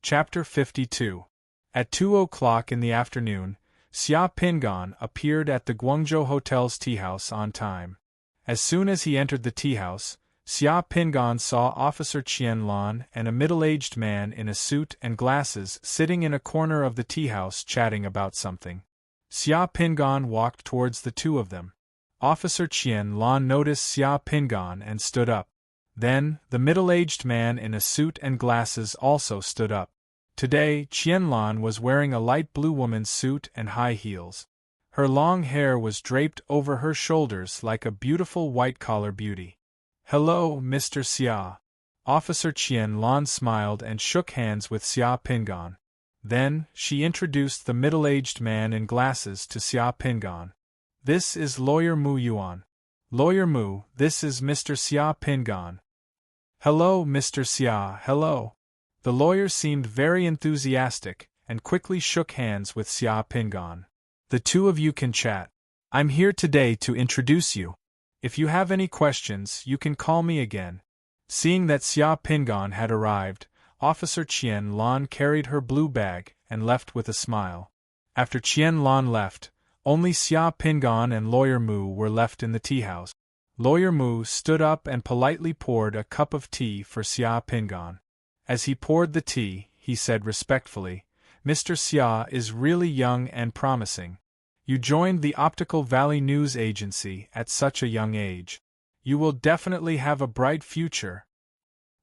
Chapter 52. At 2 o'clock in the afternoon, Xia Pingan appeared at the Guangzhou Hotel's teahouse on time. As soon as he entered the teahouse, Xia Pingan saw Officer Qian Lan and a middle-aged man in a suit and glasses sitting in a corner of the teahouse chatting about something. Xia Pingan walked towards the two of them. Officer Qian Lan noticed Xia Pingan and stood up. Then, the middle-aged man in a suit and glasses also stood up. Today, Qian Lan was wearing a light blue woman's suit and high heels. Her long hair was draped over her shoulders like a beautiful white-collar beauty. "Hello, Mr. Xia." Officer Qian Lan smiled and shook hands with Xia Pingan. Then, she introduced the middle-aged man in glasses to Xia Pingan. "This is Lawyer Mu Yuan. Lawyer Mu, this is Mr. Xia Pingan." "Hello, Mr. Xia, hello." The lawyer seemed very enthusiastic, and quickly shook hands with Xia Pingan. "The two of you can chat. I'm here today to introduce you. If you have any questions, you can call me again." Seeing that Xia Pingan had arrived, Officer Qian Lan carried her blue bag and left with a smile. After Qian Lan left, only Xia Pingan and Lawyer Mu were left in the teahouse. Lawyer Mu stood up and politely poured a cup of tea for Xia Pingan. As he poured the tea, he said respectfully, "Mr. Xia is really young and promising. You joined the Optical Valley News Agency at such a young age. You will definitely have a bright future."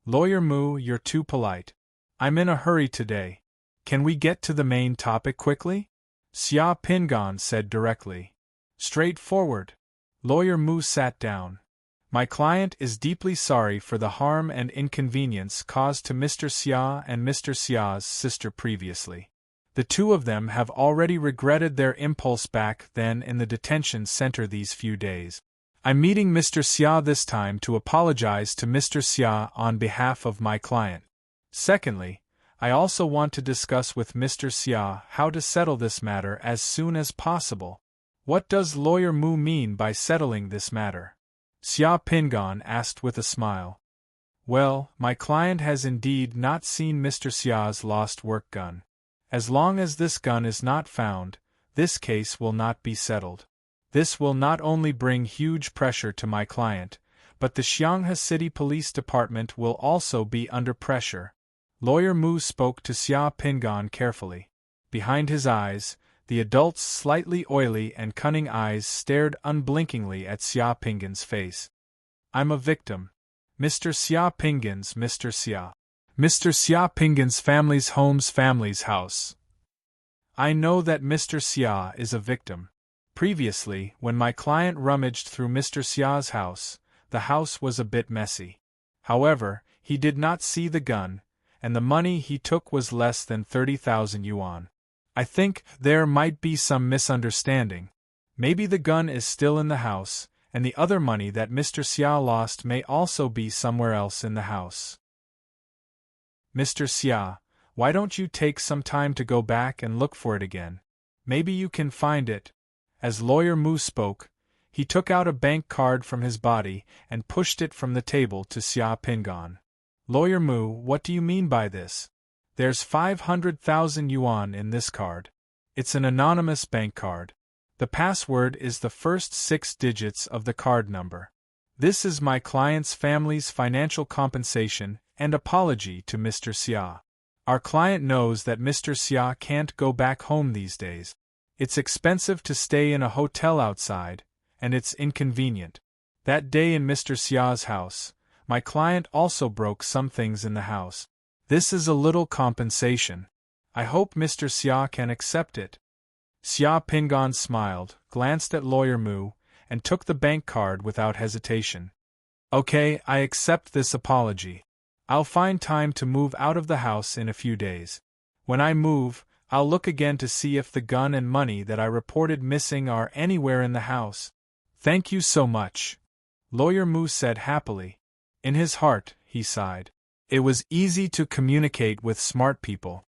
"Lawyer Mu, you're too polite. I'm in a hurry today. Can we get to the main topic quickly?" Xia Pingan said directly. "Straightforward." Lawyer Mu sat down. "My client is deeply sorry for the harm and inconvenience caused to Mr. Xia and Mr. Xia's sister previously. The two of them have already regretted their impulse back then in the detention center these few days. I'm meeting Mr. Xia this time to apologize to Mr. Xia on behalf of my client. Secondly, I also want to discuss with Mr. Xia how to settle this matter as soon as possible." "What does Lawyer Mu mean by settling this matter?" Xia Pingan asked with a smile. "Well, my client has indeed not seen Mr. Xia's lost work gun. As long as this gun is not found, this case will not be settled. This will not only bring huge pressure to my client, but the Xianghe City Police Department will also be under pressure." Lawyer Mu spoke to Xia Pingan carefully. Behind his eyes, the adult's slightly oily and cunning eyes stared unblinkingly at Xia Pingan's face. "I'm a victim. Mr. Xia Pingan's Mr. Xia. Mr. Xia Pingan's family's house. I know that Mr. Xia is a victim. Previously, when my client rummaged through Mr. Xia's house, the house was a bit messy. However, he did not see the gun, and the money he took was less than 30,000 yuan. I think there might be some misunderstanding. Maybe the gun is still in the house, and the other money that Mr. Xia lost may also be somewhere else in the house. Mr. Xia, why don't you take some time to go back and look for it again? Maybe you can find it." As Lawyer Mu spoke, he took out a bank card from his body and pushed it from the table to Xia Pingan. "Lawyer Mu, what do you mean by this? There's 500,000 yuan in this card. It's an anonymous bank card. The password is the first 6 digits of the card number. This is my client's family's financial compensation and apology to Mr. Xia. Our client knows that Mr. Xia can't go back home these days. It's expensive to stay in a hotel outside, and it's inconvenient. That day in Mr. Xia's house, my client also broke some things in the house. This is a little compensation. I hope Mr. Xia can accept it." Xia Pingan smiled, glanced at Lawyer Mu, and took the bank card without hesitation. "Okay, I accept this apology. I'll find time to move out of the house in a few days. When I move, I'll look again to see if the gun and money that I reported missing are anywhere in the house." "Thank you so much," Lawyer Mu said happily. In his heart, he sighed. It was easy to communicate with smart people.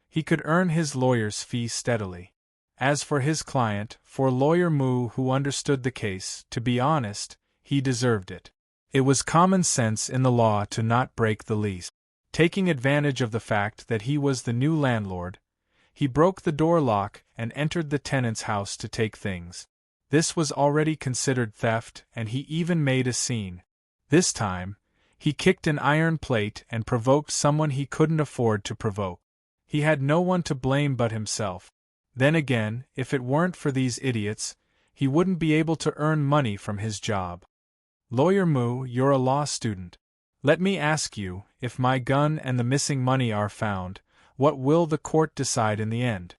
He could earn his lawyer's fee steadily. As for his client, for Lawyer Mu who understood the case, to be honest, he deserved it. It was common sense in the law to not break the lease. Taking advantage of the fact that he was the new landlord, he broke the door lock and entered the tenant's house to take things. This was already considered theft, and he even made a scene. This time, he kicked an iron plate and provoked someone he couldn't afford to provoke. He had no one to blame but himself. Then again, if it weren't for these idiots, he wouldn't be able to earn money from his job. Lawyer Mu, you're a law student. Let me ask you, if my gun and the missing money are found, what will the court decide in the end?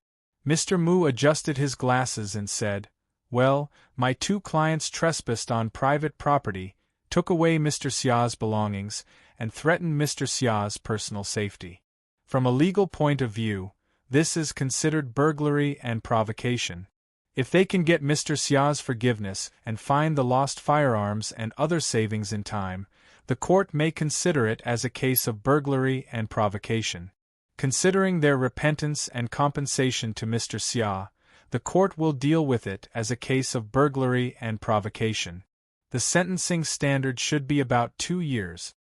Mr. Mu adjusted his glasses and said, well, my two clients trespassed on private property, took away Mr. Xia's belongings, and threatened Mr. Xia's personal safety. From a legal point of view, this is considered burglary and provocation. If they can get Mr. Xia's forgiveness and find the lost firearms and other savings in time, the court may consider it as a case of burglary and provocation. Considering their repentance and compensation to Mr. Xia, the court will deal with it as a case of burglary and provocation. The sentencing standard should be about 2 years.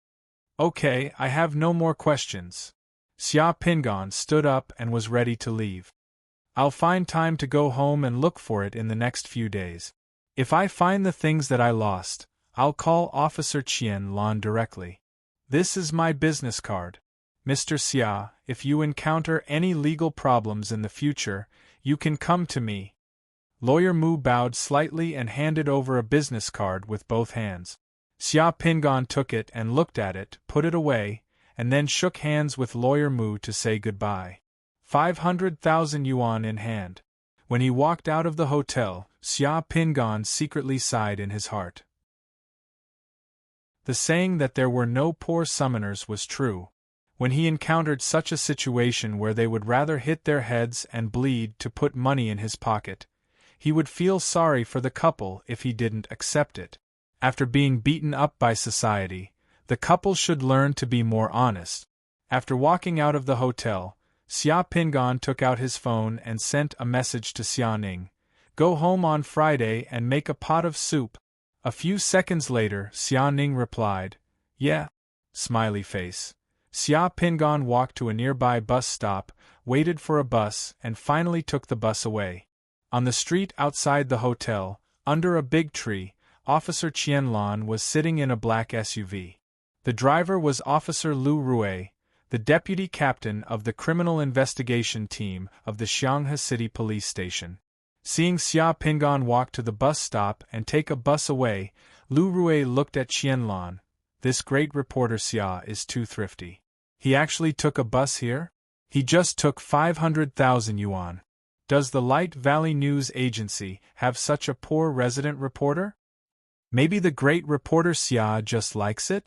Okay, I have no more questions. Xia Pingan stood up and was ready to leave. I'll find time to go home and look for it in the next few days. If I find the things that I lost, I'll call Officer Qian Lan directly. This is my business card. Mr. Xia, if you encounter any legal problems in the future, you can come to me. Lawyer Mu bowed slightly and handed over a business card with both hands. Xia Pingan took it and looked at it, put it away, and then shook hands with Lawyer Mu to say goodbye. 500,000 yuan in hand. When he walked out of the hotel, Xia Pingan secretly sighed in his heart. The saying that there were no poor summoners was true. When he encountered such a situation where they would rather hit their heads and bleed to put money in his pocket, he would feel sorry for the couple if he didn't accept it. After being beaten up by society, the couple should learn to be more honest. After walking out of the hotel, Xia Pingan took out his phone and sent a message to Xia Ning. Go home on Friday and make a pot of soup. A few seconds later, Xia Ning replied, yeah. Smiley face. Xia Pingan walked to a nearby bus stop, waited for a bus, and finally took the bus away. On the street outside the hotel, under a big tree, Officer Qian Lan was sitting in a black SUV. The driver was Officer Lu Rui, the deputy captain of the criminal investigation team of the Xianghe City Police Station. Seeing Xia Pingan walk to the bus stop and take a bus away, Lu Rui looked at Qian Lan. This great reporter Xia is too thrifty. He actually took a bus here? He just took 500,000 yuan. Does the Light Valley News Agency have such a poor resident reporter? Maybe the great reporter Xia just likes it?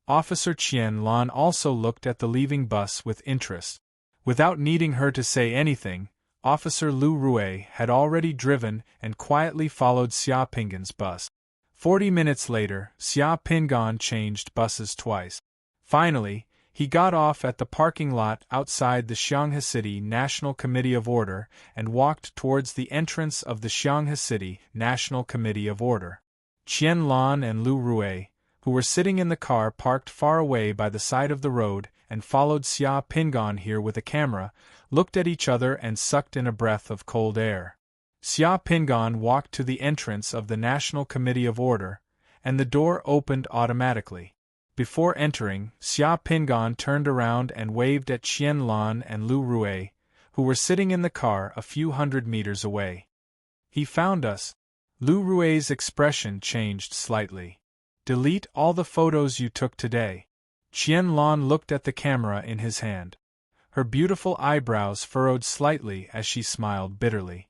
Officer Qian Lan also looked at the leaving bus with interest. Without needing her to say anything, Officer Lu Rui had already driven and quietly followed Xia Pingan's bus. 40 minutes later, Xia Pingan changed buses twice. Finally, he got off at the parking lot outside the Xianghe City National Committee of Order and walked towards the entrance of the Xianghe City National Committee of Order. Qian Lan and Lu Rui, who were sitting in the car parked far away by the side of the road and followed Xia Pingan here with a camera, looked at each other and sucked in a breath of cold air. Xia Pingan walked to the entrance of the National Committee of Order, and the door opened automatically. Before entering, Xia Pingan turned around and waved at Qian Lan and Lu Rui, who were sitting in the car a few hundred meters away. He found us. Lu Rui's expression changed slightly. Delete all the photos you took today. Qian Lan looked at the camera in his hand. Her beautiful eyebrows furrowed slightly as she smiled bitterly.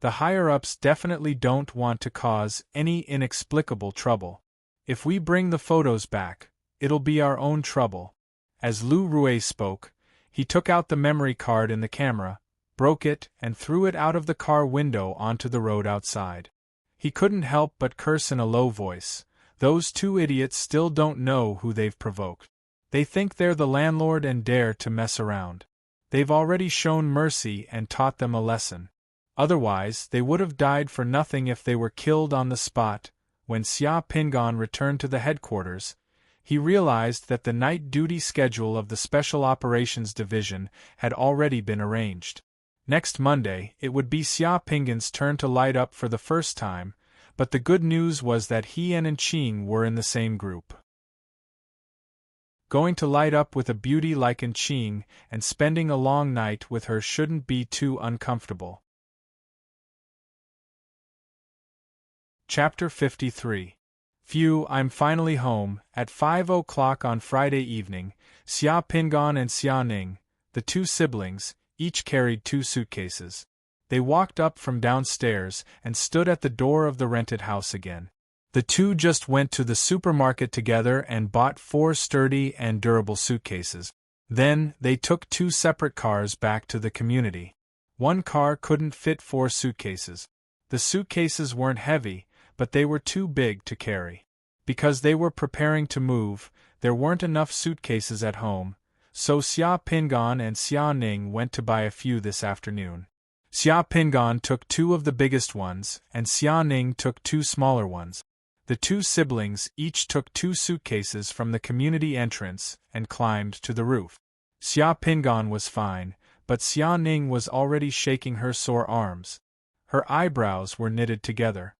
The higher-ups definitely don't want to cause any inexplicable trouble. If we bring the photos back, it'll be our own trouble. As Lu Rui spoke, he took out the memory card in the camera, broke it, and threw it out of the car window onto the road outside. He couldn't help but curse in a low voice. Those two idiots still don't know who they've provoked. They think they're the landlord and dare to mess around. They've already shown mercy and taught them a lesson. Otherwise, they would have died for nothing if they were killed on the spot. When Xia Pingan returned to the headquarters, He realized that the night duty schedule of the Special Operations Division had already been arranged. Next Monday, it would be Xia Pinggan's turn to light up for the first time, but the good news was that he and Enching were in the same group. Going to light up with a beauty like Enching and spending a long night with her shouldn't be too uncomfortable. Chapter 53. Phew, I'm finally home. At 5 o'clock on Friday evening, Xia Pinggan and Xia Ning, the two siblings, each carried 2 suitcases. They walked up from downstairs and stood at the door of the rented house again. The two just went to the supermarket together and bought 4 sturdy and durable suitcases. Then, they took 2 separate cars back to the community. One car couldn't fit 4 suitcases. The suitcases weren't heavy, but they were too big to carry. Because they were preparing to move, there weren't enough suitcases at home, so Xia Pinggan and Xia Ning went to buy a few this afternoon. Xia Pinggan took 2 of the biggest ones, and Xia Ning took 2 smaller ones. The 2 siblings each took 2 suitcases from the community entrance and climbed to the roof. Xia Pinggan was fine, but Xia Ning was already shaking her sore arms. Her eyebrows were knitted together.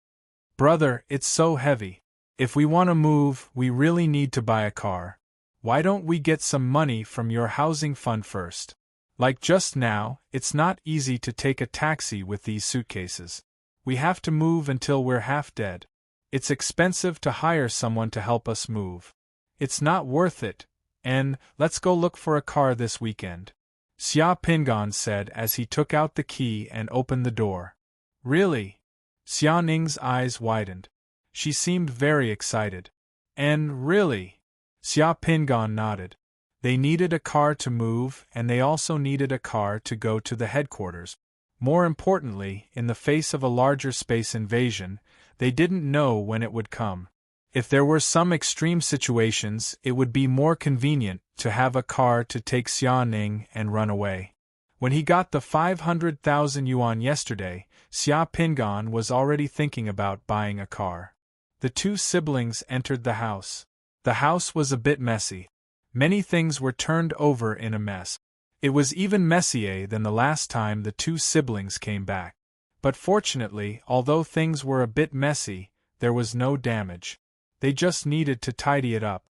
"Brother, it's so heavy. If we want to move, we really need to buy a car. Why don't we get some money from your housing fund first? Like just now, it's not easy to take a taxi with these suitcases. We have to move until we're half dead. It's expensive to hire someone to help us move. It's not worth it, and let's go look for a car this weekend," Xia Pinggan said as he took out the key and opened the door. "Really?" Xia Ning's eyes widened. She seemed very excited. "And really?" Xia Pinggan nodded. They needed a car to move, and they also needed a car to go to the headquarters. More importantly, in the face of a larger space invasion, they didn't know when it would come. If there were some extreme situations, it would be more convenient to have a car to take Xia Ning and run away. When he got the 500,000 yuan yesterday, Xia Pinggan was already thinking about buying a car. The 2 siblings entered the house. The house was a bit messy. Many things were turned over in a mess. It was even messier than the last time the 2 siblings came back. But fortunately, although things were a bit messy, there was no damage. They just needed to tidy it up.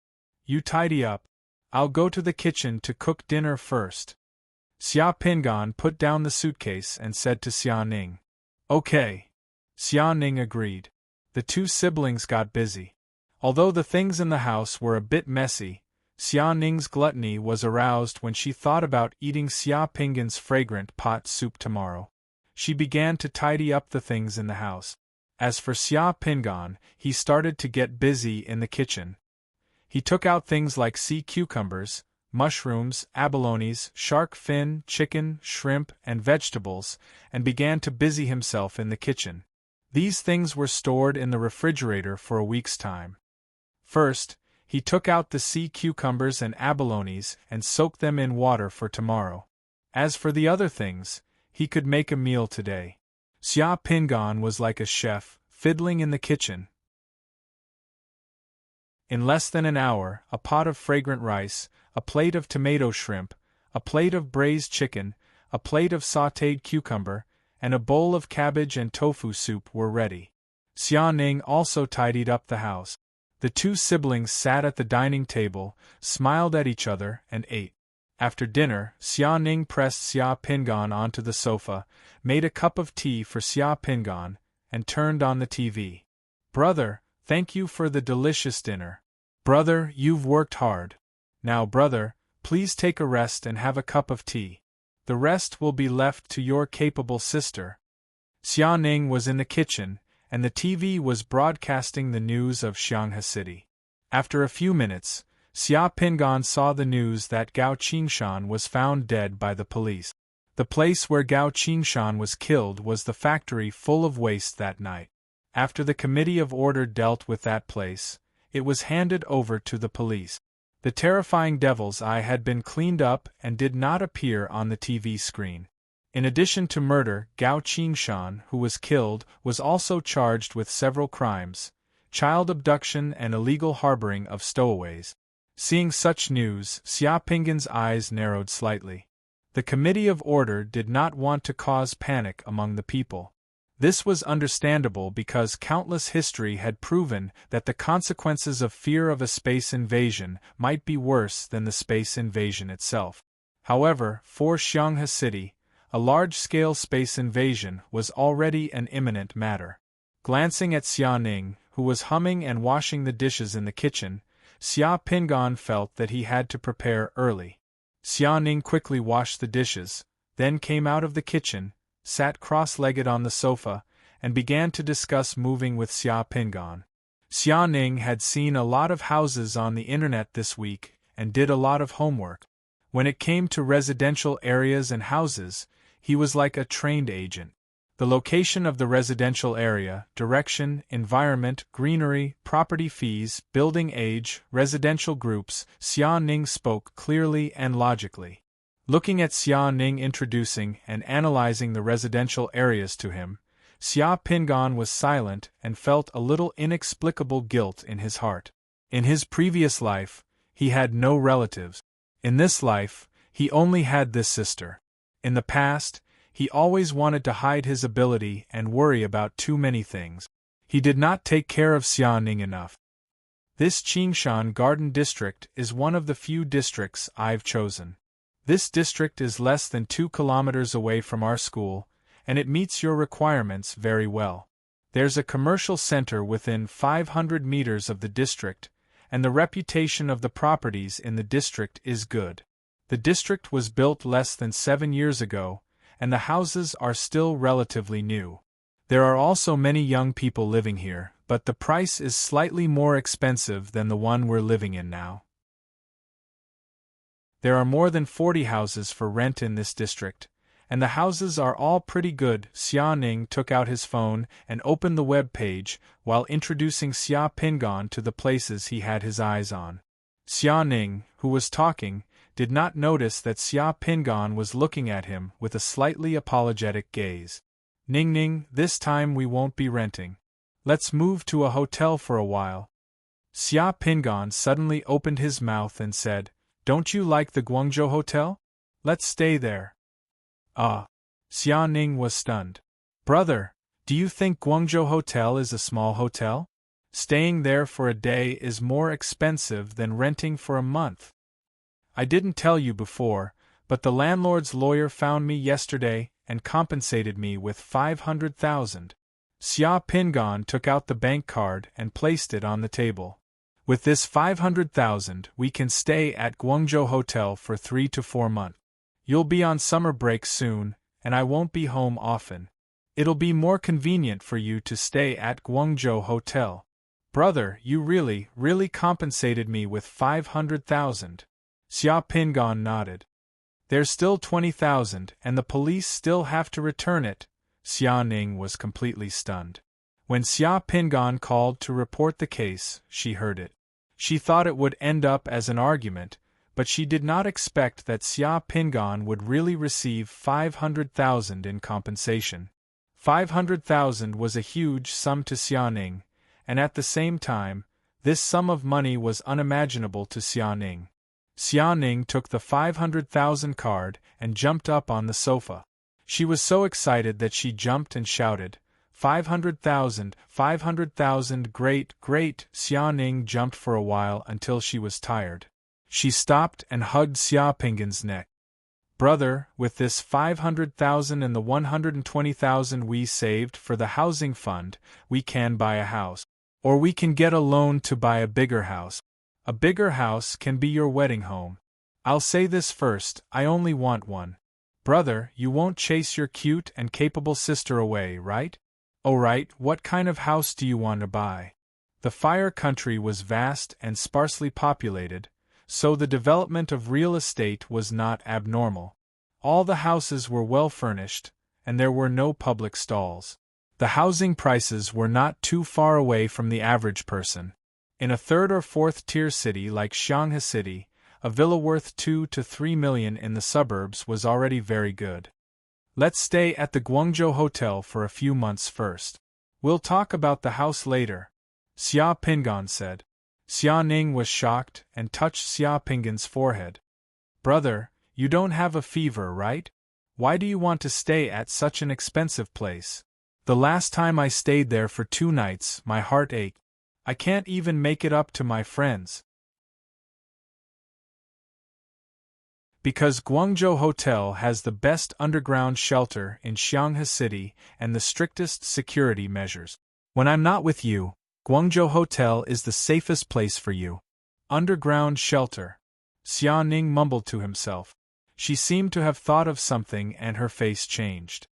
"You tidy up. I'll go to the kitchen to cook dinner first." Xia Pinggan put down the suitcase and said to Xia Ning. "Okay." Xia Ning agreed. The 2 siblings got busy. Although the things in the house were a bit messy, Xia Ning's gluttony was aroused when she thought about eating Xia Pinggan's fragrant pot soup tomorrow. She began to tidy up the things in the house. As for Xia Pinggan, he started to get busy in the kitchen. He took out things like sea cucumbers, mushrooms, abalones, shark fin, chicken, shrimp, and vegetables, and began to busy himself in the kitchen. These things were stored in the refrigerator for a week's time. First, he took out the sea cucumbers and abalones and soaked them in water for tomorrow. As for the other things, he could make a meal today. Xia Pinggan was like a chef, fiddling in the kitchen. In less than an hour, a pot of fragrant rice, a plate of tomato shrimp, a plate of braised chicken, a plate of sautéed cucumber, and a bowl of cabbage and tofu soup were ready. Xia Ning also tidied up the house. The 2 siblings sat at the dining table, smiled at each other, and ate. After dinner, Xia Ning pressed Xia Pinggan onto the sofa, made a cup of tea for Xia Pinggan, and turned on the TV. "Brother, thank you for the delicious dinner. Brother, you've worked hard. Now, brother, please take a rest and have a cup of tea. The rest will be left to your capable sister." Xia Ning was in the kitchen, and the TV was broadcasting the news of Xianghe City. After a few minutes, Xia Pinggan saw the news that Gao Qingshan was found dead by the police. The place where Gao Qingshan was killed was the factory full of waste that night. After the Committee of Order dealt with that place, it was handed over to the police. The terrifying devil's eye had been cleaned up and did not appear on the TV screen. In addition to murder, Gao Qingshan, who was killed, was also charged with several crimes: child abduction and illegal harboring of stowaways. Seeing such news, Xiaoping's eyes narrowed slightly. The Committee of Order did not want to cause panic among the people. This was understandable because countless history had proven that the consequences of fear of a space invasion might be worse than the space invasion itself. However, for Xianghe City, a large-scale space invasion was already an imminent matter. Glancing at Xia Ning, who was humming and washing the dishes in the kitchen, Xia Pingan felt that he had to prepare early. Xia Ning quickly washed the dishes, then came out of the kitchen, sat cross-legged on the sofa, and began to discuss moving with Xia Pingan. Xia Ning had seen a lot of houses on the internet this week and did a lot of homework. When it came to residential areas and houses, he was like a trained agent. The location of the residential area, direction, environment, greenery, property fees, building age, residential groups, Xia Ning spoke clearly and logically. Looking at Xia Ning introducing and analyzing the residential areas to him, Xia Pingan was silent and felt a little inexplicable guilt in his heart. In his previous life, he had no relatives. In this life, he only had this sister. In the past, he always wanted to hide his ability and worry about too many things. He did not take care of Xia Ning enough. This Qingshan Garden District is one of the few districts I've chosen. This district is less than 2 kilometers away from our school, and it meets your requirements very well. There's a commercial center within 500 meters of the district, and the reputation of the properties in the district is good. The district was built less than 7 years ago, and the houses are still relatively new. There are also many young people living here, but the price is slightly more expensive than the one we're living in now. There are more than 40 houses for rent in this district, and the houses are all pretty good. Xia Ning took out his phone and opened the web page while introducing Xia Pingan to the places he had his eyes on. Xia Ning, who was talking, did not notice that Xia Pingan was looking at him with a slightly apologetic gaze. Ning Ning, this time we won't be renting. Let's move to a hotel for a while. Xia Pingan suddenly opened his mouth and said, "Don't you like the Guangzhou Hotel? Let's stay there." Ah! Xia Ning was stunned. "Brother, do you think Guangzhou Hotel is a small hotel? Staying there for a day is more expensive than renting for a month. I didn't tell you before, but the landlord's lawyer found me yesterday and compensated me with 500,000. Xia Pingan took out the bank card and placed it on the table. "With this 500,000, we can stay at Guangzhou Hotel for 3 to 4 months. You'll be on summer break soon, and I won't be home often. It'll be more convenient for you to stay at Guangzhou Hotel. Brother, you really compensated me with 500,000. Xia Pingan nodded. "There's still 20,000, and the police still have to return it." Xia Ning was completely stunned. When Xia Pingan called to report the case, she heard it. She thought it would end up as an argument, but she did not expect that Xia Pingan would really receive 500,000 in compensation. 500,000 was a huge sum to Xia Ning, and at the same time, this sum of money was unimaginable to Xia Ning. Xia Ning took the 500,000 card and jumped up on the sofa. She was so excited that she jumped and shouted, 500,000, 500,000, great, great! Xia Ning jumped for a while until she was tired. She stopped and hugged Xia Pingan's neck. "Brother, with this 500,000 and the 120,000 we saved for the housing fund, we can buy a house. Or we can get a loan to buy a bigger house. A bigger house can be your wedding home. I'll say this first, I only want one. Brother, you won't chase your cute and capable sister away, right? Oh right, what kind of house do you want to buy?" The Fire Country was vast and sparsely populated, so the development of real estate was not abnormal. All the houses were well furnished, and there were no public stalls. The housing prices were not too far away from the average person. In a 3rd or 4th tier city like Xianghe City, a villa worth 2 to 3 million in the suburbs was already very good. "Let's stay at the Guangzhou Hotel for a few months first. We'll talk about the house later," Xia Pingan said. Xia Ning was shocked and touched Xia Pinggan's forehead. Brother, you don't have a fever, right? Why do you want to stay at such an expensive place? The last time I stayed there for 2 nights, my heart ached. I can't even make it up to my friends. Because Guangzhou Hotel has the best underground shelter in Xianghe City and the strictest security measures. When I'm not with you, Guangzhou Hotel is the safest place for you. Underground shelter. Xia Ning mumbled to himself. She seemed to have thought of something and her face changed.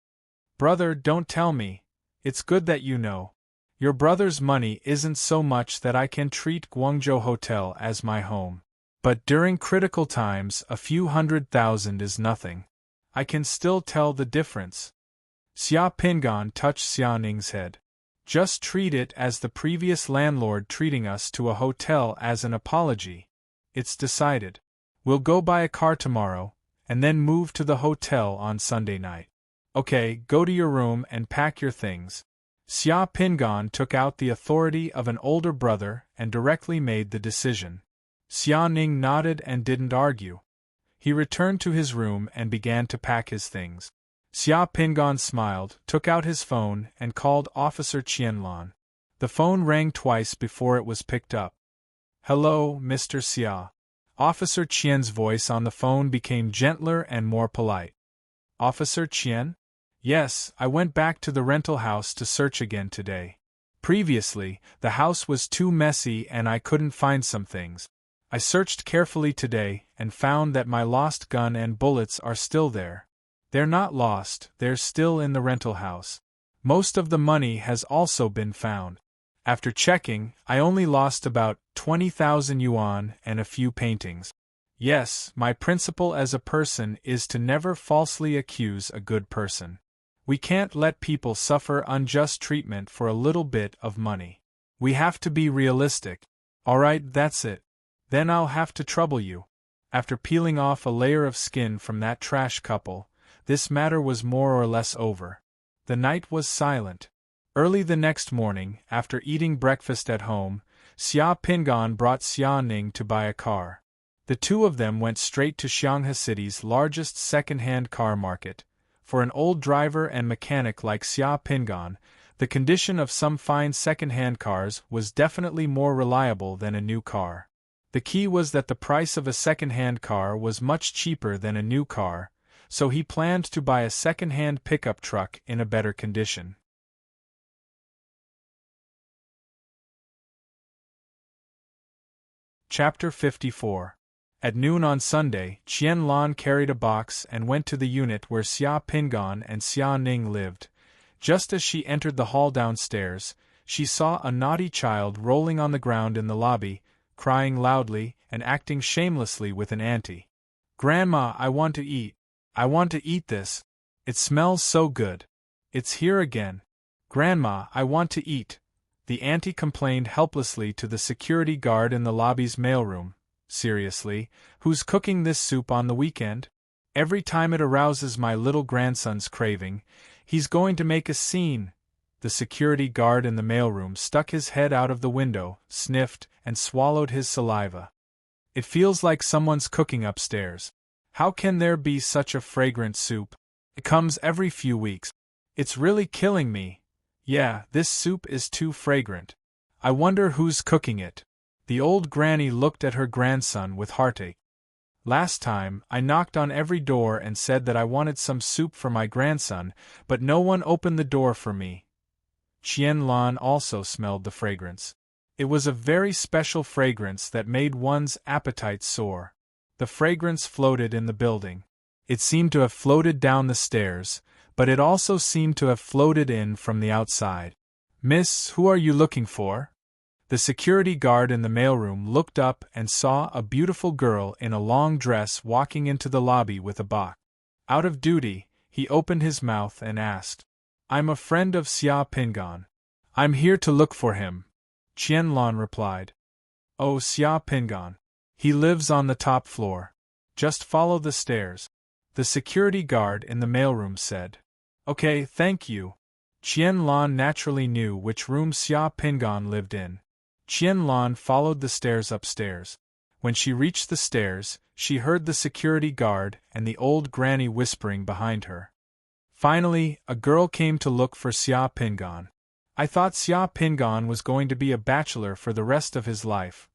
Brother, don't tell me. It's good that you know. Your brother's money isn't so much that I can treat Guangzhou Hotel as my home. But during critical times, a few 100,000 is nothing. I can still tell the difference. Xia Pinggan touched Xia Ning's head. Just treat it as the previous landlord treating us to a hotel as an apology. It's decided. We'll go buy a car tomorrow, and then move to the hotel on Sunday night. Okay, go to your room and pack your things. Xia Pinggan took out the authority of an older brother and directly made the decision. Xia Ning nodded and didn't argue. He returned to his room and began to pack his things. Xia Pinggan smiled, took out his phone, and called Officer Qianlan. The phone rang twice before it was picked up. Hello, Mr. Xia. Officer Qian's voice on the phone became gentler and more polite. Officer Qian? Yes, I went back to the rental house to search again today. Previously, the house was too messy and I couldn't find some things. I searched carefully today and found that my lost gun and bullets are still there. They're not lost, they're still in the rental house. Most of the money has also been found. After checking, I only lost about 20,000 yuan and a few paintings. Yes, my principle as a person is to never falsely accuse a good person. We can't let people suffer unjust treatment for a little bit of money. We have to be realistic. Alright, that's it. Then I'll have to trouble you. After peeling off a layer of skin from that trash couple, this matter was more or less over. The night was silent. Early the next morning, after eating breakfast at home, Xia Pinggan brought Xia Ning to buy a car. The two of them went straight to Xianghe City's largest second-hand car market. For an old driver and mechanic like Xia Pinggan, the condition of some fine second-hand cars was definitely more reliable than a new car. The key was that the price of a second-hand car was much cheaper than a new car, so he planned to buy a second-hand pickup truck in a better condition. Chapter 54. At noon on Sunday, Qianlan carried a box and went to the unit where Xia Pinggan and Xia Ning lived. Just as she entered the hall downstairs, she saw a naughty child rolling on the ground in the lobby, crying loudly and acting shamelessly with an auntie. "Grandma, I want to eat. I want to eat this. It smells so good. It's here again. Grandma, I want to eat." The auntie complained helplessly to the security guard in the lobby's mailroom. "Seriously, who's cooking this soup on the weekend? Every time it arouses my little grandson's craving, he's going to make a scene." The security guard in the mailroom stuck his head out of the window, sniffed, and swallowed his saliva. "It feels like someone's cooking upstairs. How can there be such a fragrant soup? It comes every few weeks. It's really killing me. Yeah, this soup is too fragrant. I wonder who's cooking it." The old granny looked at her grandson with heartache. "Last time, I knocked on every door and said that I wanted some soup for my grandson, but no one opened the door for me." Qianlan also smelled the fragrance. It was a very special fragrance that made one's appetite soar. The fragrance floated in the building. It seemed to have floated down the stairs, but it also seemed to have floated in from the outside. "Miss, who are you looking for?" The security guard in the mailroom looked up and saw a beautiful girl in a long dress walking into the lobby with a box. Out of duty, he opened his mouth and asked, "I'm a friend of Xia Pinggan. I'm here to look for him." Qianlan replied, "Oh, Xia Pinggan. He lives on the top floor. Just follow the stairs." The security guard in the mailroom said, "Okay, thank you." Qianlan naturally knew which room Xia Pinggan lived in. Qian Lan followed the stairs upstairs. When she reached the stairs, she heard the security guard and the old granny whispering behind her. Finally, a girl came to look for Xia Pingan. I thought Xia Pingan was going to be a bachelor for the rest of his life.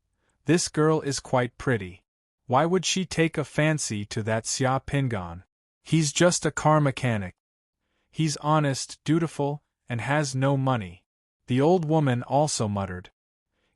This girl is quite pretty. Why would she take a fancy to that Xia Pingan? He's just a car mechanic. He's honest, dutiful, and has no money. The old woman also muttered.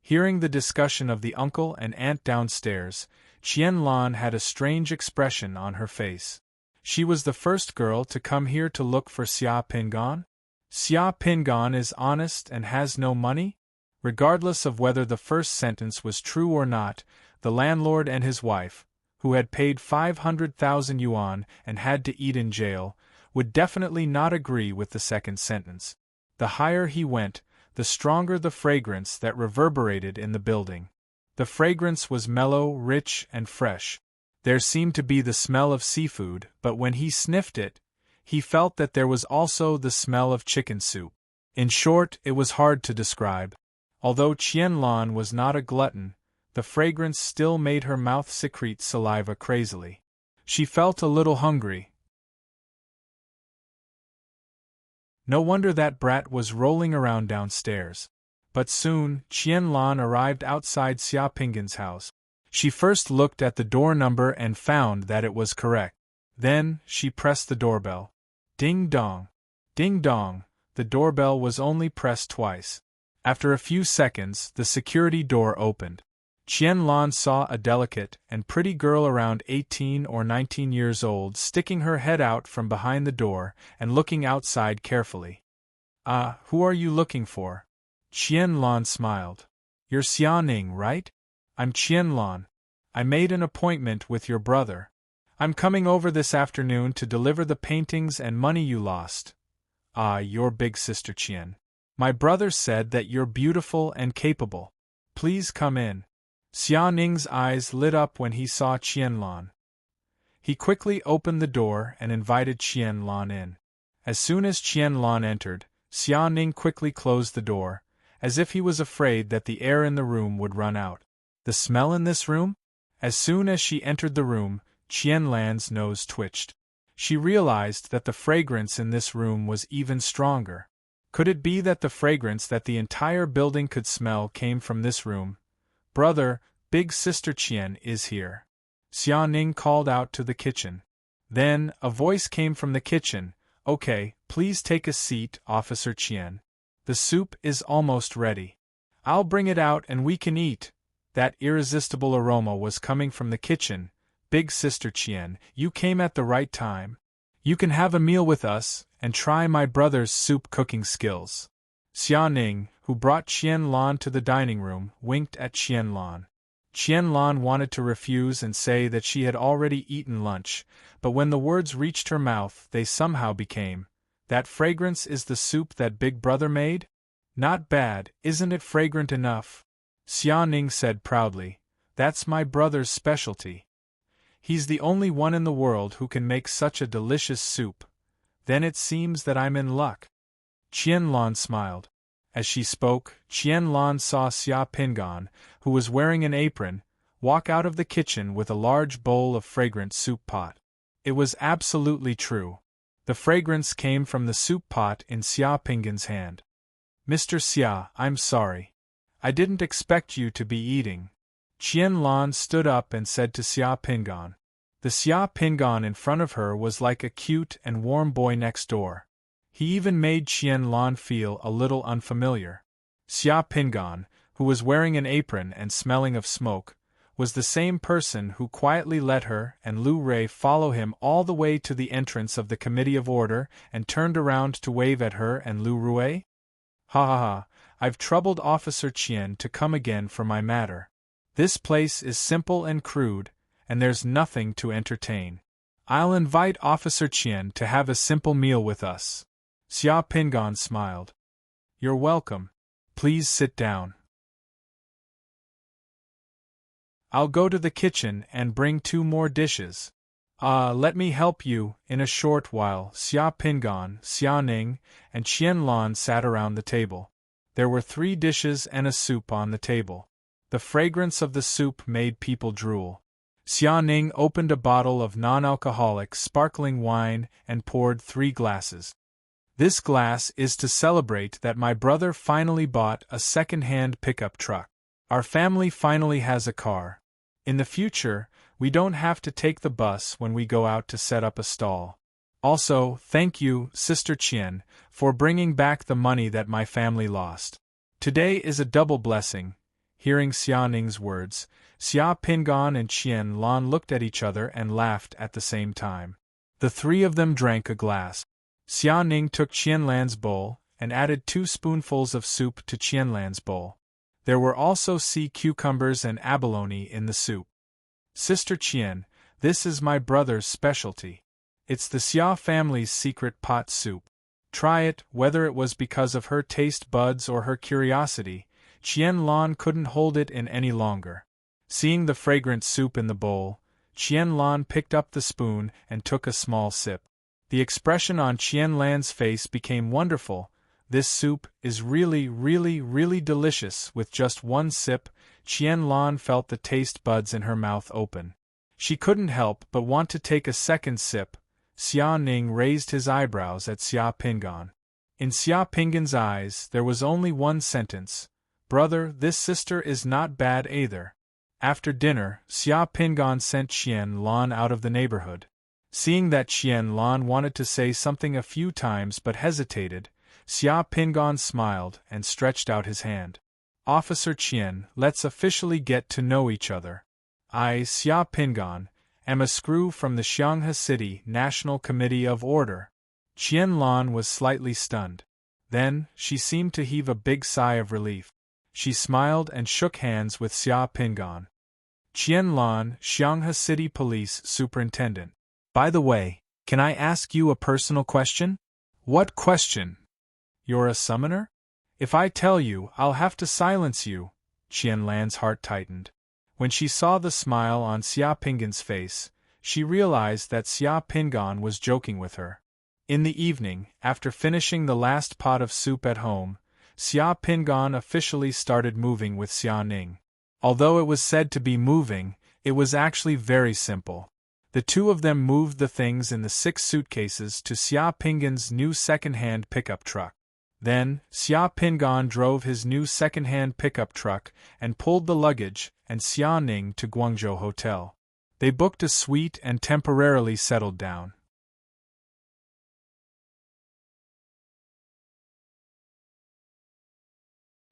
Hearing the discussion of the uncle and aunt downstairs, Qian Lan had a strange expression on her face. She was the first girl to come here to look for Xia Pingan? Xia Pingan is honest and has no money? Regardless of whether the first sentence was true or not, the landlord and his wife, who had paid 500,000 yuan and had to eat in jail, would definitely not agree with the second sentence. The higher he went, the stronger the fragrance that reverberated in the building. The fragrance was mellow, rich, and fresh. There seemed to be the smell of seafood, but when he sniffed it, he felt that there was also the smell of chicken soup. In short, it was hard to describe. Although Qian Lan was not a glutton, the fragrance still made her mouth secrete saliva crazily. She felt a little hungry. No wonder that brat was rolling around downstairs. But soon, Qian Lan arrived outside Xia Pingan's house. She first looked at the door number and found that it was correct. Then, she pressed the doorbell. Ding dong. Ding dong. The doorbell was only pressed twice. After a few seconds, the security door opened. Qian Lan saw a delicate and pretty girl around 18 or 19 years old sticking her head out from behind the door and looking outside carefully. "Ah, who are you looking for?" Qian Lan smiled. "You're Xia Ning, right? I'm Qian Lan. I made an appointment with your brother. I'm coming over this afternoon to deliver the paintings and money you lost." "Ah, your big sister Qian. My brother said that you're beautiful and capable. Please come in." Xia Ning's eyes lit up when he saw Qian Lan. He quickly opened the door and invited Qian Lan in. As soon as Qian Lan entered, Xia Ning quickly closed the door, as if he was afraid that the air in the room would run out. The smell in this room? As soon as she entered the room, Qian Lan's nose twitched. She realized that the fragrance in this room was even stronger. Could it be that the fragrance that the entire building could smell came from this room? "Brother, big sister Qian is here," Xia Ning called out to the kitchen. Then, a voice came from the kitchen. "Okay, please take a seat, Officer Qian. The soup is almost ready. I'll bring it out and we can eat." That irresistible aroma was coming from the kitchen. "Big sister Qian, you came at the right time. You can have a meal with us, and try my brother's soup cooking skills." Xia Ning, who brought Qian Lan to the dining room, winked at Qian Lan. Qian Lan wanted to refuse and say that she had already eaten lunch, but when the words reached her mouth they somehow became, "That fragrance is the soup that Big Brother made? Not bad, isn't it fragrant enough?" Xia Ning said proudly, "That's my brother's specialty. He's the only one in the world who can make such a delicious soup. Then it seems that I'm in luck." Qian Lan smiled. As she spoke, Qian Lan saw Xia Pingan, who was wearing an apron, walk out of the kitchen with a large bowl of fragrant soup pot. It was absolutely true. The fragrance came from the soup pot in Xia Pingan's hand. "Mr. Xia, I'm sorry. I didn't expect you to be eating." Qian Lan stood up and said to Xia Pingan. The Xia Pingan in front of her was like a cute and warm boy next door. He even made Qian Lan feel a little unfamiliar. Xia Pingan, who was wearing an apron and smelling of smoke, was the same person who quietly let her and Lu Rui follow him all the way to the entrance of the Committee of Order and turned around to wave at her and Lu Rui. "Ha ha ha, I've troubled Officer Qian to come again for my matter. This place is simple and crude, and there's nothing to entertain. I'll invite Officer Qian to have a simple meal with us." Xia Pingan smiled. "You're welcome. Please sit down. I'll go to the kitchen and bring 2 more dishes." Let me help you." In a short while, Xia Pingan, Xia Ning, and Qian Lan sat around the table. There were 3 dishes and a soup on the table. The fragrance of the soup made people drool. Xia Ning opened a bottle of non-alcoholic sparkling wine and poured 3 glasses. This glass is to celebrate that my brother finally bought a second-hand pickup truck. Our family finally has a car. In the future, we don't have to take the bus when we go out to set up a stall. Also, thank you, Sister Qian, for bringing back the money that my family lost. Today is a double blessing. Hearing Xia Ning's words, Xia Pingan and Qian Lan looked at each other and laughed at the same time. The 3 of them drank a glass. Xia Ning took Qian Lan's bowl and added 2 spoonfuls of soup to Qian Lan's bowl. There were also sea cucumbers and abalone in the soup. Sister Qian, this is my brother's specialty. It's the Xia family's secret pot soup. Try it. Whether it was because of her taste buds or her curiosity, Qian Lan couldn't hold it in any longer. Seeing the fragrant soup in the bowl, Qian Lan picked up the spoon and took a small sip. The expression on Qian Lan's face became wonderful. This soup is really delicious. With just 1 sip, Qian Lan felt the taste buds in her mouth open. She couldn't help but want to take a second sip. Xia Ning raised his eyebrows at Xia Pingan. In Xia Pingan's eyes, there was only 1 sentence. Brother, this sister is not bad either. After dinner, Xia Pingan sent Qian Lan out of the neighborhood. Seeing that Qian Lan wanted to say something a few times but hesitated, Xia Pingan smiled and stretched out his hand. Officer Qian, let's officially get to know each other. I, Xia Pingan, am a screw from the Xianghe City National Committee of Order. Qian Lan was slightly stunned. Then, she seemed to heave a big sigh of relief. She smiled and shook hands with Xia Pingan. Qian Lan, Xianghe City Police Superintendent. By the way, can I ask you a personal question? What question? You're a summoner? If I tell you, I'll have to silence you. Qian Lan's heart tightened. When she saw the smile on Xia Pingan's face, she realized that Xia Pingan was joking with her. In the evening, after finishing the last pot of soup at home, Xia Pingan officially started moving with Xia Ning. Although it was said to be moving, it was actually very simple. The 2 of them moved the things in the 6 suitcases to Xia Pingan's new second-hand pickup truck. Then, Xia Pingan drove his new second-hand pickup truck and pulled the luggage and Xia Ning to Guangzhou Hotel. They booked a suite and temporarily settled down.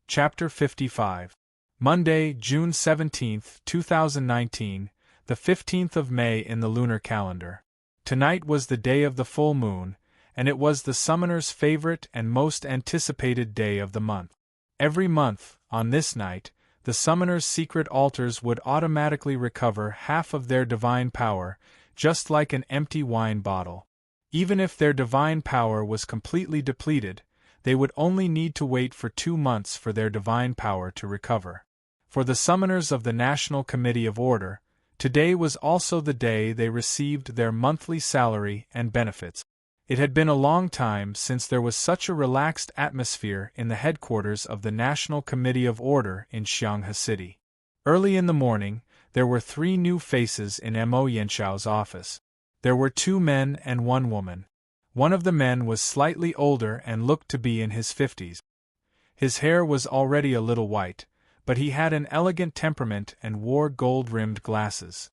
Chapter 55. Monday, June 17, 2019, the 15th of May in the lunar calendar. Tonight was the day of the full moon, and it was the summoner's favorite and most anticipated day of the month. Every month, on this night, the summoner's secret altars would automatically recover half of their divine power, just like an empty wine bottle. Even if their divine power was completely depleted, they would only need to wait for 2 months for their divine power to recover. For the summoners of the National Committee of Order, today was also the day they received their monthly salary and benefits. It had been a long time since there was such a relaxed atmosphere in the headquarters of the National Committee of Order in Xianghe City. Early in the morning, there were 3 new faces in Mo Yanxiao's office. There were 2 men and 1 woman. One of the men was slightly older and looked to be in his 50s. His hair was already a little white, but he had an elegant temperament and wore gold-rimmed glasses.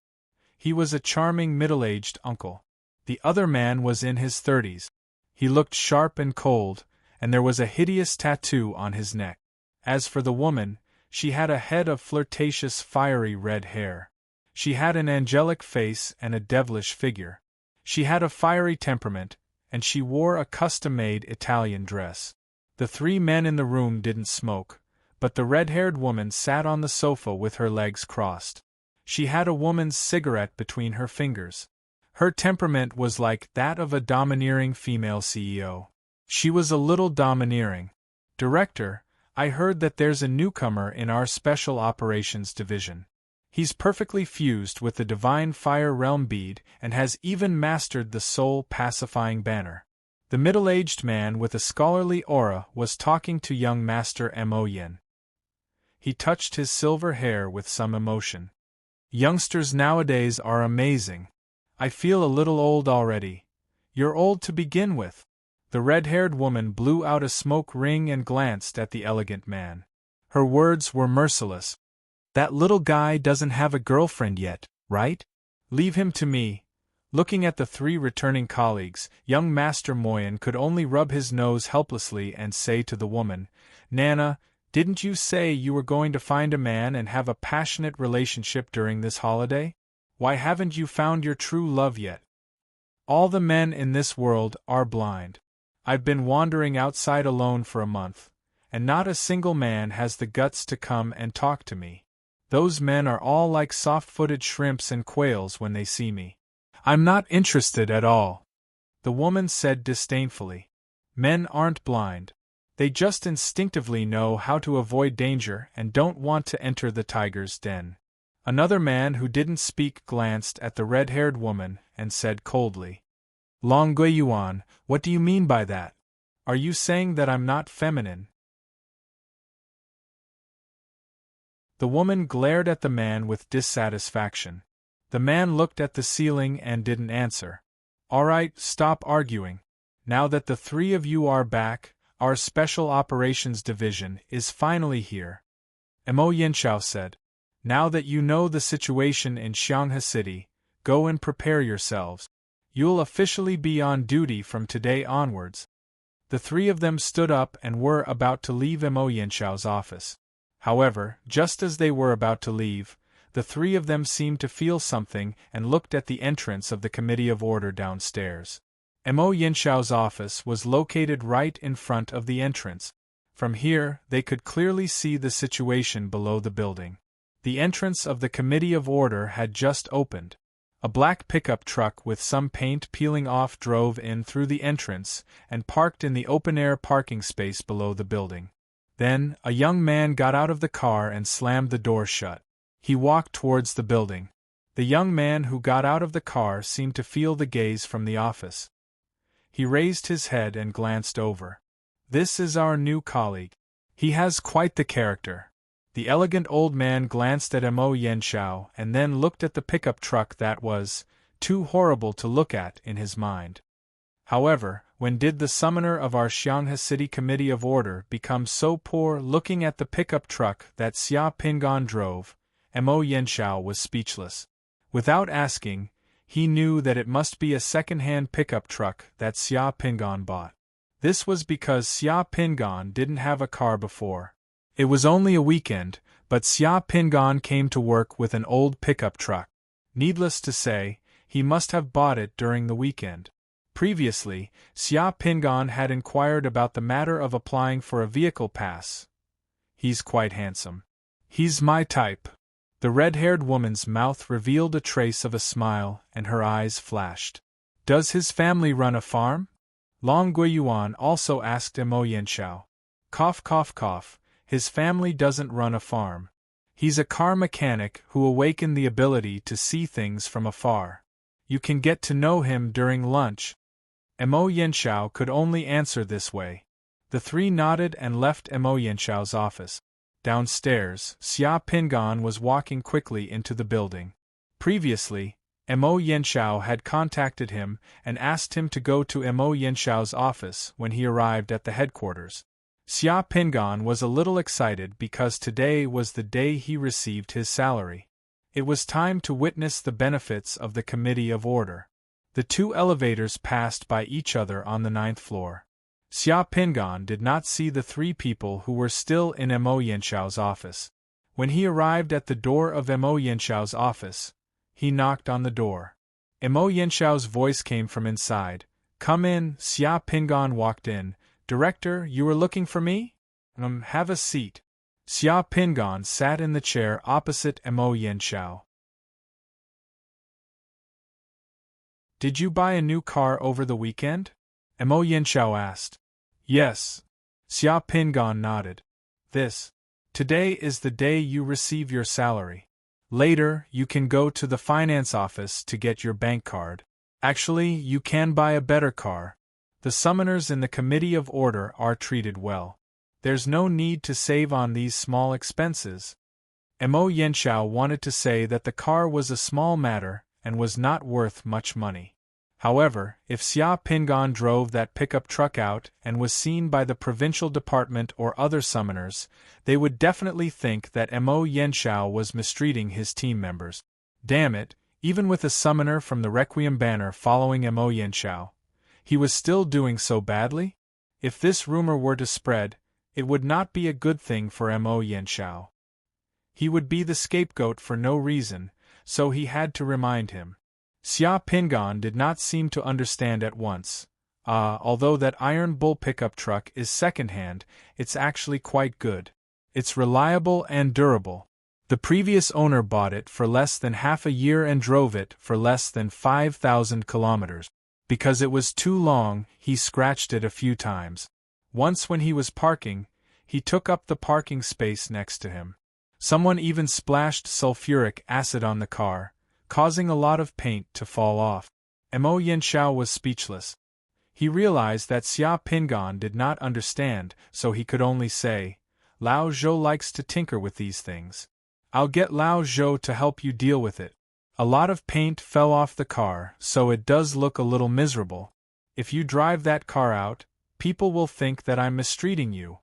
He was a charming middle-aged uncle. The other man was in his 30s. He looked sharp and cold, and there was a hideous tattoo on his neck. As for the woman, she had a head of flirtatious fiery red hair. She had an angelic face and a devilish figure. She had a fiery temperament, and she wore a custom-made Italian dress. The 3 men in the room didn't smoke, but the red-haired woman sat on the sofa with her legs crossed. She had a woman's cigarette between her fingers. Her temperament was like that of a domineering female CEO. She was a little domineering. Director, I heard that there's a newcomer in our Special Operations Division. He's perfectly fused with the Divine Fire Realm bead and has even mastered the soul-pacifying banner. The middle-aged man with a scholarly aura was talking to young Master Mo Yin. He touched his silver hair with some emotion. Youngsters nowadays are amazing. I feel a little old already. You're old to begin with. The red-haired woman blew out a smoke ring and glanced at the elegant man. Her words were merciless. That little guy doesn't have a girlfriend yet, right? Leave him to me. Looking at the three returning colleagues, young Master Moyen could only rub his nose helplessly and say to the woman, Nana, didn't you say you were going to find a man and have a passionate relationship during this holiday? Why haven't you found your true love yet? All the men in this world are blind. I've been wandering outside alone for a month, and not a single man has the guts to come and talk to me. Those men are all like soft-footed shrimps and quails when they see me. I'm not interested at all, the woman said disdainfully. Men aren't blind. They just instinctively know how to avoid danger and don't want to enter the tiger's den. Another man who didn't speak glanced at the red-haired woman and said coldly, Long Guiyuan, what do you mean by that? Are you saying that I'm not feminine? The woman glared at the man with dissatisfaction. The man looked at the ceiling and didn't answer. All right, stop arguing. Now that the three of you are back, our Special Operations Division is finally here. Mo Yinshao said. Now that you know the situation in Xianghe City, go and prepare yourselves. You'll officially be on duty from today onwards. The three of them stood up and were about to leave Mo Yinshao's office. However, just as they were about to leave, the three of them seemed to feel something and looked at the entrance of the Committee of Order downstairs. Mo Yinshao's office was located right in front of the entrance. From here, they could clearly see the situation below the building. The entrance of the Committee of Order had just opened. A black pickup truck with some paint peeling off drove in through the entrance and parked in the open-air parking space below the building. Then, a young man got out of the car and slammed the door shut. He walked towards the building. The young man who got out of the car seemed to feel the gaze from the office. He raised his head and glanced over. This is our new colleague. He has quite the character. The elegant old man glanced at Mo Yinshaw and then looked at the pickup truck that was too horrible to look at in his mind. However, when did the summoner of our Xianghe City Committee of Order become so poor? Looking at the pickup truck that Xia Pingan drove, Mo Yinshaw was speechless. Without asking, he knew that it must be a second-hand pickup truck that Xia Pingan bought. This was because Xia Pingan didn't have a car before. It was only a weekend, but Xia Pingan came to work with an old pickup truck. Needless to say, he must have bought it during the weekend. Previously, Xia Pingan had inquired about the matter of applying for a vehicle pass. He's quite handsome. He's my type. The red-haired woman's mouth revealed a trace of a smile, and her eyes flashed. Does his family run a farm? Long Guiyuan also asked Mo Yinshaw. Cough cough cough, his family doesn't run a farm. He's a car mechanic who awakened the ability to see things from afar. You can get to know him during lunch. Mo Yinshaw could only answer this way. The three nodded and left Mo Yinshaw's office. Downstairs, Xia Pingan was walking quickly into the building. Previously, Mo Yinshaw had contacted him and asked him to go to Mo Yinshaw's office when he arrived at the headquarters. Xia Pingan was a little excited because today was the day he received his salary. It was time to witness the benefits of the Committee of Order. The two elevators passed by each other on the 9th floor. Xia Pingan did not see the three people who were still in Mo Yinshaw's office. When he arrived at the door of Mo Yinshaw's office, he knocked on the door. Mo Yinshaw's voice came from inside. Come in. Xia Pingan walked in. Director, you were looking for me? Have a seat. Xia Pingan sat in the chair opposite Mo Yinshaw. Did you buy a new car over the weekend? Mo Yinshaw asked. Yes. Xia Pingan nodded. Today is the day you receive your salary. Later, you can go to the finance office to get your bank card. Actually, you can buy a better car. The summoners in the Committee of Order are treated well. There's no need to save on these small expenses. Mo Yanxiao wanted to say that the car was a small matter and was not worth much money. However, if Xia Pingan drove that pickup truck out and was seen by the provincial department or other summoners, they would definitely think that Mo Yanxiao was mistreating his team members. Damn it, even with a summoner from the Requiem banner following Mo Yanxiao, he was still doing so badly? If this rumor were to spread, it would not be a good thing for Mo Yanxiao. He would be the scapegoat for no reason, so he had to remind him. Xia Pingan did not seem to understand at once. Although that Iron Bull pickup truck is second-hand, it's actually quite good. It's reliable and durable. The previous owner bought it for less than half a year and drove it for less than 5,000 kilometers. Because it was too long, he scratched it a few times. Once when he was parking, he took up the parking space next to him. Someone even splashed sulfuric acid on the car, causing a lot of paint to fall off. Mo Yanxiao was speechless. He realized that Xia Pingan did not understand, so he could only say, "Lao Zhou likes to tinker with these things. I'll get Lao Zhou to help you deal with it." A lot of paint fell off the car, so it does look a little miserable. If you drive that car out, people will think that I'm mistreating you.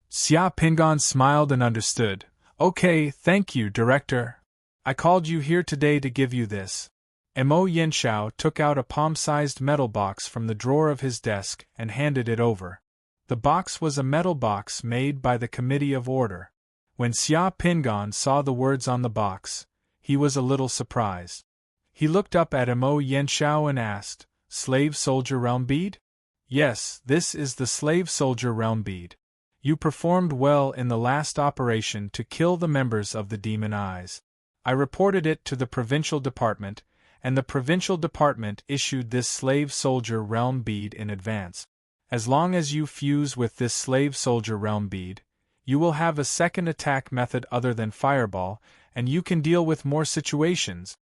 Xia Pingan smiled and understood. "Okay, thank you, Director. I called you here today to give you this." Mo Yanxiao took out a palm-sized metal box from the drawer of his desk and handed it over. The box was a metal box made by the Committee of Order. When Xia Pingan saw the words on the box, he was a little surprised. He looked up at Mo Yanxiao and asked, "Slave Soldier Realm Bead?" "Yes, this is the Slave Soldier Realm Bead. You performed well in the last operation to kill the members of the Demon Eyes. I reported it to the provincial department, and the provincial department issued this Slave Soldier Realm Bead in advance. As long as you fuse with this Slave Soldier Realm Bead, you will have a second attack method other than Fireball, and you can deal with more situations."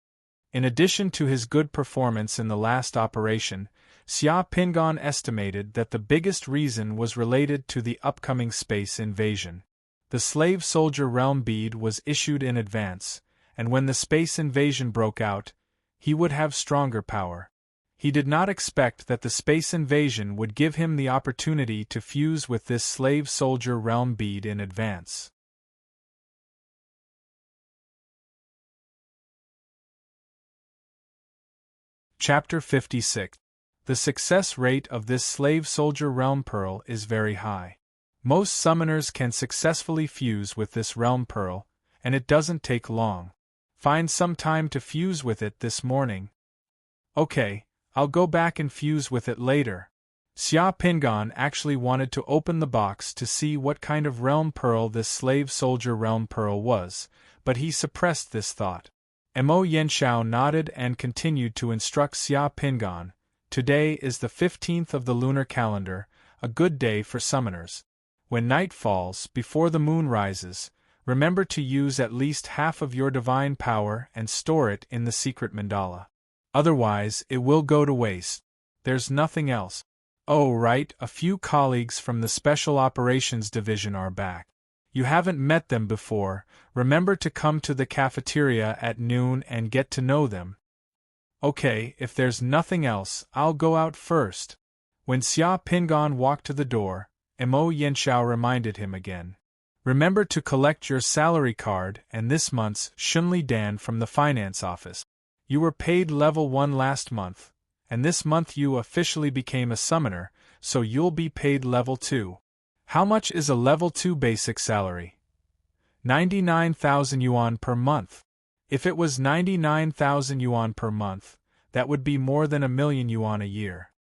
In addition to his good performance in the last operation, Xia Pingan estimated that the biggest reason was related to the upcoming space invasion. The Slave Soldier Realm Bead was issued in advance, and when the space invasion broke out, he would have stronger power. He did not expect that the space invasion would give him the opportunity to fuse with this Slave Soldier Realm Bead in advance. Chapter 56. The success rate of this Slave Soldier Realm Pearl is very high. Most summoners can successfully fuse with this Realm Pearl, and it doesn't take long. Find some time to fuse with it this morning. Okay, I'll go back and fuse with it later. Xia Pingan actually wanted to open the box to see what kind of Realm Pearl this Slave Soldier Realm Pearl was, but he suppressed this thought. Mo Yanxiao nodded and continued to instruct Xia Pingan. Today is the 15th of the lunar calendar, a good day for summoners. When night falls, before the moon rises, remember to use at least half of your divine power and store it in the secret mandala. Otherwise, it will go to waste. There's nothing else. Oh right, a few colleagues from the Special Operations Division are back. You haven't met them before, remember to come to the cafeteria at noon and get to know them. Okay, if there's nothing else, I'll go out first. When Xia Pingan walked to the door, Mo Yanxiao reminded him again. Remember to collect your salary card and this month's Shunli Dan from the finance office. You were paid level 1 last month, and this month you officially became a summoner, so you'll be paid level 2. How much is a level 2 basic salary? 99,000 yuan per month. If it was 99,000 yuan per month, that would be more than 1,000,000 yuan a year.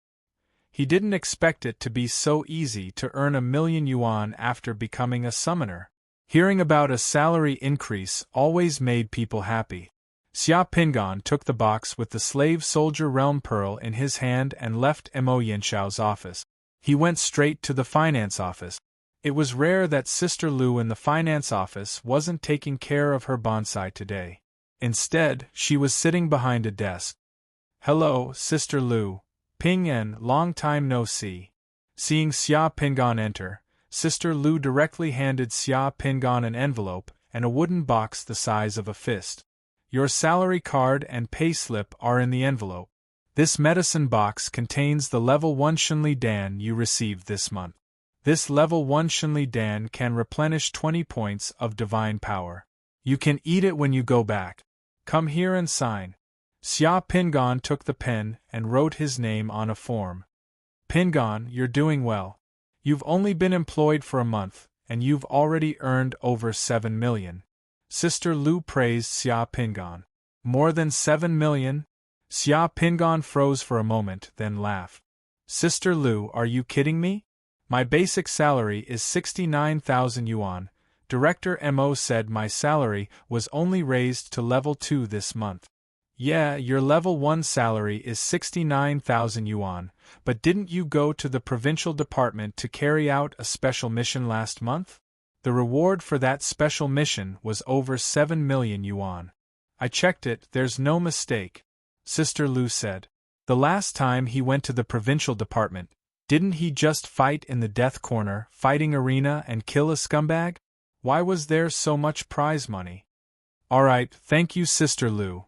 He didn't expect it to be so easy to earn 1,000,000 yuan after becoming a summoner. Hearing about a salary increase always made people happy. Xia Pingan took the box with the Slave Soldier Realm Pearl in his hand and left Mo Yanxiao's office. He went straight to the finance office. It was rare that Sister Lu in the finance office wasn't taking care of her bonsai today. Instead, she was sitting behind a desk. "Hello, Sister Lu. Ping En, long time no see. Seeing Xia Pingan enter, Sister Lu directly handed Xia Pingan an envelope and a wooden box the size of a fist. Your salary card and payslip are in the envelope. This medicine box contains the level 1 Shunli Dan you received this month. This level 1 Shunli Dan can replenish 20 points of divine power. You can eat it when you go back. Come here and sign. Xia Pingan took the pen and wrote his name on a form. Pingan, you're doing well. You've only been employed for a month, and you've already earned over 7 million. Sister Lu praised Xia Pingan. More than 7 million? Xia Pingan froze for a moment, then laughed. Sister Lu, are you kidding me? My basic salary is 69,000 yuan. Director Mo said my salary was only raised to level 2 this month. Yeah, your level 1 salary is 69,000 yuan, but didn't you go to the provincial department to carry out a special mission last month? The reward for that special mission was over 7 million yuan. I checked it, there's no mistake, Sister Lu said. The last time he went to the provincial department, didn't he just fight in the death corner, fighting arena and kill a scumbag? Why was there so much prize money? Alright, thank you Sister Lu.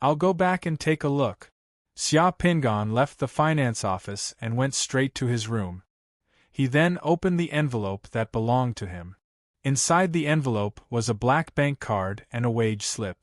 I'll go back and take a look. Xia Pingan left the finance office and went straight to his room. He then opened the envelope that belonged to him. Inside the envelope was a black bank card and a wage slip.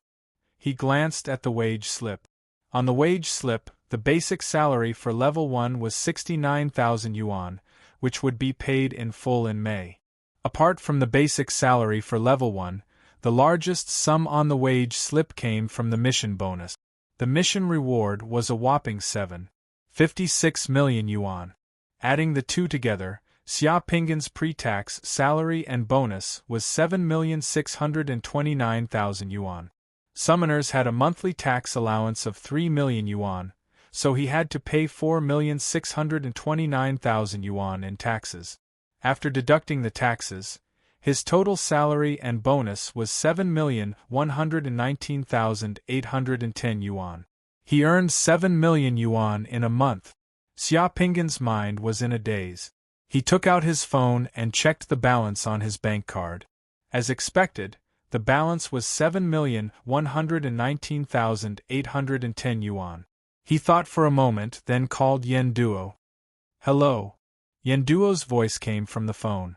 He glanced at the wage slip. On the wage slip, the basic salary for level 1 was 69,000 yuan, which would be paid in full in May. Apart from the basic salary for level 1, the largest sum on the wage slip came from the mission bonus. The mission reward was a whopping 7.56 million yuan. Adding the two together, Xia Pingan's pre-tax salary and bonus was 7,629,000 yuan. Summoners had a monthly tax allowance of 3 million yuan, so he had to pay 4,629,000 yuan in taxes. After deducting the taxes, his total salary and bonus was 7,119,810 yuan. He earned 7 million yuan in a month. Xia Pingan's mind was in a daze. He took out his phone and checked the balance on his bank card. As expected, the balance was 7,119,810 yuan. He thought for a moment, then called Yen Duo. Hello. Yen Duo's voice came from the phone.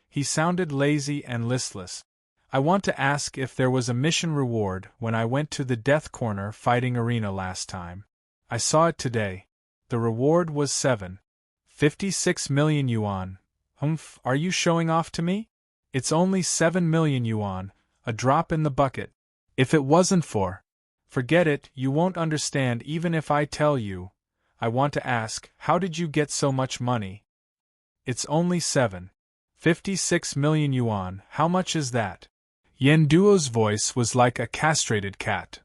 He sounded lazy and listless. I want to ask if there was a mission reward when I went to the death corner fighting arena last time. I saw it today. The reward was 7.56 million yuan. Are you showing off to me? It's only 7 million yuan, a drop in the bucket. If it wasn't for... Forget it, you won't understand even if I tell you. I want to ask, how did you get so much money? It's only 7.56 million yuan, how much is that? Yen Duo's voice was like a castrated cat.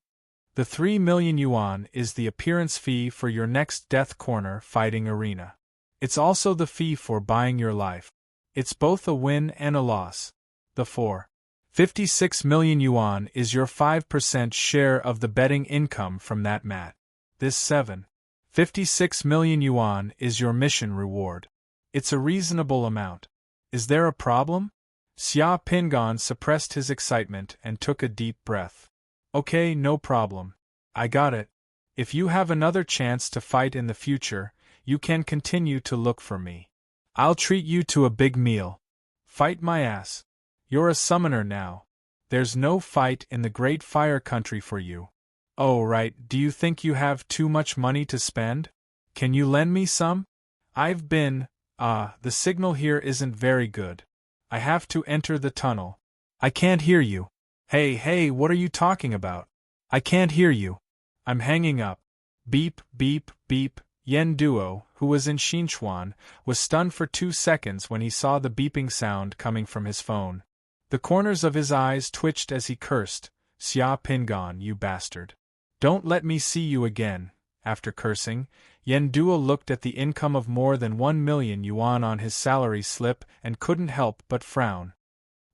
The 3 million yuan is the appearance fee for your next death corner fighting arena. It's also the fee for buying your life. It's both a win and a loss. The 4.56 million yuan is your 5% share of the betting income from that mat. This 7.56 million yuan is your mission reward. It's a reasonable amount. Is there a problem? Xia Pingan suppressed his excitement and took a deep breath. Okay, no problem. I got it. If you have another chance to fight in the future, you can continue to look for me. I'll treat you to a big meal. Fight my ass. You're a summoner now. There's no fight in the Great Fire Country for you. Oh right, do you think you have too much money to spend? Can you lend me some? I've been, the signal here isn't very good. I have to enter the tunnel. I can't hear you. Hey, what are you talking about? I can't hear you. I'm hanging up. Beep, beep, beep. Yen Duo, who was in Xinchuan, was stunned for 2 seconds when he saw the beeping sound coming from his phone. The corners of his eyes twitched as he cursed, Xia Pingan, you bastard. Don't let me see you again. After cursing, Yen Duo looked at the income of more than 1 million yuan on his salary slip and couldn't help but frown.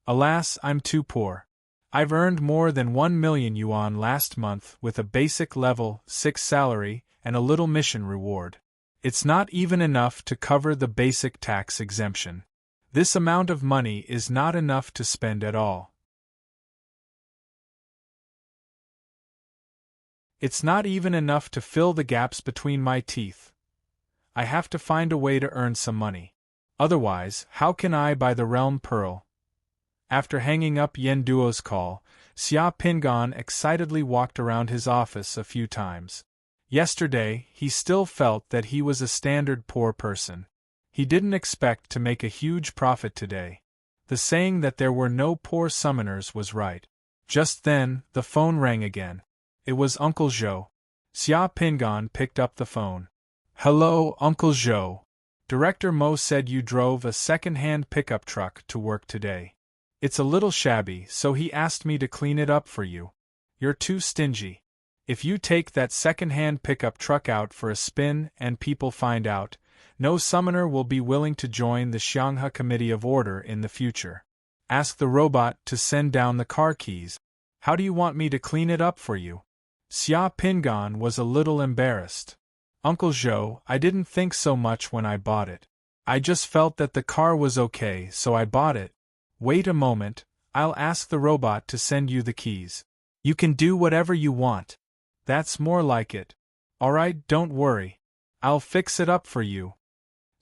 Alas, I'm too poor. I've earned more than 1 million yuan last month with a basic level 6 salary and a little mission reward. It's not even enough to cover the basic tax exemption. This amount of money is not enough to spend at all. It's not even enough to fill the gaps between my teeth. I have to find a way to earn some money. Otherwise, how can I buy the realm pearl? After hanging up Yen Duo's call, Xia Pingan excitedly walked around his office a few times. Yesterday, he still felt that he was a standard poor person. He didn't expect to make a huge profit today. The saying that there were no poor summoners was right. Just then, the phone rang again. It was Uncle Zhou. Xia Pingan picked up the phone. "Hello, Uncle Zhou. Director Mo said you drove a second-hand pickup truck to work today. It's a little shabby, so he asked me to clean it up for you. You're too stingy. If you take that second-hand pickup truck out for a spin and people find out, no summoner will be willing to join the Xianghe Committee of Order in the future. Ask the robot to send down the car keys. How do you want me to clean it up for you?" Xia Pingan was a little embarrassed. "Uncle Zhou, I didn't think so much when I bought it. I just felt that the car was okay, so I bought it. Wait a moment, I'll ask the robot to send you the keys. You can do whatever you want. That's more like it. Alright, don't worry. I'll fix it up for you."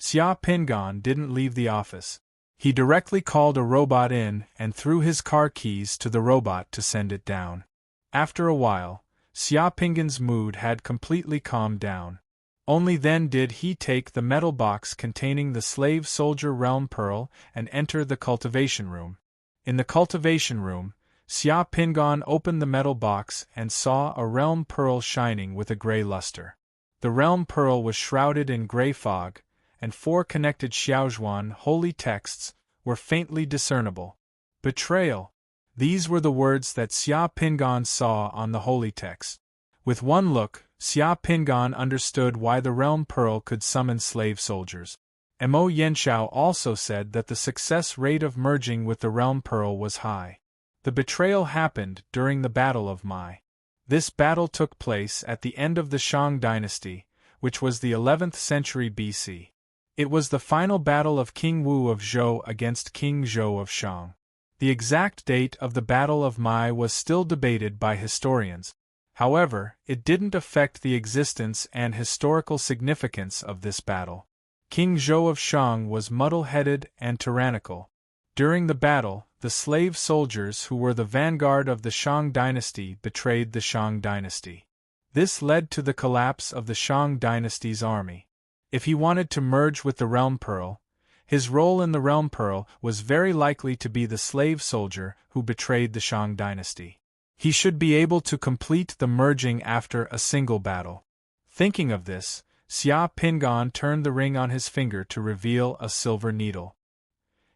Xia Pingan didn't leave the office. He directly called a robot in and threw his car keys to the robot to send it down. After a while, Xia Pingan's mood had completely calmed down. Only then did he take the metal box containing the slave soldier realm pearl and enter the cultivation room. In the cultivation room, Xia Pingan opened the metal box and saw a realm pearl shining with a gray luster. The realm pearl was shrouded in gray fog, and 4 connected Xiaozhuan holy texts were faintly discernible. "Betrayal." These were the words that Xia Pingan saw on the holy text. With one look, Xia Pingan understood why the realm pearl could summon slave soldiers. Mo Yanshao also said that the success rate of merging with the realm pearl was high. The betrayal happened during the Battle of Mai. This battle took place at the end of the Shang dynasty, which was the 11th century BC. It was the final battle of King Wu of Zhou against King Zhou of Shang. The exact date of the Battle of Mai was still debated by historians. However, it didn't affect the existence and historical significance of this battle. King Zhou of Shang was muddle-headed and tyrannical. During the battle, the slave soldiers who were the vanguard of the Shang dynasty betrayed the Shang dynasty. This led to the collapse of the Shang dynasty's army. If he wanted to merge with the Realm Pearl, his role in the Realm Pearl was very likely to be the slave soldier who betrayed the Shang dynasty. He should be able to complete the merging after a single battle. Thinking of this, Xia Pingan turned the ring on his finger to reveal a silver needle.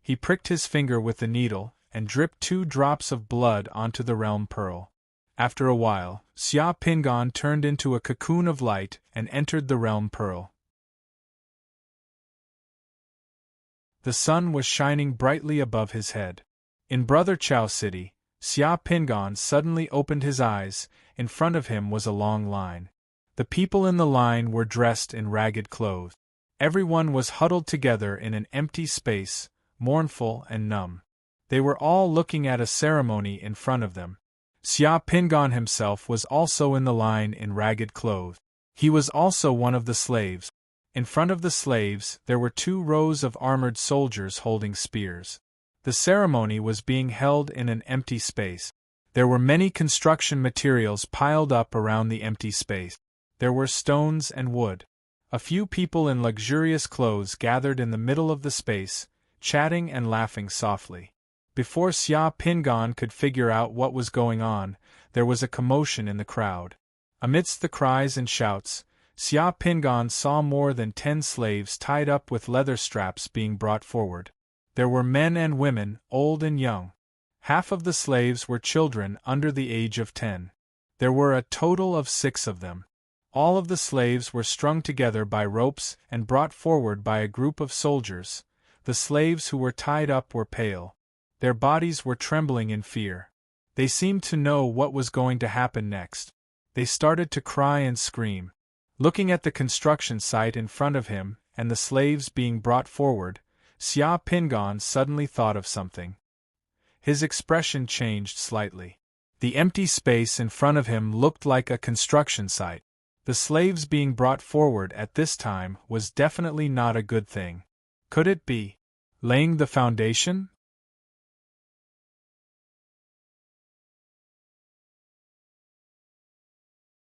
He pricked his finger with the needle and dripped 2 drops of blood onto the Realm Pearl. After a while, Xia Pingan turned into a cocoon of light and entered the Realm Pearl. The sun was shining brightly above his head. In Brother Chao City, Xia Pingan suddenly opened his eyes. In front of him was a long line. The people in the line were dressed in ragged clothes. Everyone was huddled together in an empty space, mournful and numb. They were all looking at a ceremony in front of them. Xia Pingan himself was also in the line in ragged clothes. He was also one of the slaves. In front of the slaves, there were 2 rows of armored soldiers holding spears. The ceremony was being held in an empty space. There were many construction materials piled up around the empty space. There were stones and wood. A few people in luxurious clothes gathered in the middle of the space, chatting and laughing softly. Before Xia Pingan could figure out what was going on, there was a commotion in the crowd. Amidst the cries and shouts, Xia Pingan saw more than 10 slaves tied up with leather straps being brought forward. There were men and women, old and young. Half of the slaves were children under the age of 10. There were a total of 6 of them. All of the slaves were strung together by ropes and brought forward by a group of soldiers. The slaves who were tied up were pale. Their bodies were trembling in fear. They seemed to know what was going to happen next. They started to cry and scream. Looking at the construction site in front of him, and the slaves being brought forward, Xia Pingan suddenly thought of something. His expression changed slightly. The empty space in front of him looked like a construction site. The slaves being brought forward at this time was definitely not a good thing. Could it be laying the foundation?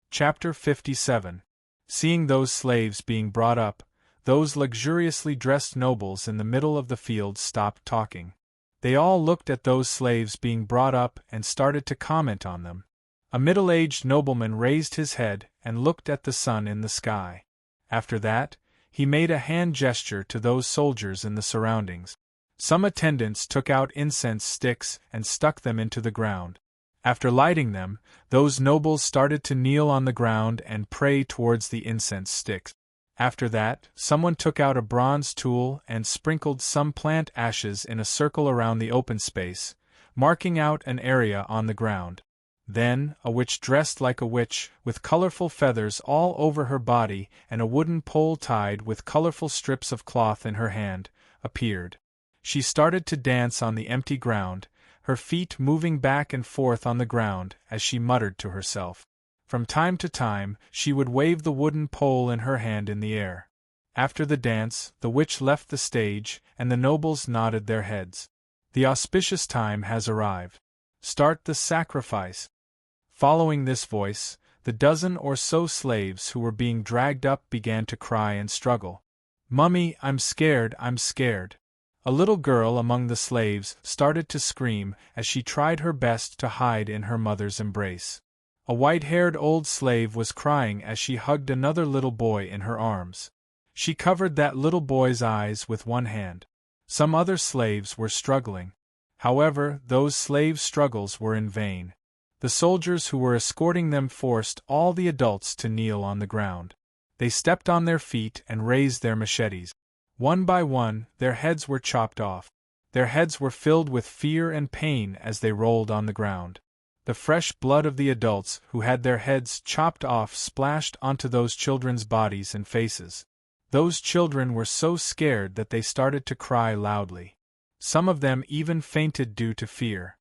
Chapter 57. Seeing those slaves being brought up, those luxuriously dressed nobles in the middle of the field stopped talking. They all looked at those slaves being brought up and started to comment on them. A middle-aged nobleman raised his head and looked at the sun in the sky. After that, he made a hand gesture to those soldiers in the surroundings. Some attendants took out incense sticks and stuck them into the ground. After lighting them, those nobles started to kneel on the ground and pray towards the incense sticks. After that, someone took out a bronze tool and sprinkled some plant ashes in a circle around the open space, marking out an area on the ground. Then, a witch dressed like a witch, with colorful feathers all over her body and a wooden pole tied with colorful strips of cloth in her hand, appeared. She started to dance on the empty ground, her feet moving back and forth on the ground as she muttered to herself. From time to time, she would wave the wooden pole in her hand in the air. After the dance, the witch left the stage, and the nobles nodded their heads. The auspicious time has arrived. Start the sacrifice. Following this voice, the dozen or so slaves who were being dragged up began to cry and struggle. "Mummy, I'm scared, I'm scared." A little girl among the slaves started to scream as she tried her best to hide in her mother's embrace. A white-haired old slave was crying as she hugged another little boy in her arms. She covered that little boy's eyes with one hand. Some other slaves were struggling. However, those slaves' struggles were in vain. The soldiers who were escorting them forced all the adults to kneel on the ground. They stepped on their feet and raised their machetes. One by one, their heads were chopped off. Their heads were filled with fear and pain as they rolled on the ground. The fresh blood of the adults who had their heads chopped off splashed onto those children's bodies and faces. Those children were so scared that they started to cry loudly. Some of them even fainted due to fear.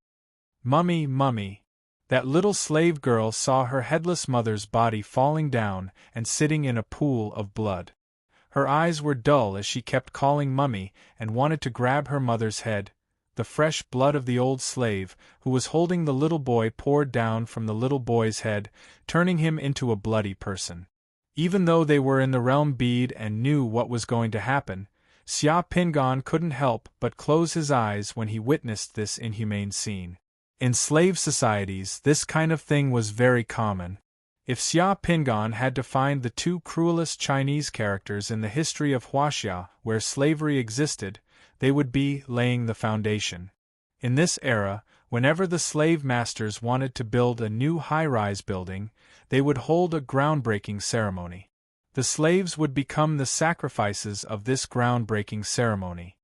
"Mummy, Mummy!" That little slave girl saw her headless mother's body falling down and sitting in a pool of blood. Her eyes were dull as she kept calling Mummy and wanted to grab her mother's head. The fresh blood of the old slave, who was holding the little boy, poured down from the little boy's head, turning him into a bloody person. Even though they were in the realm bead and knew what was going to happen, Xia Pingan couldn't help but close his eyes when he witnessed this inhumane scene. In slave societies, this kind of thing was very common. If Xia Pingan had to find the two cruelest Chinese characters in the history of Huaxia where slavery existed, they would be laying the foundation. In this era, whenever the slave masters wanted to build a new high-rise building, they would hold a groundbreaking ceremony. The slaves would become the sacrifices of this groundbreaking ceremony.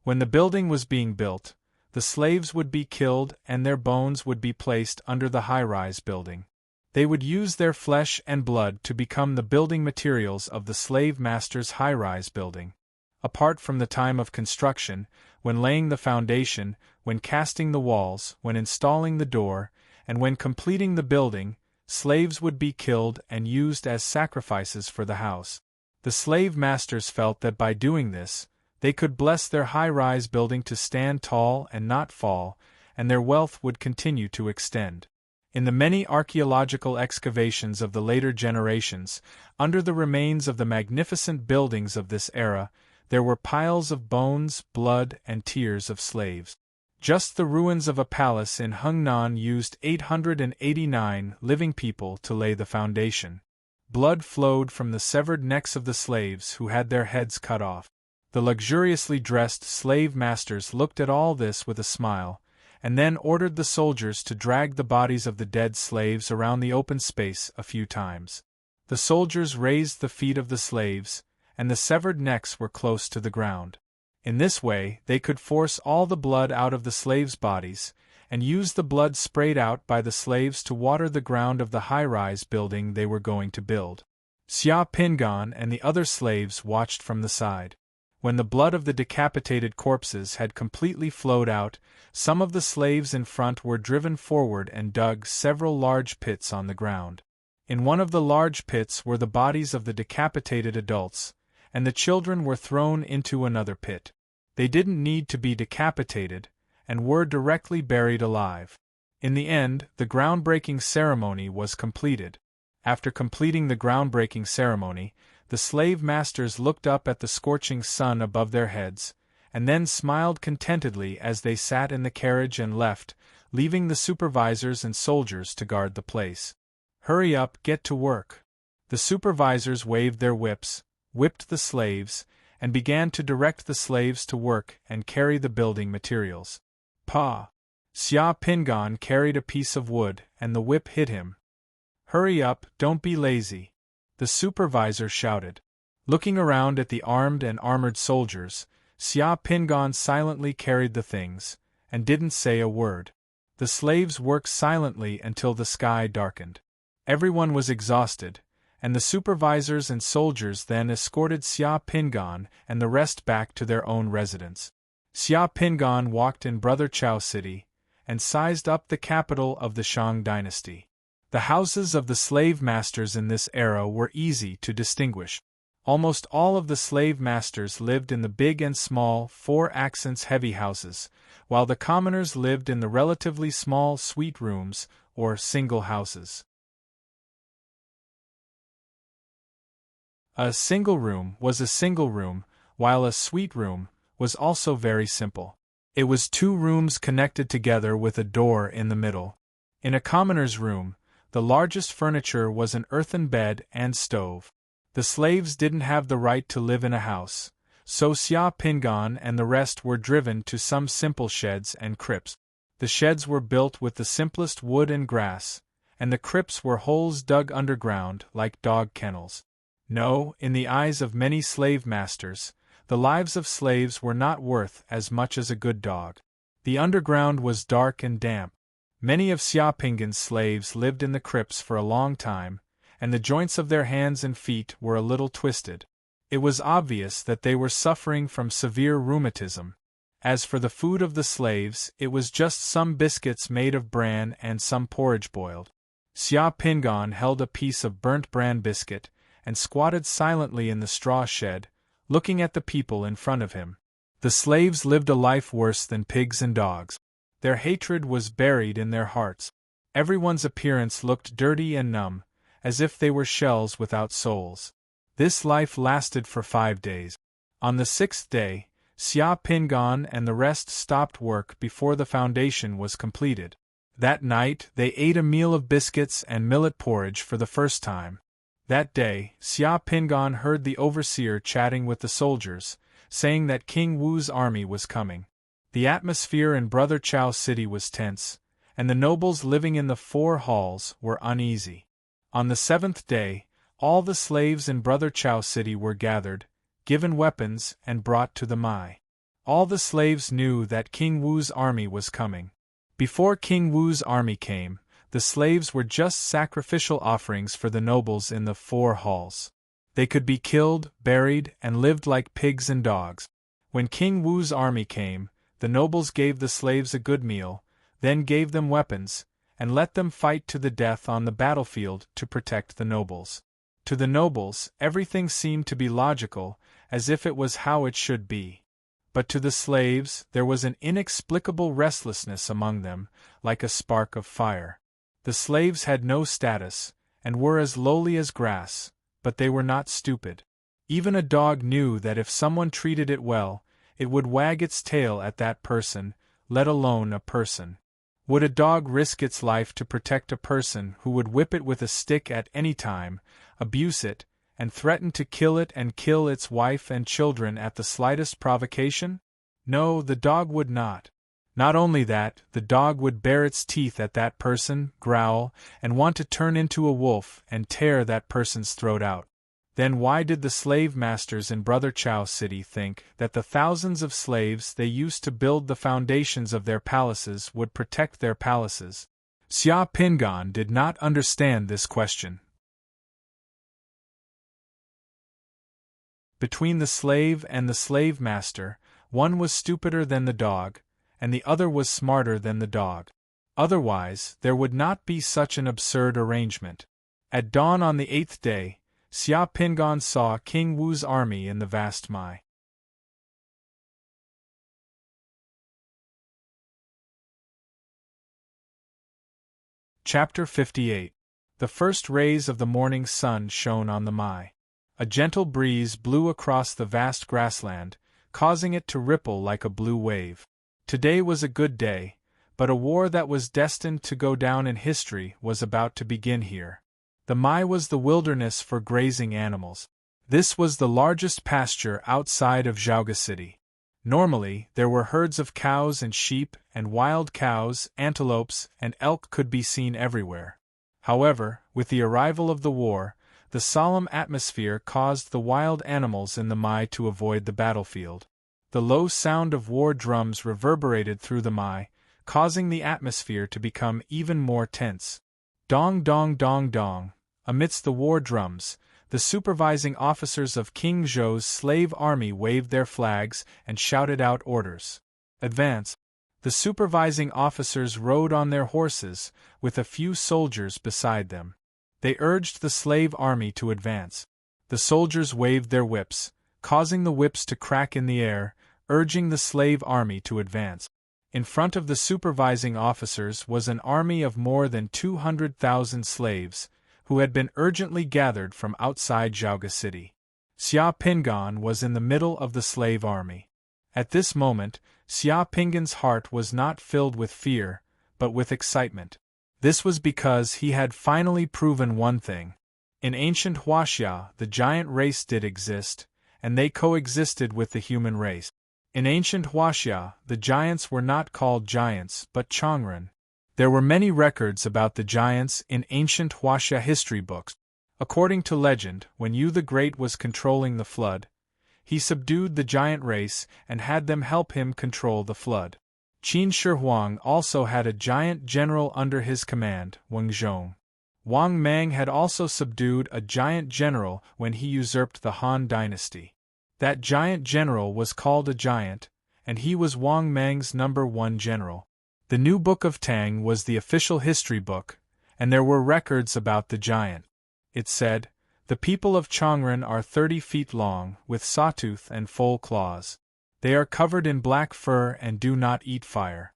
When the building was being built, the slaves would be killed and their bones would be placed under the high-rise building. They would use their flesh and blood to become the building materials of the slave master's high-rise building. Apart from the time of construction, when laying the foundation, when casting the walls, when installing the door, and when completing the building, slaves would be killed and used as sacrifices for the house. The slave masters felt that by doing this, they could bless their high-rise building to stand tall and not fall, and their wealth would continue to extend. In the many archaeological excavations of the later generations, under the remains of the magnificent buildings of this era, there were piles of bones, blood, and tears of slaves. Just the ruins of a palace in Hungnan used 889 living people to lay the foundation. Blood flowed from the severed necks of the slaves who had their heads cut off. The luxuriously dressed slave masters looked at all this with a smile, and then ordered the soldiers to drag the bodies of the dead slaves around the open space a few times. The soldiers raised the feet of the slaves, and the severed necks were close to the ground. In this way, they could force all the blood out of the slaves' bodies, and use the blood sprayed out by the slaves to water the ground of the high-rise building they were going to build. Xia Pingan and the other slaves watched from the side. When the blood of the decapitated corpses had completely flowed out, some of the slaves in front were driven forward and dug several large pits on the ground. In one of the large pits were the bodies of the decapitated adults, and the children were thrown into another pit. They didn't need to be decapitated, and were directly buried alive. In the end, the groundbreaking ceremony was completed. After completing the groundbreaking ceremony, the slave masters looked up at the scorching sun above their heads, and then smiled contentedly as they sat in the carriage and left, leaving the supervisors and soldiers to guard the place. "Hurry up, get to work." The supervisors waved their whips, whipped the slaves, and began to direct the slaves to work and carry the building materials. Pa! Xia Pingan carried a piece of wood, and the whip hit him. "Hurry up, don't be lazy," the supervisor shouted. Looking around at the armed and armored soldiers, Xia Pingan silently carried the things, and didn't say a word. The slaves worked silently until the sky darkened. Everyone was exhausted, and the supervisors and soldiers then escorted Xia Pingan and the rest back to their own residence. Xia Pingan walked in Brother Chao City, and sized up the capital of the Shang dynasty. The houses of the slave masters in this era were easy to distinguish. Almost all of the slave masters lived in the big and small, 4-accents heavy houses, while the commoners lived in the relatively small suite rooms, or single houses. A single room was a single room, while a suite room was also very simple. It was 2 rooms connected together with a door in the middle. In a commoner's room, the largest furniture was an earthen bed and stove. The slaves didn't have the right to live in a house, so Xia Pingan and the rest were driven to some simple sheds and crypts. The sheds were built with the simplest wood and grass, and the crypts were holes dug underground like dog kennels. No, in the eyes of many slave masters, the lives of slaves were not worth as much as a good dog. The underground was dark and damp. Many of Xia Pingan's slaves lived in the crypts for a long time, and the joints of their hands and feet were a little twisted. It was obvious that they were suffering from severe rheumatism. As for the food of the slaves, it was just some biscuits made of bran and some porridge boiled. Xia Pingan held a piece of burnt bran biscuit, and squatted silently in the straw shed, looking at the people in front of him. The slaves lived a life worse than pigs and dogs. Their hatred was buried in their hearts. Everyone's appearance looked dirty and numb, as if they were shells without souls. This life lasted for 5 days. On the 6th day, Xia Pingan and the rest stopped work before the foundation was completed. That night, they ate a meal of biscuits and millet porridge for the first time. That day, Xia Pingan heard the overseer chatting with the soldiers, saying that King Wu's army was coming. The atmosphere in Brother Chao City was tense, and the nobles living in the 4 halls were uneasy. On the 7th day, all the slaves in Brother Chao City were gathered, given weapons, and brought to the Mai. All the slaves knew that King Wu's army was coming. Before King Wu's army came, the slaves were just sacrificial offerings for the nobles in the 4 halls. They could be killed, buried, and lived like pigs and dogs. When King Wu's army came, the nobles gave the slaves a good meal, then gave them weapons, and let them fight to the death on the battlefield to protect the nobles. To the nobles, everything seemed to be logical, as if it was how it should be. But to the slaves, there was an inexplicable restlessness among them, like a spark of fire. The slaves had no status, and were as lowly as grass, but they were not stupid. Even a dog knew that if someone treated it well, it would wag its tail at that person, let alone a person. Would a dog risk its life to protect a person who would whip it with a stick at any time, abuse it, and threaten to kill it and kill its wife and children at the slightest provocation? No, the dog would not. Not only that, the dog would bare its teeth at that person, growl, and want to turn into a wolf and tear that person's throat out. Then why did the slave masters in Brother Chao City think that the thousands of slaves they used to build the foundations of their palaces would protect their palaces? Xia Pingan did not understand this question. Between the slave and the slave master, one was stupider than the dog, and the other was smarter than the dog. Otherwise, there would not be such an absurd arrangement. At dawn on the 8th day, Xia Pingan saw King Wu's army in the vast Mai. Chapter 58. The first rays of the morning sun shone on the Mai. A gentle breeze blew across the vast grassland, causing it to ripple like a blue wave. Today was a good day, but a war that was destined to go down in history was about to begin here. The Mai was the wilderness for grazing animals. This was the largest pasture outside of Zhaoga City. Normally, there were herds of cows and sheep, and wild cows, antelopes, and elk could be seen everywhere. However, with the arrival of the war, the solemn atmosphere caused the wild animals in the Mai to avoid the battlefield. The low sound of war drums reverberated through the Mai, causing the atmosphere to become even more tense. Dong dong dong dong. Amidst the war drums, the supervising officers of King Zhou's slave army waved their flags and shouted out orders. Advance. The supervising officers rode on their horses, with a few soldiers beside them. They urged the slave army to advance. The soldiers waved their whips, causing the whips to crack in the air, urging the slave army to advance. In front of the supervising officers was an army of more than 200,000 slaves, who had been urgently gathered from outside Zhaoga City. Xia Pingan was in the middle of the slave army. At this moment, Xia Pingan's heart was not filled with fear, but with excitement. This was because he had finally proven one thing. In ancient Huaxia, the giant race did exist, and they coexisted with the human race. In ancient Huaxia, the giants were not called giants but Changren. There were many records about the giants in ancient Huaxia history books. According to legend, when Yu the Great was controlling the flood, he subdued the giant race and had them help him control the flood. Qin Shi Huang also had a giant general under his command, Wang Zhong. Wang Mang had also subdued a giant general when he usurped the Han dynasty. That giant general was called a giant, and he was Wang Mang's #1 general. The new Book of Tang was the official history book, and there were records about the giant. It said, "The people of Changren are 30 feet long, with sawtooth and full claws. They are covered in black fur and do not eat fire."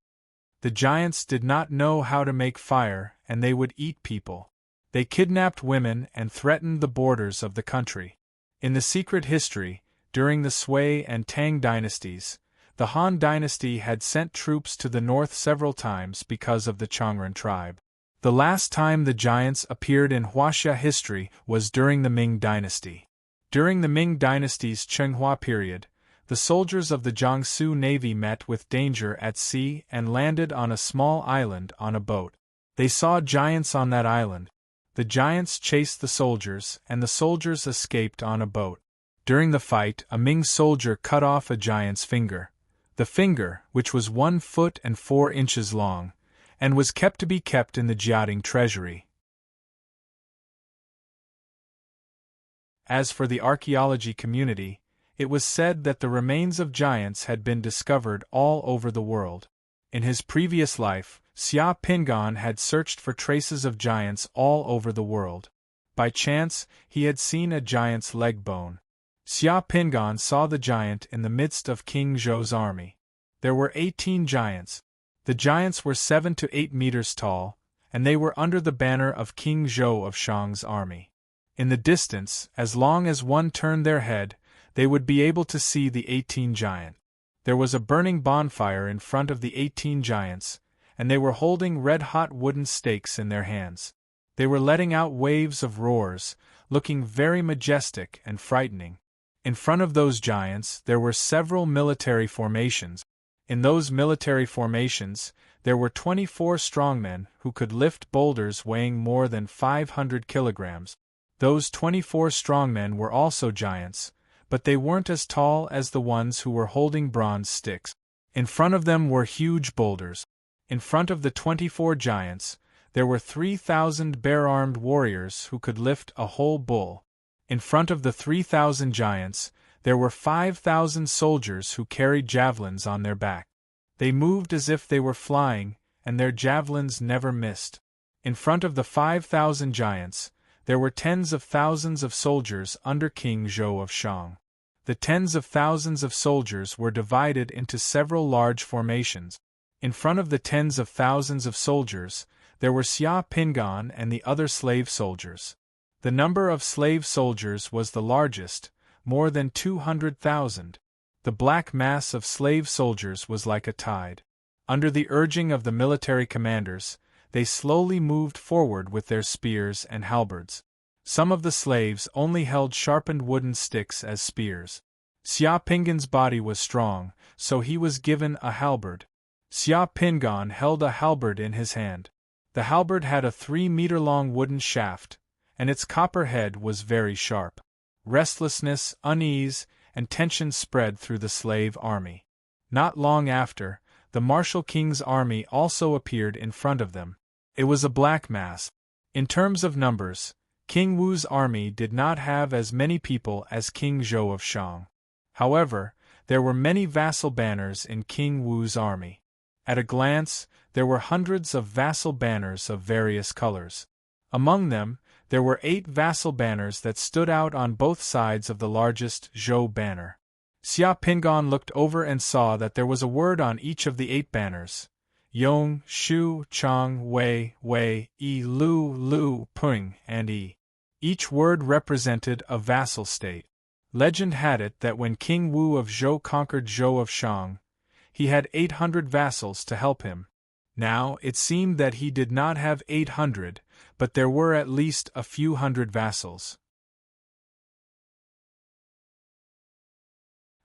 The giants did not know how to make fire, and they would eat people. They kidnapped women and threatened the borders of the country. In the secret history, during the Sui and Tang dynasties, the Han dynasty had sent troops to the north several times because of the Changren tribe. The last time the giants appeared in Huaxia history was during the Ming dynasty. During the Ming dynasty's Chenghua period, the soldiers of the Jiangsu Navy met with danger at sea and landed on a small island on a boat. They saw giants on that island. The giants chased the soldiers, and the soldiers escaped on a boat. During the fight, a Ming soldier cut off a giant's finger. The finger, which was 1 foot and 4 inches long, and was kept in the Jiating treasury. As for the archaeology community, it was said that the remains of giants had been discovered all over the world. In his previous life, Xia Pingan had searched for traces of giants all over the world. By chance, he had seen a giant's leg bone. Xia Pingan saw the giant in the midst of King Zhou's army. There were 18 giants. The giants were 7 to 8 meters tall, and they were under the banner of King Zhou of Shang's army. In the distance, as long as one turned their head, they would be able to see the 18 giant. There was a burning bonfire in front of the 18 giants, and they were holding red-hot wooden stakes in their hands. They were letting out waves of roars, looking very majestic and frightening. In front of those giants there were several military formations. In those military formations, there were 24 strongmen who could lift boulders weighing more than 500 kilograms. Those 24 strongmen were also giants, but they weren't as tall as the ones who were holding bronze sticks. In front of them were huge boulders. In front of the 24 giants, there were 3,000 bare-armed warriors who could lift a whole bull. In front of the 3,000 giants, there were 5,000 soldiers who carried javelins on their back. They moved as if they were flying, and their javelins never missed. In front of the 5,000 giants, there were tens of thousands of soldiers under King Zhou of Shang. The tens of thousands of soldiers were divided into several large formations. In front of the tens of thousands of soldiers, there were Xia Pingan and the other slave soldiers. The number of slave soldiers was the largest, more than 200,000. The black mass of slave soldiers was like a tide. Under the urging of the military commanders, they slowly moved forward with their spears and halberds. Some of the slaves only held sharpened wooden sticks as spears. Xia Pingan's body was strong, so he was given a halberd. Xia Pingan held a halberd in his hand. The halberd had a 3-meter-long wooden shaft, and its copper head was very sharp. Restlessness, unease, and tension spread through the slave army. Not long after, the martial king's army also appeared in front of them. It was a black mass. In terms of numbers, King Wu's army did not have as many people as King Zhou of Shang. However, there were many vassal banners in King Wu's army. At a glance, there were hundreds of vassal banners of various colors. Among them, there were 8 vassal banners that stood out on both sides of the largest Zhou banner. Xia Pingan looked over and saw that there was a word on each of the 8 banners: Yong, Shu, Chang, Wei, Wei, Yi, Lu, Lu, Ping, and Yi. Each word represented a vassal state. Legend had it that when King Wu of Zhou conquered Zhou of Shang, he had 800 vassals to help him. Now, it seemed that he did not have 800, but there were at least a few hundred vassals.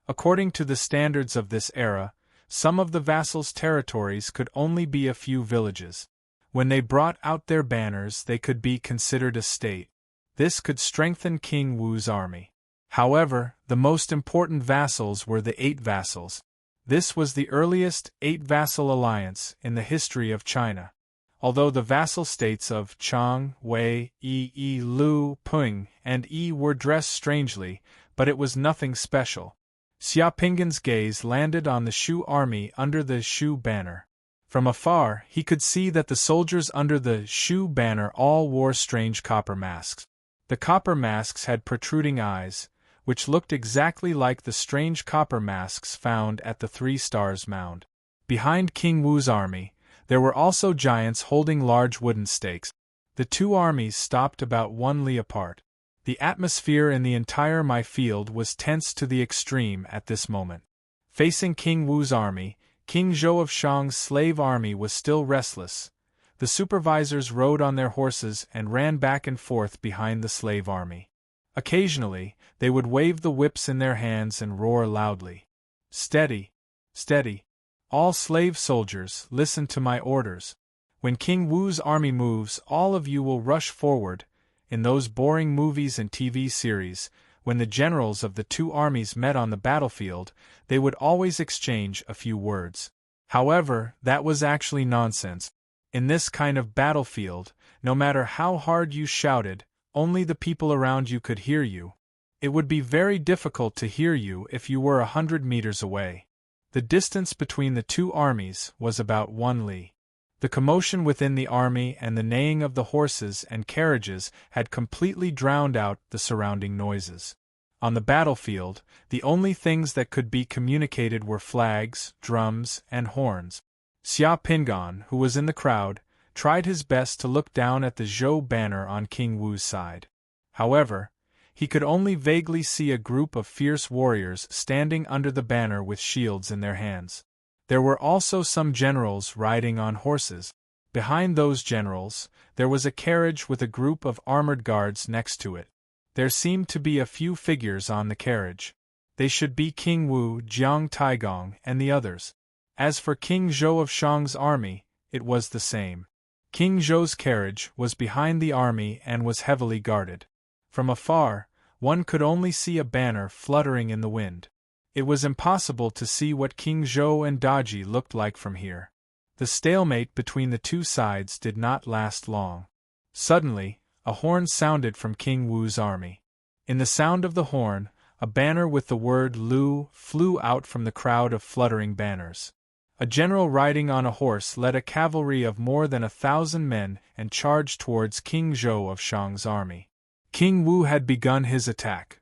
According to the standards of this era, some of the vassals' territories could only be a few villages. When they brought out their banners, they could be considered a state. This could strengthen King Wu's army. However, the most important vassals were the 8 vassals. This was the earliest 8-vassal alliance in the history of China. Although the vassal states of Chang, Wei, Yi, Lu, Ping, and Yi were dressed strangely, but it was nothing special. Xia Pingan's gaze landed on the Shu army under the Shu banner. From afar, he could see that the soldiers under the Shu banner all wore strange copper masks. The copper masks had protruding eyes, which looked exactly like the strange copper masks found at the 3 Stars Mound. Behind King Wu's army, there were also giants holding large wooden stakes. The 2 armies stopped about 1 li apart. The atmosphere in the entire Mai field was tense to the extreme at this moment. Facing King Wu's army, King Zhou of Shang's slave army was still restless. The supervisors rode on their horses and ran back and forth behind the slave army. Occasionally, they would wave the whips in their hands and roar loudly. "Steady! Steady! All slave soldiers, listen to my orders. When King Wu's army moves, all of you will rush forward." In those boring movies and TV series, when the generals of the 2 armies met on the battlefield, they would always exchange a few words. However, that was actually nonsense. In this kind of battlefield, no matter how hard you shouted, only the people around you could hear you. It would be very difficult to hear you if you were 100 meters away. The distance between the 2 armies was about 1 li. The commotion within the army and the neighing of the horses and carriages had completely drowned out the surrounding noises. On the battlefield, the only things that could be communicated were flags, drums, and horns. Xia Pingan, who was in the crowd, tried his best to look down at the Zhou banner on King Wu's side. However, he could only vaguely see a group of fierce warriors standing under the banner with shields in their hands. There were also some generals riding on horses. Behind those generals, there was a carriage with a group of armored guards next to it. There seemed to be a few figures on the carriage. They should be King Wu, Jiang Taigong, and the others. As for King Zhou of Shang's army, it was the same. King Zhou's carriage was behind the army and was heavily guarded. From afar, one could only see a banner fluttering in the wind. It was impossible to see what King Zhou and Daji looked like from here. The stalemate between the two sides did not last long. Suddenly, a horn sounded from King Wu's army. In the sound of the horn, a banner with the word Lu flew out from the crowd of fluttering banners. A general riding on a horse led a cavalry of more than 1,000 men and charged towards King Zhou of Shang's army. King Wu had begun his attack.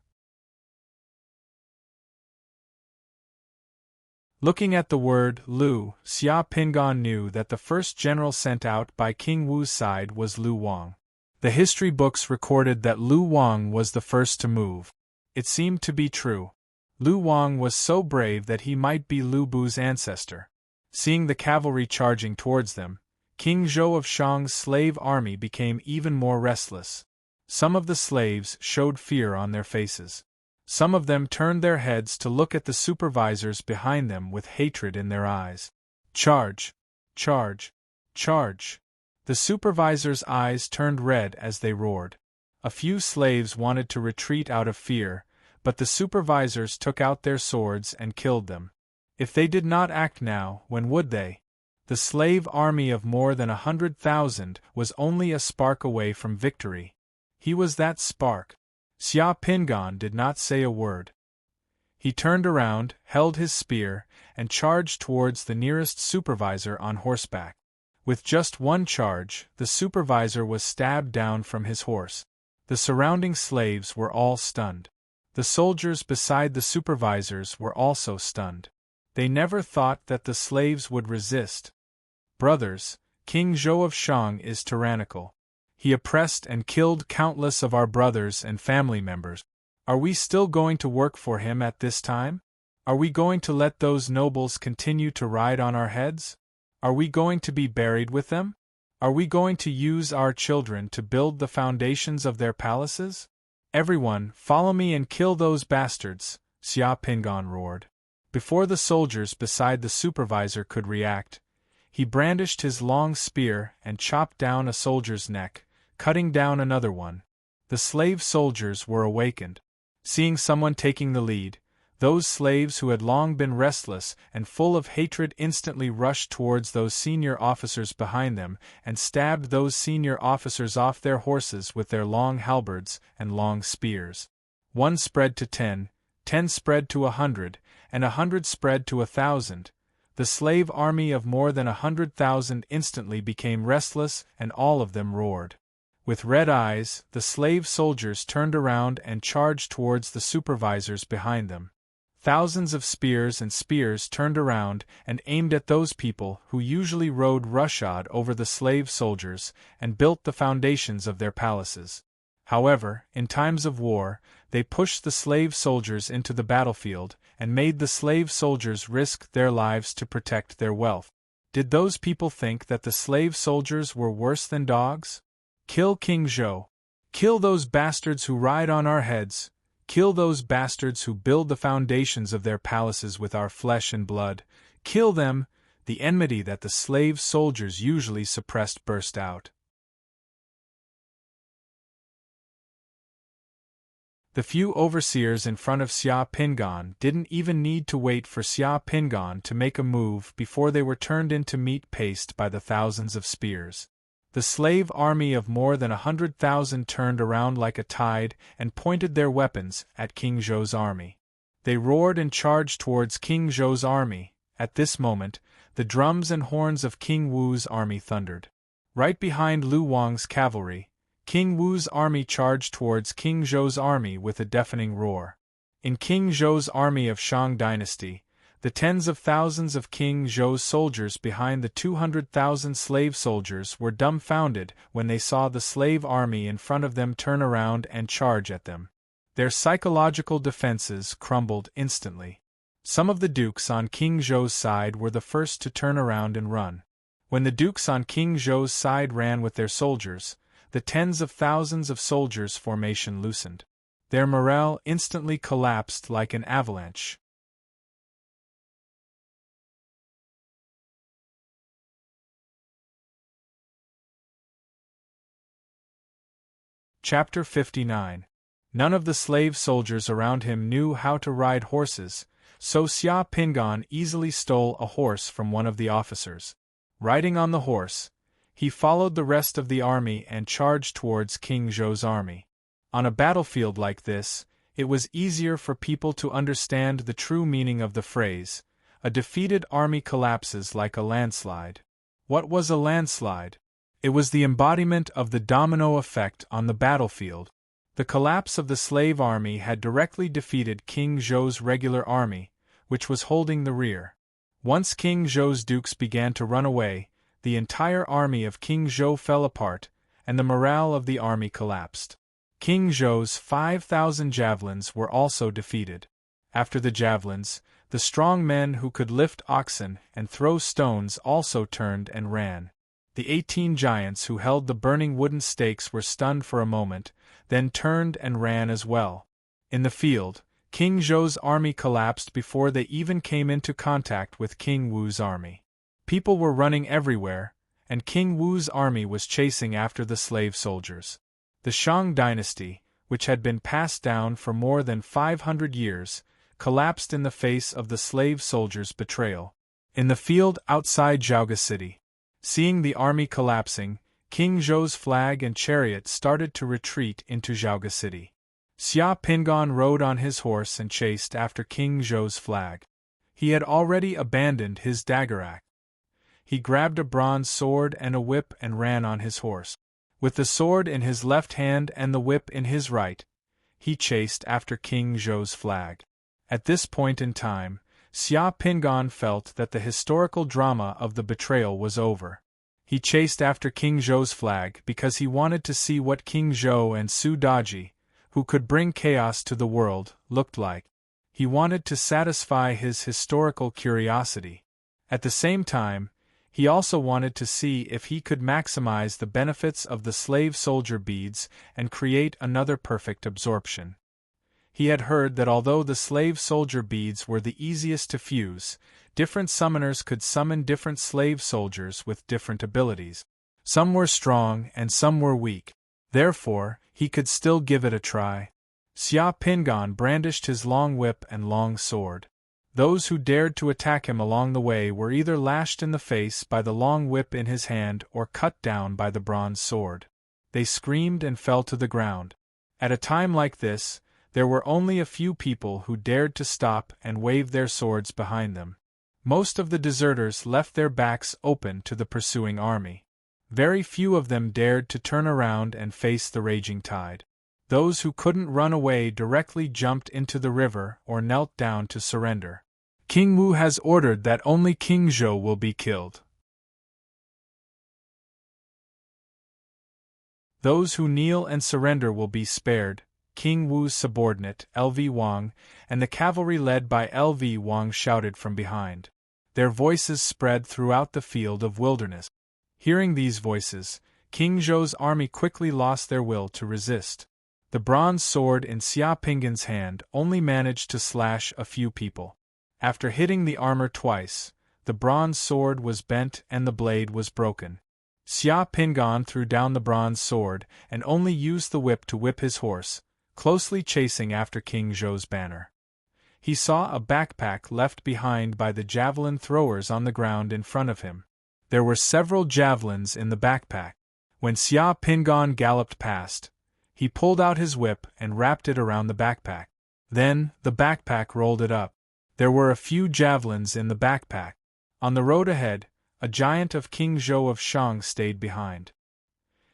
Looking at the word Lu, Xia Pingan knew that the first general sent out by King Wu's side was Lu Wang. The history books recorded that Lu Wang was the first to move. It seemed to be true. Lu Wang was so brave that he might be Lu Bu's ancestor. Seeing the cavalry charging towards them, King Zhou of Shang's slave army became even more restless. Some of the slaves showed fear on their faces. Some of them turned their heads to look at the supervisors behind them with hatred in their eyes. Charge! Charge! Charge! The supervisors' eyes turned red as they roared. A few slaves wanted to retreat out of fear, but the supervisors took out their swords and killed them. If they did not act now, when would they? The slave army of more than 100,000 was only a spark away from victory. He was that spark. Xia Pingan did not say a word. He turned around, held his spear, and charged towards the nearest supervisor on horseback. With just one charge, the supervisor was stabbed down from his horse. The surrounding slaves were all stunned. The soldiers beside the supervisors were also stunned. They never thought that the slaves would resist. Brothers, King Zhou of Shang is tyrannical. He oppressed and killed countless of our brothers and family members. Are we still going to work for him at this time? Are we going to let those nobles continue to ride on our heads? Are we going to be buried with them? Are we going to use our children to build the foundations of their palaces? Everyone, follow me and kill those bastards, Xia Pingan roared. Before the soldiers beside the supervisor could react, he brandished his long spear and chopped down a soldier's neck, cutting down another one. The slave soldiers were awakened. Seeing someone taking the lead, those slaves who had long been restless and full of hatred instantly rushed towards those senior officers behind them and stabbed those senior officers off their horses with their long halberds and long spears. 1 spread to 10, 10 spread to 100, and 100 spread to 1,000. The slave army of more than 100,000 instantly became restless, and all of them roared. With red eyes, the slave soldiers turned around and charged towards the supervisors behind them. Thousands of spears and spears turned around and aimed at those people who usually rode roughshod over the slave soldiers and built the foundations of their palaces. However, in times of war, they pushed the slave soldiers into the battlefield and made the slave soldiers risk their lives to protect their wealth. Did those people think that the slave soldiers were worse than dogs? Kill King Zhou. Kill those bastards who ride on our heads. Kill those bastards who build the foundations of their palaces with our flesh and blood. Kill them. The enmity that the slave soldiers usually suppressed burst out. The few overseers in front of Xia Pingan didn't even need to wait for Xia Pingan to make a move before they were turned into meat paste by the thousands of spears. The slave army of more than 100,000 turned around like a tide and pointed their weapons at King Zhou's army. They roared and charged towards King Zhou's army. At this moment, the drums and horns of King Wu's army thundered. Right behind Lu Wang's cavalry, King Wu's army charged towards King Zhou's army with a deafening roar. In King Zhou's army of Shang dynasty, the tens of thousands of King Zhou's soldiers behind the 200,000 slave soldiers were dumbfounded when they saw the slave army in front of them turn around and charge at them. Their psychological defenses crumbled instantly. Some of the dukes on King Zhou's side were the first to turn around and run. When the dukes on King Zhou's side ran with their soldiers, the tens of thousands of soldiers' formation loosened. Their morale instantly collapsed like an avalanche. Chapter 59. None of the slave soldiers around him knew how to ride horses, so Xia Pingan easily stole a horse from one of the officers. Riding on the horse, he followed the rest of the army and charged towards King Zhou's army. On a battlefield like this, it was easier for people to understand the true meaning of the phrase, "A defeated army collapses like a landslide." What was a landslide? It was the embodiment of the domino effect on the battlefield. The collapse of the slave army had directly defeated King Zhou's regular army, which was holding the rear. Once King Zhou's dukes began to run away, the entire army of King Zhou fell apart, and the morale of the army collapsed. King Zhou's 5,000 javelins were also defeated. After the javelins, the strong men who could lift oxen and throw stones also turned and ran. The 18 giants who held the burning wooden stakes were stunned for a moment, then turned and ran as well. In the field, King Zhou's army collapsed before they even came into contact with King Wu's army. People were running everywhere, and King Wu's army was chasing after the slave soldiers. The Shang dynasty, which had been passed down for more than 500 years, collapsed in the face of the slave soldiers' betrayal. In the field outside Zhaoga City, seeing the army collapsing, King Zhou's flag and chariot started to retreat into Zhaoga City. Xia Pingan rode on his horse and chased after King Zhou's flag. He had already abandoned his dagger axe. He grabbed a bronze sword and a whip and ran on his horse. With the sword in his left hand and the whip in his right, he chased after King Zhou's flag. At this point in time, Xia Pingan felt that the historical drama of the betrayal was over. He chased after King Zhou's flag because he wanted to see what King Zhou and Su Daji, who could bring chaos to the world, looked like. He wanted to satisfy his historical curiosity. At the same time, he also wanted to see if he could maximize the benefits of the slave soldier beads and create another perfect absorption. He had heard that although the slave soldier beads were the easiest to fuse, different summoners could summon different slave soldiers with different abilities. Some were strong and some were weak. Therefore, he could still give it a try. Xia Pingan brandished his long whip and long sword. Those who dared to attack him along the way were either lashed in the face by the long whip in his hand or cut down by the bronze sword. They screamed and fell to the ground. At a time like this, there were only a few people who dared to stop and wave their swords behind them. Most of the deserters left their backs open to the pursuing army. Very few of them dared to turn around and face the raging tide. Those who couldn't run away directly jumped into the river or knelt down to surrender. King Wu has ordered that only King Zhou will be killed. Those who kneel and surrender will be spared. King Wu's subordinate, L.V. Wang, and the cavalry led by L.V. Wang shouted from behind. Their voices spread throughout the field of wilderness. Hearing these voices, King Zhou's army quickly lost their will to resist. The bronze sword in Xia Pingan's hand only managed to slash a few people. After hitting the armor twice, the bronze sword was bent and the blade was broken. Xia Pingan threw down the bronze sword and only used the whip to whip his horse, closely chasing after King Zhou's banner. He saw a backpack left behind by the javelin throwers on the ground in front of him. There were several javelins in the backpack. When Xia Pingan galloped past, he pulled out his whip and wrapped it around the backpack. Then, the backpack rolled it up. There were a few javelins in the backpack. On the road ahead, a giant of King Zhou of Shang stayed behind.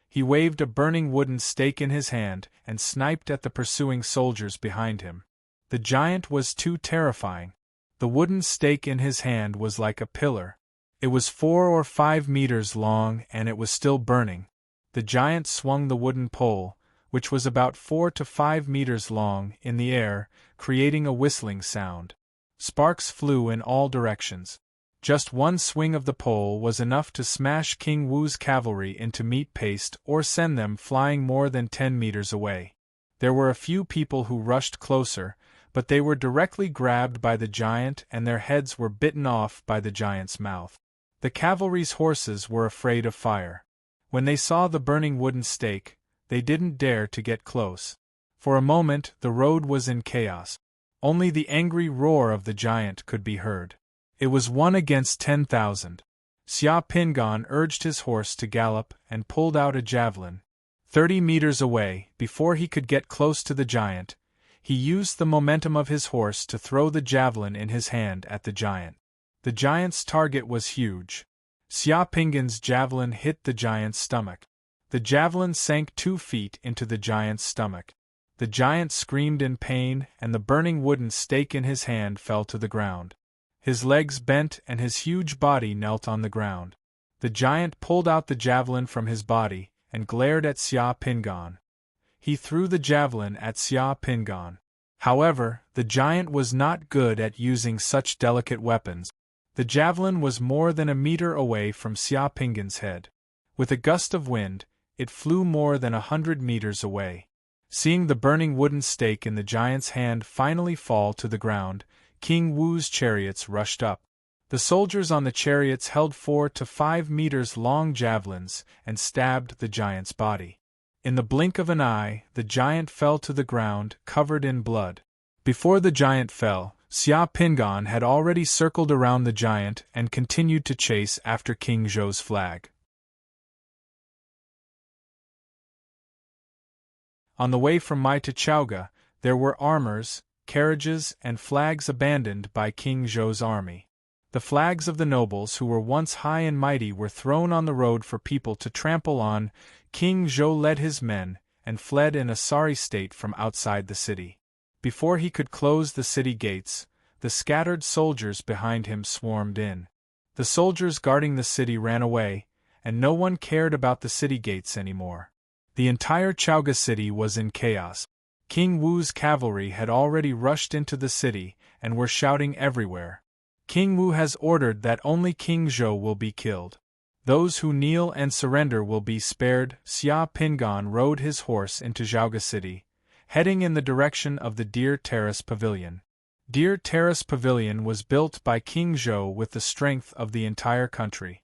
He waved a burning wooden stake in his hand and sniped at the pursuing soldiers behind him. The giant was too terrifying. The wooden stake in his hand was like a pillar. It was 4 or 5 meters long and it was still burning. The giant swung the wooden pole, which was about 4 to 5 meters long, in the air, creating a whistling sound. Sparks flew in all directions. Just one swing of the pole was enough to smash King Wu's cavalry into meat paste or send them flying more than 10 meters away. There were a few people who rushed closer, but they were directly grabbed by the giant and their heads were bitten off by the giant's mouth. The cavalry's horses were afraid of fire. When they saw the burning wooden stake, they didn't dare to get close. For a moment, the road was in chaos. Only the angry roar of the giant could be heard. It was 1 against 10,000. Xia Pingan urged his horse to gallop and pulled out a javelin. 30 meters away, before he could get close to the giant, he used the momentum of his horse to throw the javelin in his hand at the giant. The giant's target was huge. Xia Pingan's javelin hit the giant's stomach. The javelin sank 2 feet into the giant's stomach. The giant screamed in pain, and the burning wooden stake in his hand fell to the ground. His legs bent and his huge body knelt on the ground. The giant pulled out the javelin from his body and glared at Xia Pingan. He threw the javelin at Xia Pingan. However, the giant was not good at using such delicate weapons. The javelin was more than a meter away from Xia Pingan's head. With a gust of wind, it flew more than 100 meters away. Seeing the burning wooden stake in the giant's hand finally fall to the ground, King Wu's chariots rushed up. The soldiers on the chariots held 4 to 5 meters long javelins and stabbed the giant's body. In the blink of an eye, the giant fell to the ground, covered in blood. Before the giant fell, Xia Pingan had already circled around the giant and continued to chase after King Zhou's flag. On the way from Mai to Chaoga, there were armors, carriages, and flags abandoned by King Zhou's army. The flags of the nobles who were once high and mighty were thrown on the road for people to trample on. King Zhou led his men and fled in a sorry state from outside the city. Before he could close the city gates, the scattered soldiers behind him swarmed in. The soldiers guarding the city ran away, and no one cared about the city gates anymore. The entire Chaoga city was in chaos. King Wu's cavalry had already rushed into the city and were shouting everywhere. King Wu has ordered that only King Zhou will be killed. Those who kneel and surrender will be spared. Xia Pingan rode his horse into Chaoga city, heading in the direction of the Deer Terrace Pavilion. Deer Terrace Pavilion was built by King Zhou with the strength of the entire country.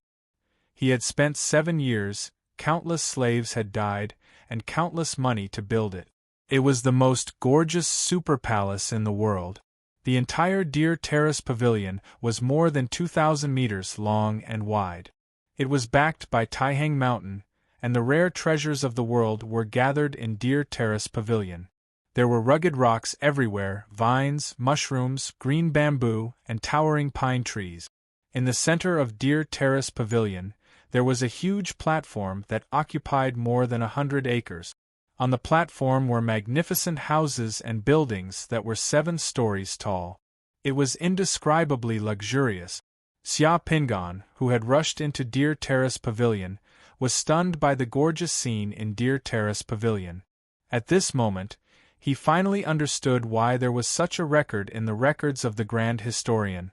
He had spent 7 years, countless slaves had died, and countless money to build it. It was the most gorgeous super palace in the world. The entire Deer Terrace Pavilion was more than 2,000 meters long and wide. It was backed by Taihang Mountain, and the rare treasures of the world were gathered in Deer Terrace Pavilion. There were rugged rocks everywhere, vines, mushrooms, green bamboo, and towering pine trees. In the center of Deer Terrace Pavilion, there was a huge platform that occupied more than 100 acres. On the platform were magnificent houses and buildings that were 7 stories tall. It was indescribably luxurious. Xia Pingan, who had rushed into Deer Terrace Pavilion, was stunned by the gorgeous scene in Deer Terrace Pavilion. At this moment, he finally understood why there was such a record in the records of the Grand Historian: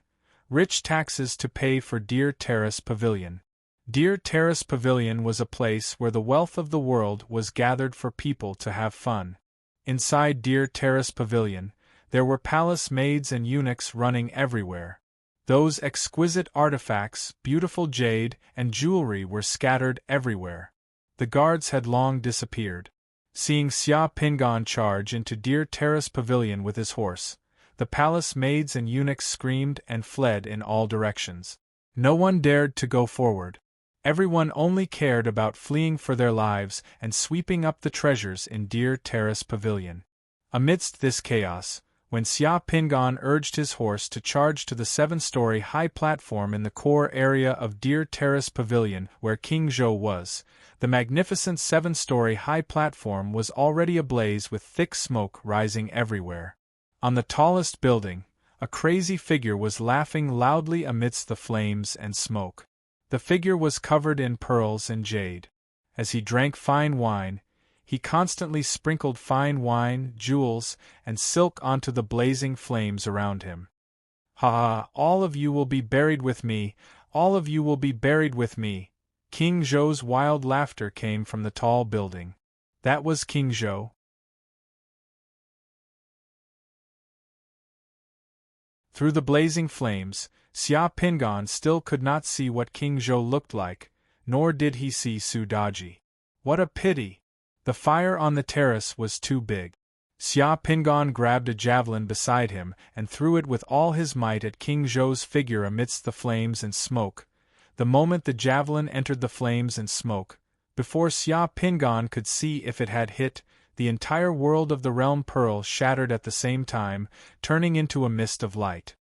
rich taxes to pay for Deer Terrace Pavilion. Deer Terrace Pavilion was a place where the wealth of the world was gathered for people to have fun. Inside Deer Terrace Pavilion, there were palace maids and eunuchs running everywhere. Those exquisite artifacts, beautiful jade, and jewelry were scattered everywhere. The guards had long disappeared. Seeing Xia Pingan charge into Deer Terrace Pavilion with his horse, the palace maids and eunuchs screamed and fled in all directions. No one dared to go forward. Everyone only cared about fleeing for their lives and sweeping up the treasures in Deer Terrace Pavilion. Amidst this chaos, when Xia Pingan urged his horse to charge to the 7-story high platform in the core area of Deer Terrace Pavilion where King Zhou was, the magnificent 7-story high platform was already ablaze with thick smoke rising everywhere. On the tallest building, a crazy figure was laughing loudly amidst the flames and smoke. The figure was covered in pearls and jade. As he drank fine wine, he constantly sprinkled fine wine, jewels, and silk onto the blazing flames around him. "Ha ha, all of you will be buried with me, all of you will be buried with me." King Zhou's wild laughter came from the tall building. That was King Zhou. Through the blazing flames, Xia Pingan still could not see what King Zhou looked like, nor did he see Su Daji. What a pity! The fire on the terrace was too big. Xia Pingan grabbed a javelin beside him and threw it with all his might at King Zhou's figure amidst the flames and smoke. The moment the javelin entered the flames and smoke, before Xia Pingan could see if it had hit, the entire world of the realm pearl shattered at the same time, turning into a mist of light.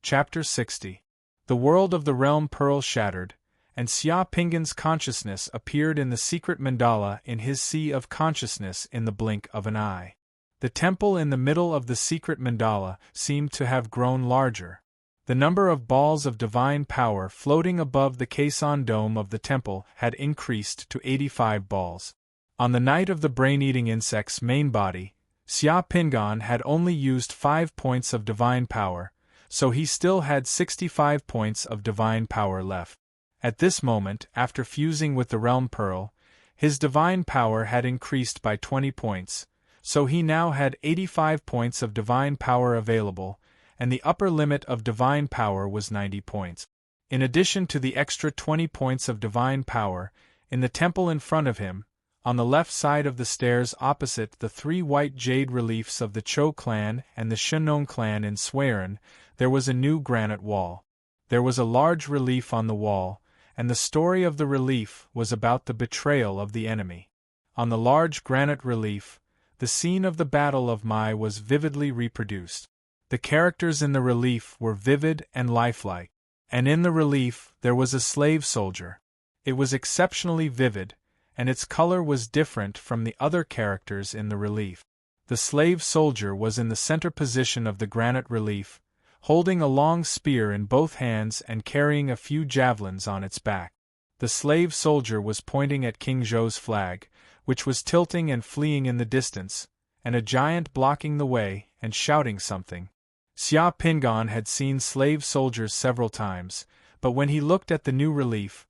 Chapter 60. The world of the realm pearl shattered, and Xia Pingan's consciousness appeared in the secret mandala in his sea of consciousness in the blink of an eye. The temple in the middle of the secret mandala seemed to have grown larger. The number of balls of divine power floating above the caisson dome of the temple had increased to 85 balls. On the night of the brain-eating insect's main body, Xia Pingan had only used 5 points of divine power, so he still had 65 points of divine power left. At this moment, after fusing with the realm pearl, his divine power had increased by 20 points, so he now had 85 points of divine power available, and the upper limit of divine power was 90 points. In addition to the extra 20 points of divine power, in the temple in front of him, on the left side of the stairs opposite the 3 white jade reliefs of the Chou clan and the Shenong clan in Swearin, there was a new granite wall. There was a large relief on the wall, and the story of the relief was about the betrayal of the enemy. On the large granite relief, the scene of the Battle of Mai was vividly reproduced. The characters in the relief were vivid and lifelike, and in the relief there was a slave soldier. It was exceptionally vivid, and its color was different from the other characters in the relief. The slave soldier was in the center position of the granite relief, holding a long spear in both hands and carrying a few javelins on its back. The slave soldier was pointing at King Zhou's flag, which was tilting and fleeing in the distance, and a giant blocking the way and shouting something. Xia Pingan had seen slave soldiers several times, but when he looked at the new relief,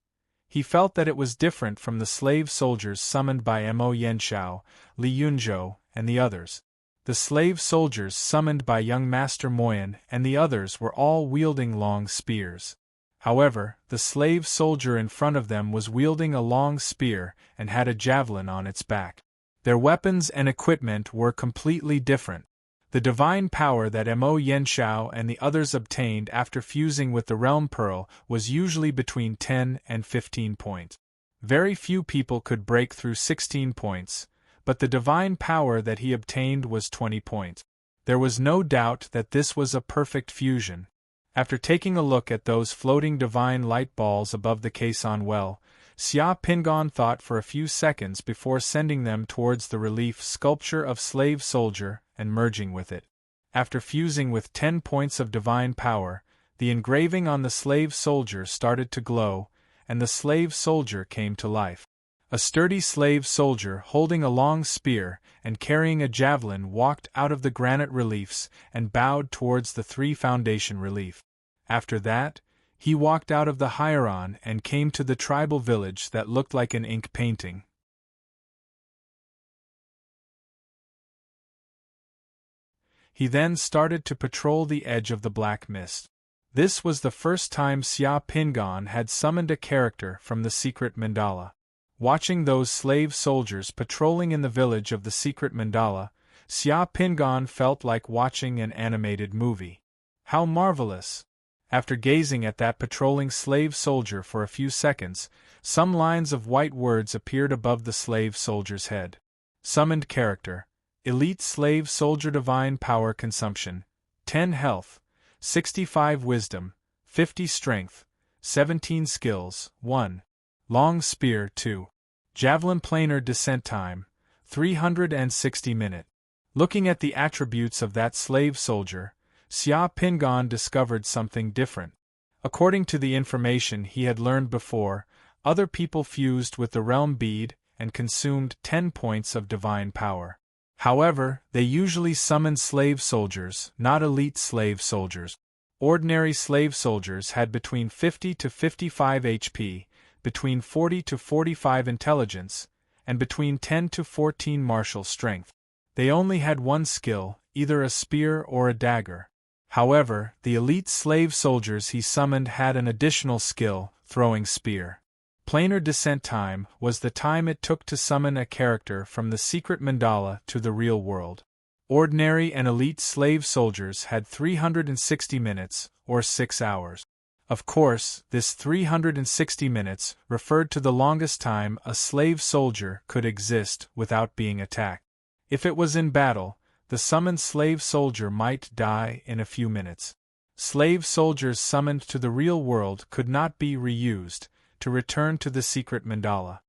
he felt that it was different from the slave soldiers summoned by Mo Yanshao, Li Yunzhou, and the others. The slave soldiers summoned by young Master Moyan and the others were all wielding long spears. However, the slave soldier in front of them was wielding a long spear and had a javelin on its back. Their weapons and equipment were completely different. The divine power that Mo Yanshao and the others obtained after fusing with the Realm Pearl was usually between 10 and 15 points. Very few people could break through 16 points, but the divine power that he obtained was 20 points. There was no doubt that this was a perfect fusion. After taking a look at those floating divine light balls above the caisson well, Xia Pingan thought for a few seconds before sending them towards the relief sculpture of slave soldier and merging with it. After fusing with 10 points of divine power, the engraving on the slave soldier started to glow, and the slave soldier came to life. A sturdy slave soldier holding a long spear and carrying a javelin walked out of the granite reliefs and bowed towards the 3 foundation relief. After that, he walked out of the Hieron and came to the tribal village that looked like an ink painting. He then started to patrol the edge of the black mist. This was the first time Xia Pingan had summoned a character from the secret mandala. Watching those slave soldiers patrolling in the village of the secret mandala, Xia Pingan felt like watching an animated movie. How marvelous! After gazing at that patrolling slave soldier for a few seconds, some lines of white words appeared above the slave soldier's head. Summoned character: Elite Slave Soldier Divine Power Consumption, 10 Health, 65 Wisdom, 50 Strength, 17 Skills, 1. Long Spear 2. Javelin Planar Descent Time, 360 minute. Looking at the attributes of that slave soldier, Xia Pingan discovered something different. According to the information he had learned before, other people fused with the realm bead and consumed 10 points of divine power. However, they usually summoned slave soldiers, not elite slave soldiers. Ordinary slave soldiers had between 50 to 55 HP, between 40 to 45 intelligence, and between 10 to 14 martial strength. They only had one skill, either a spear or a dagger. However, the elite slave soldiers he summoned had an additional skill, throwing spear. Planar descent time was the time it took to summon a character from the secret mandala to the real world. Ordinary and elite slave soldiers had 360 minutes, or 6 hours. Of course, this 360 minutes referred to the longest time a slave soldier could exist without being attacked. If it was in battle, the summoned slave soldier might die in a few minutes. Slave soldiers summoned to the real world could not be reused to return to the secret mandala.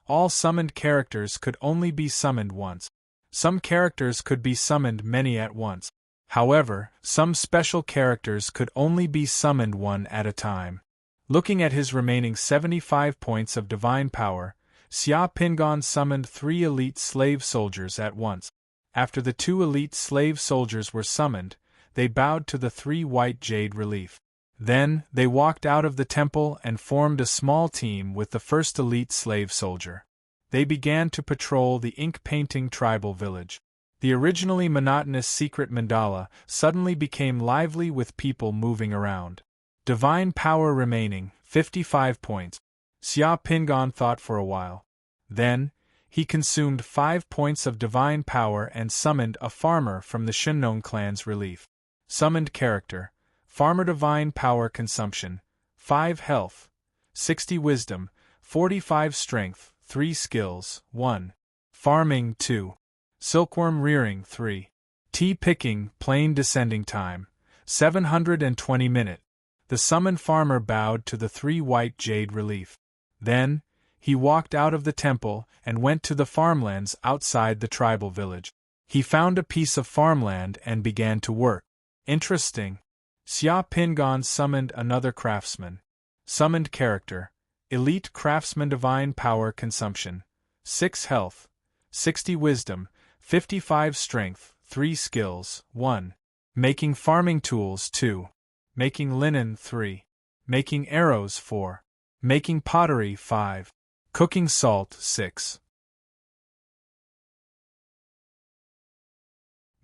All summoned characters could only be summoned once. Some characters could be summoned many at once. However, some special characters could only be summoned one at a time. Looking at his remaining 75 points of divine power, Xia Pingon summoned 3 elite slave soldiers at once. After the 2 elite slave soldiers were summoned, they bowed to the 3 white jade relief. Then, they walked out of the temple and formed a small team with the first elite slave soldier. They began to patrol the ink-painting tribal village. The originally monotonous secret mandala suddenly became lively with people moving around. Divine power remaining, 55 points. Xia Pingon thought for a while. Then, he consumed 5 points of divine power and summoned a farmer from the Shinnon clan's relief. Summoned character: Farmer divine power consumption, 5 health, 60 wisdom, 45 strength, 3 skills, 1. Farming 2. Silkworm rearing 3. Tea picking plain descending time, 720 minute. The summoned farmer bowed to the 3 white jade relief. Then, he walked out of the temple and went to the farmlands outside the tribal village. He found a piece of farmland and began to work. Interesting. Xia Pingon summoned another craftsman. Summoned character: Elite craftsman divine power consumption, 6 health, 60 wisdom, 55 strength, 3 skills, 1. Making farming tools 2. Making linen 3. Making arrows 4. Making pottery 5. Cooking salt 6.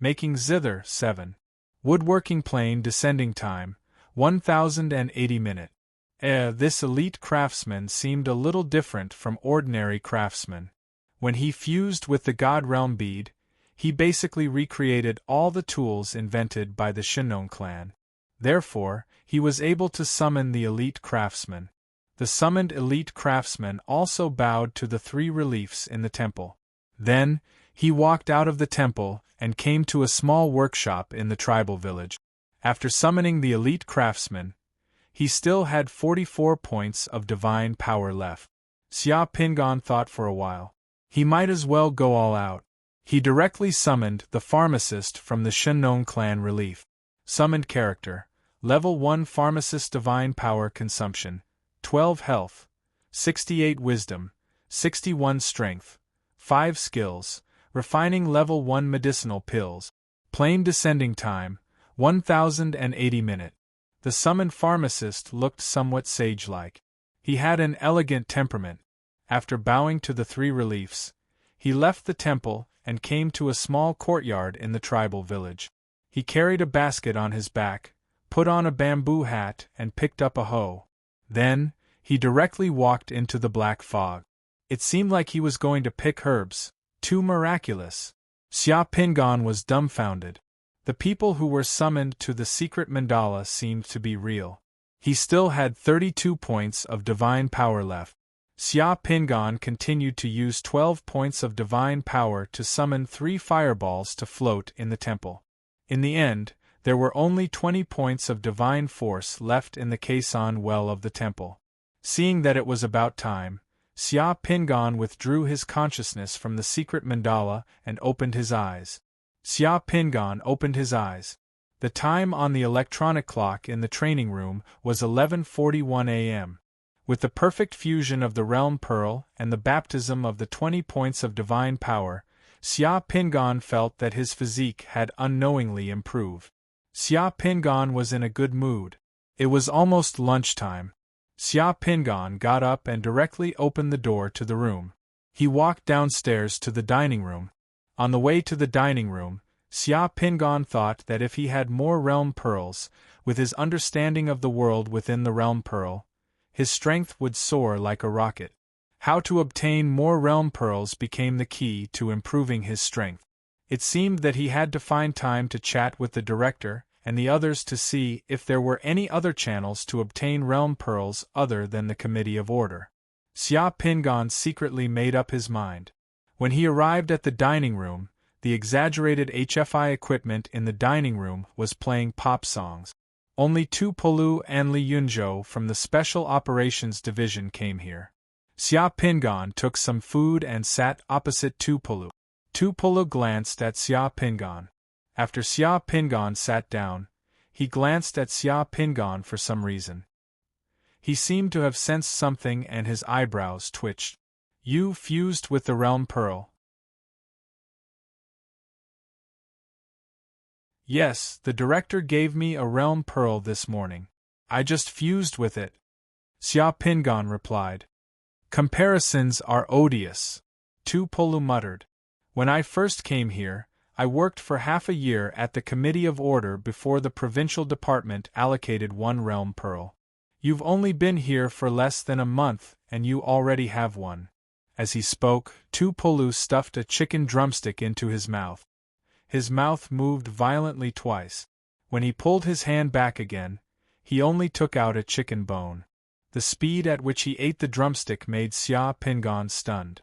Making zither 7. Woodworking plain descending time, 1080 minute. This elite craftsman seemed a little different from ordinary craftsmen. When he fused with the God Realm bead, he basically recreated all the tools invented by the Shinnon clan. Therefore, he was able to summon the elite craftsman. The summoned elite craftsman also bowed to the 3 reliefs in the temple. Then, he walked out of the temple and came to a small workshop in the tribal village. After summoning the elite craftsman, he still had 44 points of divine power left. Xia Pingon thought for a while. He might as well go all out. He directly summoned the pharmacist from the Shinnon clan relief. Summoned character: Level 1 pharmacist divine power consumption, 12 health, 68 wisdom, 61 strength, 5 skills, refining level 1 medicinal pills. Plain descending time, 1080 minute. The summoned pharmacist looked somewhat sage-like. He had an elegant temperament. After bowing to the 3 reliefs, he left the temple and came to a small courtyard in the tribal village. He carried a basket on his back, put on a bamboo hat and picked up a hoe. Then, he directly walked into the black fog. It seemed like he was going to pick herbs. Too miraculous. Xia Pingon was dumbfounded. The people who were summoned to the secret mandala seemed to be real. He still had 32 points of divine power left. Xia Pingon continued to use 12 points of divine power to summon 3 fireballs to float in the temple. In the end, there were only 20 points of divine force left in the caisson well of the temple. Seeing that it was about time, Xia Pingon withdrew his consciousness from the secret mandala and opened his eyes. Xia Pingon opened his eyes. The time on the electronic clock in the training room was 11:41 a.m. With the perfect fusion of the realm pearl and the baptism of the 20 points of divine power, Xia Pingon felt that his physique had unknowingly improved. Xia Pingon was in a good mood. It was almost lunchtime. Xia Pingon got up and directly opened the door to the room. He walked downstairs to the dining room. On the way to the dining room, Xia Pingon thought that if he had more realm pearls, with his understanding of the world within the realm pearl, his strength would soar like a rocket. How to obtain more realm pearls became the key to improving his strength. It seemed that he had to find time to chat with the director and the others to see if there were any other channels to obtain realm pearls other than the Committee of Order. Xia Pingan secretly made up his mind. When he arrived at the dining room, the exaggerated HFI equipment in the dining room was playing pop songs. Only Tu Polu and Li Yunzhou from the Special Operations Division came here. Xia Pingan took some food and sat opposite Tu Polu. Tu Polu glanced at Xia Pingan. After Xia Pingan sat down, he glanced at Xia Pingan for some reason. He seemed to have sensed something and his eyebrows twitched. You fused with the realm pearl? Yes, the director gave me a realm pearl this morning. I just fused with it, Xia Pingan replied. Comparisons are odious, Tu Polu muttered. When I first came here, I worked for half a year at the Committee of Order before the provincial department allocated one realm pearl. You've only been here for less than a month and you already have one. As he spoke, Tu Polu stuffed a chicken drumstick into his mouth. His mouth moved violently twice. When he pulled his hand back again, he only took out a chicken bone. The speed at which he ate the drumstick made Xia Pingan stunned.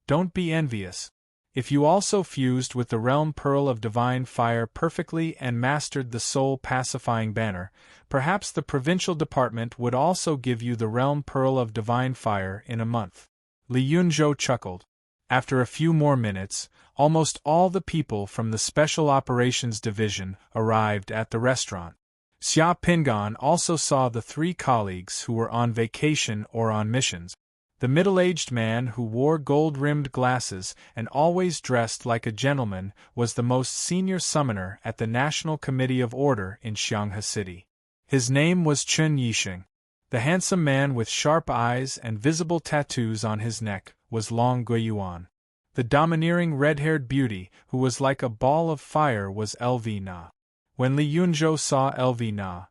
Don't be envious. If you also fused with the realm pearl of divine fire perfectly and mastered the soul-pacifying banner, perhaps the provincial department would also give you the realm pearl of divine fire in a month. Li Yunzhou chuckled. After a few more minutes, almost all the people from the Special Operations Division arrived at the restaurant. Xia Pingan also saw the three colleagues who were on vacation or on missions. The middle-aged man who wore gold-rimmed glasses and always dressed like a gentleman was the most senior summoner at the National Committee of Order in Xianghe City. His name was Chen Yixing. The handsome man with sharp eyes and visible tattoos on his neck was Long Guiyuan. The domineering red-haired beauty who was like a ball of fire was LV Na. When Li Yunzhou saw LV Na,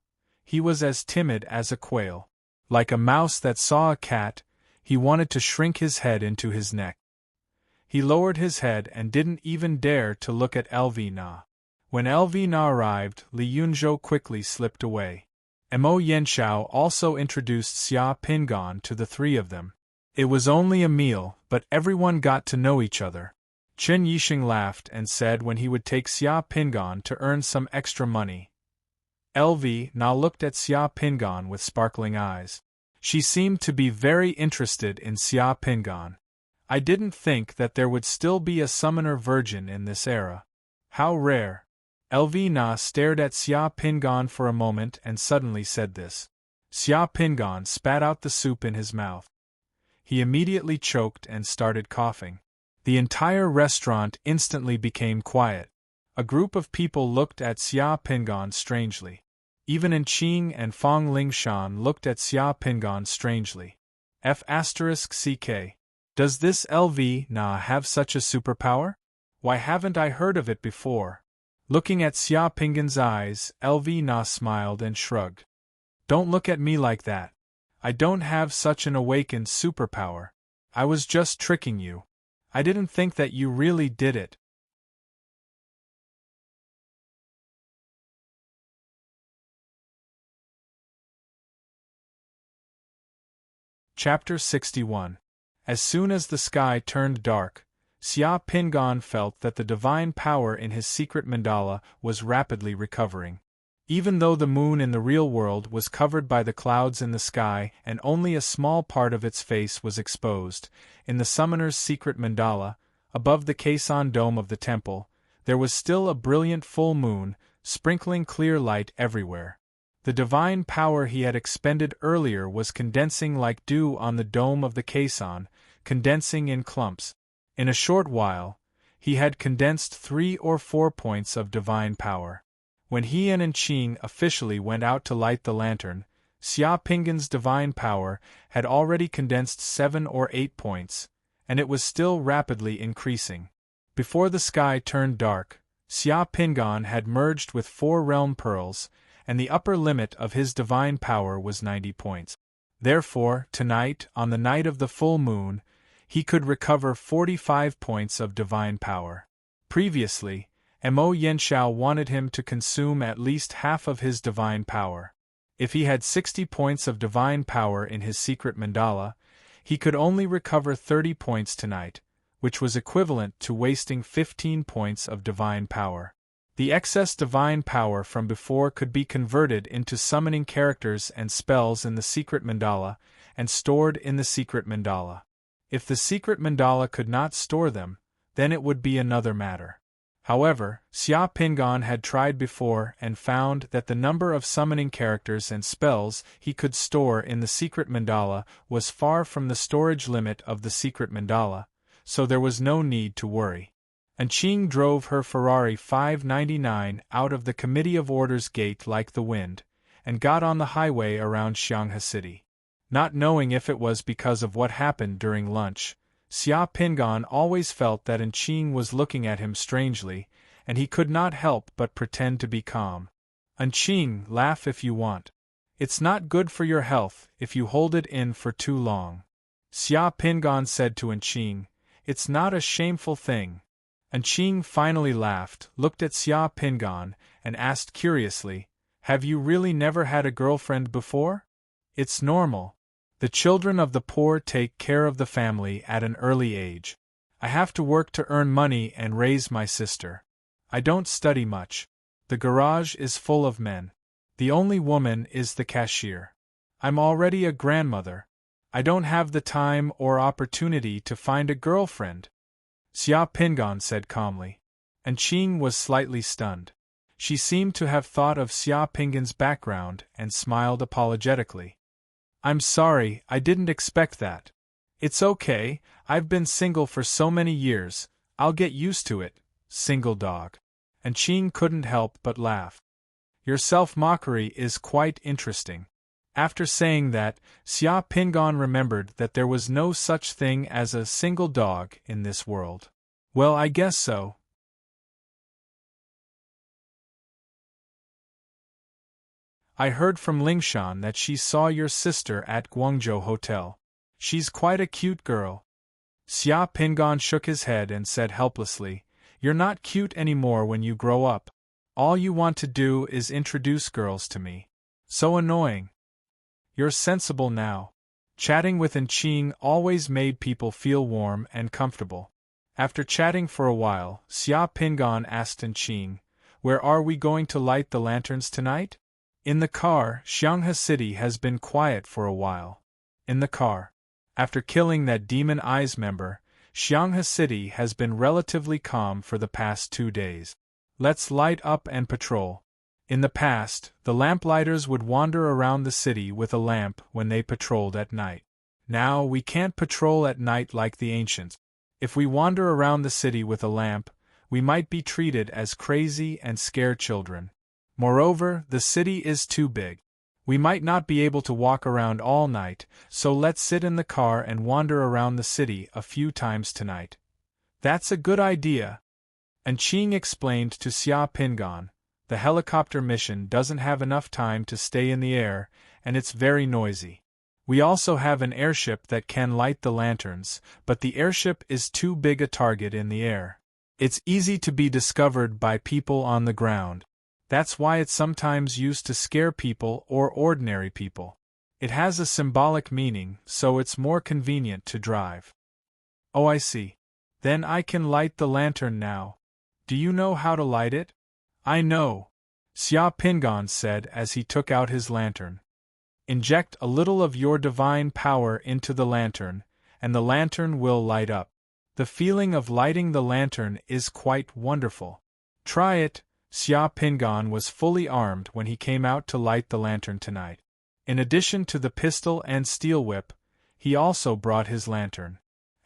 he was as timid as a quail. Like a mouse that saw a cat, he wanted to shrink his head into his neck. He lowered his head and didn't even dare to look at LV Na. When LV Na arrived, Li Yunzhou quickly slipped away. Mo Yanshao also introduced Xia Pingan to the three of them. It was only a meal, but everyone got to know each other. Chen Yixing laughed and said when he would take Xia Pingan to earn some extra money. LV Na looked at Xia Pingan with sparkling eyes. She seemed to be very interested in Xia Pingan. I didn't think that there would still be a summoner virgin in this era. How rare. LV Na stared at Xia Pingan for a moment and suddenly said this. Xia Pingan spat out the soup in his mouth. He immediately choked and started coughing. The entire restaurant instantly became quiet. A group of people looked at Xia Pingan strangely. Even Enqing and Fong Lingshan looked at Xia Pingan strangely. F***CK. Does this LV Na have such a superpower? Why haven't I heard of it before? Looking at Xia Pingan's eyes, LV Na smiled and shrugged. Don't look at me like that. I don't have such an awakened superpower. I was just tricking you. I didn't think that you really did it. Chapter 61. As soon as the sky turned dark, Xia Pingan felt that the divine power in his secret mandala was rapidly recovering. Even though the moon in the real world was covered by the clouds in the sky and only a small part of its face was exposed, in the summoner's secret mandala, above the caisson dome of the temple, there was still a brilliant full moon, sprinkling clear light everywhere. The divine power he had expended earlier was condensing like dew on the dome of the caisson, condensing in clumps. In a short while, he had condensed 3 or 4 points of divine power. When he and Enqing officially went out to light the lantern, Xia Pingan's divine power had already condensed 7 or 8 points, and it was still rapidly increasing. Before the sky turned dark, Xia Pingan had merged with 4 realm pearls, and the upper limit of his divine power was 90 points. Therefore, tonight, on the night of the full moon, he could recover 45 points of divine power. Previously, Mo Yanshao wanted him to consume at least half of his divine power. If he had 60 points of divine power in his secret mandala, he could only recover 30 points tonight, which was equivalent to wasting 15 points of divine power. The excess divine power from before could be converted into summoning characters and spells in the secret mandala, and stored in the secret mandala. If the secret mandala could not store them, then it would be another matter. However, Xia Pingan had tried before and found that the number of summoning characters and spells he could store in the secret mandala was far from the storage limit of the secret mandala, so there was no need to worry. Anqing drove her Ferrari 599 out of the Committee of Orders gate like the wind, and got on the highway around Xianghe City. Not knowing if it was because of what happened during lunch, Xia Pingan always felt that Anqing was looking at him strangely, and he could not help but pretend to be calm. Anqing, laugh if you want. It's not good for your health if you hold it in for too long. Xia Pingan said to Anqing, it's not a shameful thing. Anqing finally laughed, looked at Xia Pingan, and asked curiously, have you really never had a girlfriend before? It's normal. The children of the poor take care of the family at an early age. I have to work to earn money and raise my sister. I don't study much. The garage is full of men. The only woman is the cashier. I'm already a grandmother. I don't have the time or opportunity to find a girlfriend. Xia Pingan said calmly. Anqing was slightly stunned. She seemed to have thought of Xia Pingan's background and smiled apologetically. I'm sorry, I didn't expect that. It's okay, I've been single for so many years, I'll get used to it, single dog. Anqing couldn't help but laugh. Your self-mockery is quite interesting. After saying that, Xia Pingan remembered that there was no such thing as a single dog in this world. Well, I guess so. I heard from Lingshan that she saw your sister at Guangzhou Hotel. She's quite a cute girl. Xia Pingan shook his head and said helplessly, you're not cute anymore when you grow up. All you want to do is introduce girls to me. So annoying. You're sensible now. Chatting with Anqing always made people feel warm and comfortable. After chatting for a while, Xia Pingan asked Anqing, where are we going to light the lanterns tonight? In the car. Xianghe City has been quiet for a while. In the car. After killing that Demon Eyes member, Xianghe City has been relatively calm for the past 2 days. Let's light up and patrol. In the past, the lamplighters would wander around the city with a lamp when they patrolled at night. Now we can't patrol at night like the ancients. If we wander around the city with a lamp, we might be treated as crazy and scare children. Moreover, the city is too big. We might not be able to walk around all night, so let's sit in the car and wander around the city a few times tonight. That's a good idea. Anqing explained to Xia Pingan, the helicopter mission doesn't have enough time to stay in the air, and it's very noisy. We also have an airship that can light the lanterns, but the airship is too big a target in the air. It's easy to be discovered by people on the ground. That's why it's sometimes used to scare people or ordinary people. It has a symbolic meaning, so it's more convenient to drive. Oh, I see. Then I can light the lantern now. Do you know how to light it? I know, Xia Pingan said as he took out his lantern. Inject a little of your divine power into the lantern, and the lantern will light up. The feeling of lighting the lantern is quite wonderful. Try it. Xia Pingan was fully armed when he came out to light the lantern tonight. In addition to the pistol and steel whip, he also brought his lantern.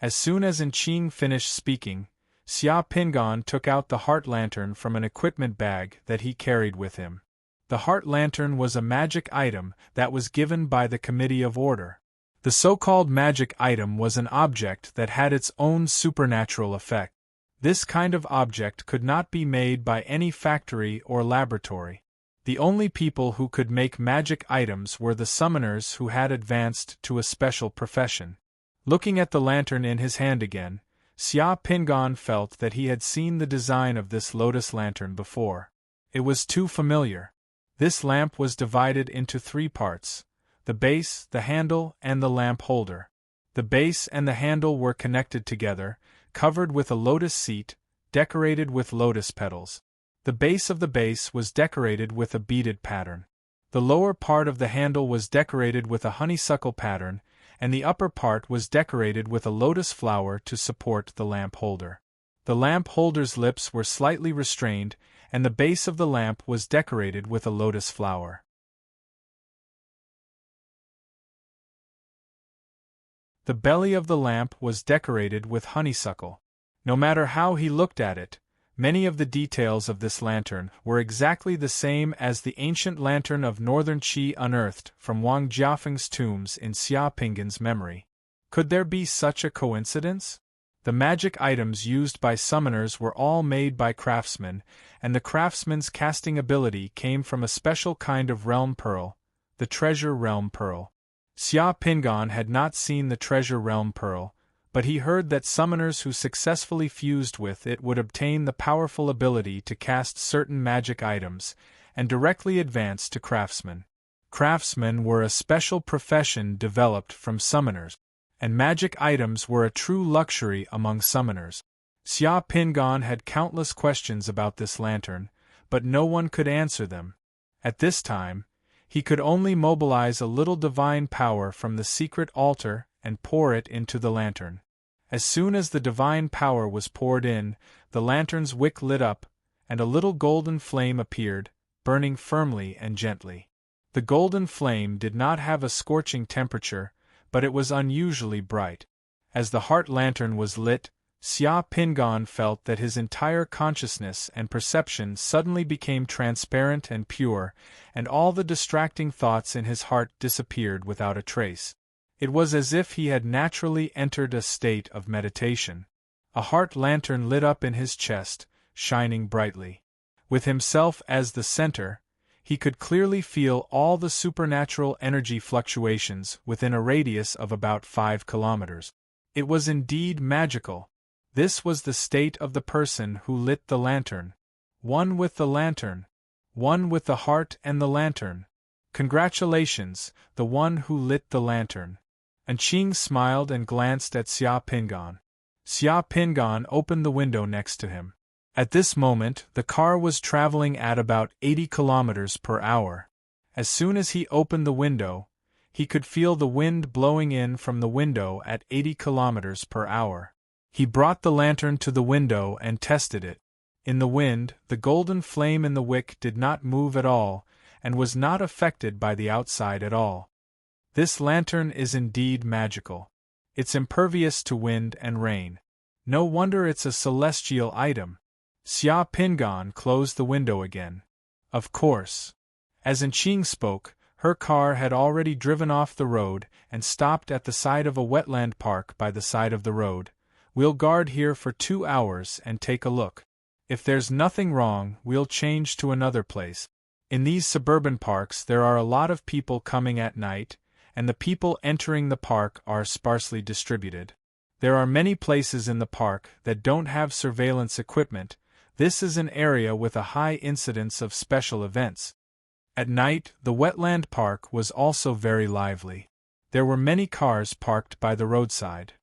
As soon as Anqing finished speaking, Xia Pingan took out the heart lantern from an equipment bag that he carried with him. The heart lantern was a magic item that was given by the Committee of Order. The so-called magic item was an object that had its own supernatural effect. This kind of object could not be made by any factory or laboratory. The only people who could make magic items were the summoners who had advanced to a special profession. Looking at the lantern in his hand again, Xia Pingan felt that he had seen the design of this lotus lantern before. It was too familiar. This lamp was divided into 3 parts: the base, the handle, and the lamp holder. The base and the handle were connected together, covered with a lotus seat, decorated with lotus petals. The base of the base was decorated with a beaded pattern. The lower part of the handle was decorated with a honeysuckle pattern, and the upper part was decorated with a lotus flower to support the lamp holder. The lamp holder's lips were slightly restrained, and the base of the lamp was decorated with a lotus flower. The belly of the lamp was decorated with honeysuckle. No matter how he looked at it, many of the details of this lantern were exactly the same as the ancient lantern of northern Qi unearthed from Wang Jiafeng's tombs in Xia Pingan's memory. Could there be such a coincidence? The magic items used by summoners were all made by craftsmen, and the craftsman's casting ability came from a special kind of realm pearl, the treasure realm pearl. Xia Pingan had not seen the treasure realm pearl, but he heard that summoners who successfully fused with it would obtain the powerful ability to cast certain magic items, and directly advance to craftsmen. Craftsmen were a special profession developed from summoners, and magic items were a true luxury among summoners. Xia Pingan had countless questions about this lantern, but no one could answer them. At this time, he could only mobilize a little divine power from the secret altar and pour it into the lantern. As soon as the divine power was poured in, the lantern's wick lit up, and a little golden flame appeared, burning firmly and gently. The golden flame did not have a scorching temperature, but it was unusually bright. As the heart lantern was lit, Xia Pingan felt that his entire consciousness and perception suddenly became transparent and pure, and all the distracting thoughts in his heart disappeared without a trace. It was as if he had naturally entered a state of meditation. A heart lantern lit up in his chest, shining brightly. With himself as the center, he could clearly feel all the supernatural energy fluctuations within a radius of about 5 kilometers. It was indeed magical. This was the state of the person who lit the lantern. One with the lantern. One with the heart and the lantern. Congratulations, the one who lit the lantern. Anqing smiled and glanced at Xia Pingan. Xia Pingan opened the window next to him. At this moment, the car was traveling at about 80 kilometers per hour. As soon as he opened the window, he could feel the wind blowing in from the window at 80 kilometers per hour. He brought the lantern to the window and tested it. In the wind, the golden flame in the wick did not move at all, and was not affected by the outside at all. This lantern is indeed magical. It's impervious to wind and rain. No wonder it's a celestial item. Xia Pingan closed the window again. Of course. As Anqing spoke, her car had already driven off the road and stopped at the side of a wetland park by the side of the road. We'll guard here for 2 hours and take a look. If there's nothing wrong, we'll change to another place. In these suburban parks there are a lot of people coming at night, and the people entering the park are sparsely distributed. There are many places in the park that don't have surveillance equipment. This is an area with a high incidence of special events. At night, the wetland park was also very lively. There were many cars parked by the roadside.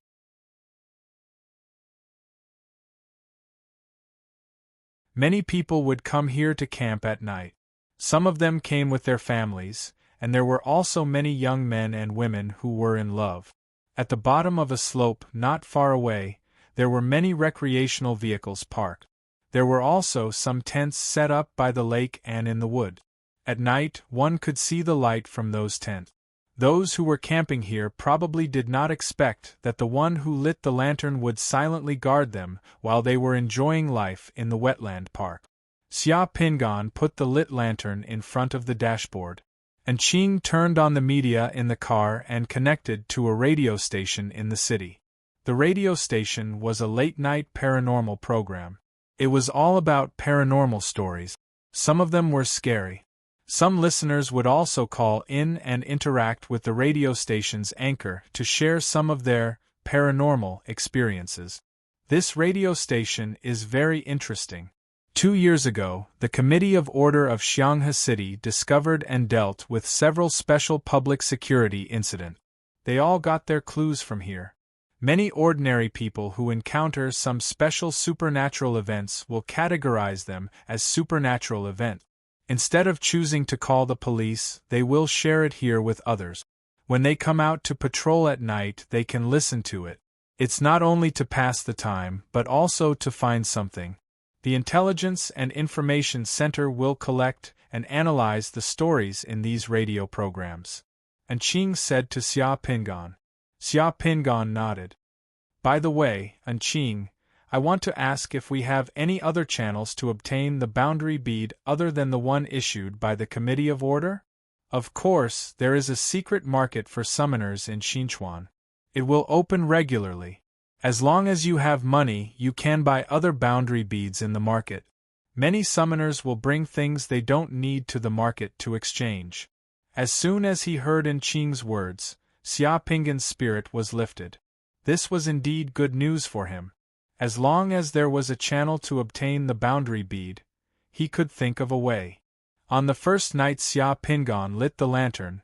Many people would come here to camp at night. Some of them came with their families, and there were also many young men and women who were in love. At the bottom of a slope not far away, there were many recreational vehicles parked. There were also some tents set up by the lake and in the wood. At night, one could see the light from those tents. Those who were camping here probably did not expect that the one who lit the lantern would silently guard them while they were enjoying life in the wetland park. Xia Pingan put the lit lantern in front of the dashboard. Anqing turned on the media in the car and connected to a radio station in the city. The radio station was a late-night paranormal program. It was all about paranormal stories. Some of them were scary. Some listeners would also call in and interact with the radio station's anchor to share some of their paranormal experiences. This radio station is very interesting. 2 years ago, the Committee of Order of Xianghe City discovered and dealt with several special public security incidents. They all got their clues from here. Many ordinary people who encounter some special supernatural events will categorize them as supernatural events. Instead of choosing to call the police, they will share it here with others. When they come out to patrol at night, they can listen to it. It's not only to pass the time, but also to find something. The Intelligence and Information Center will collect and analyze the stories in these radio programs. And Qing said to Xia Pingan. Xia Pingan nodded. By the way, Qing, I want to ask if we have any other channels to obtain the boundary bead other than the one issued by the Committee of Order? Of course, there is a secret market for summoners in Xinchuan. It will open regularly. As long as you have money, you can buy other boundary beads in the market. Many summoners will bring things they don't need to the market to exchange. As soon as he heard Qing's words, Xia Pingan's spirit was lifted. This was indeed good news for him. As long as there was a channel to obtain the boundary bead, he could think of a way. On the first night Xia Pingan lit the lantern,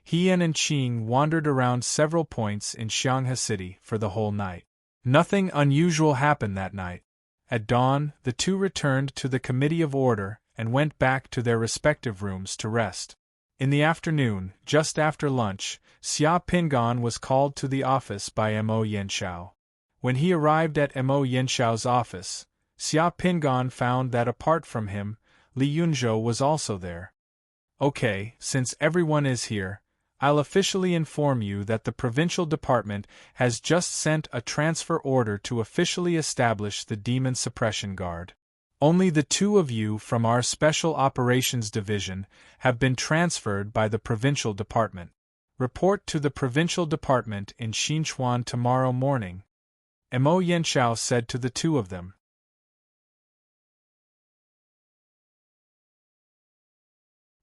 he and Qing wandered around several points in Xianghe City for the whole night. Nothing unusual happened that night. At dawn, the two returned to the Committee of Order and went back to their respective rooms to rest. In the afternoon, just after lunch, Xia Pingan was called to the office by Mo Yanxiao. When he arrived at Mo Yanxiao's office, Xia Pingan found that apart from him, Li Yunzhou was also there. Okay, since everyone is here, I'll officially inform you that the provincial department has just sent a transfer order to officially establish the Demon Suppression Guard. Only the two of you from our Special Operations Division have been transferred by the provincial department. Report to the provincial department in Xinchuan tomorrow morning. Mo Yanxiao said to the two of them.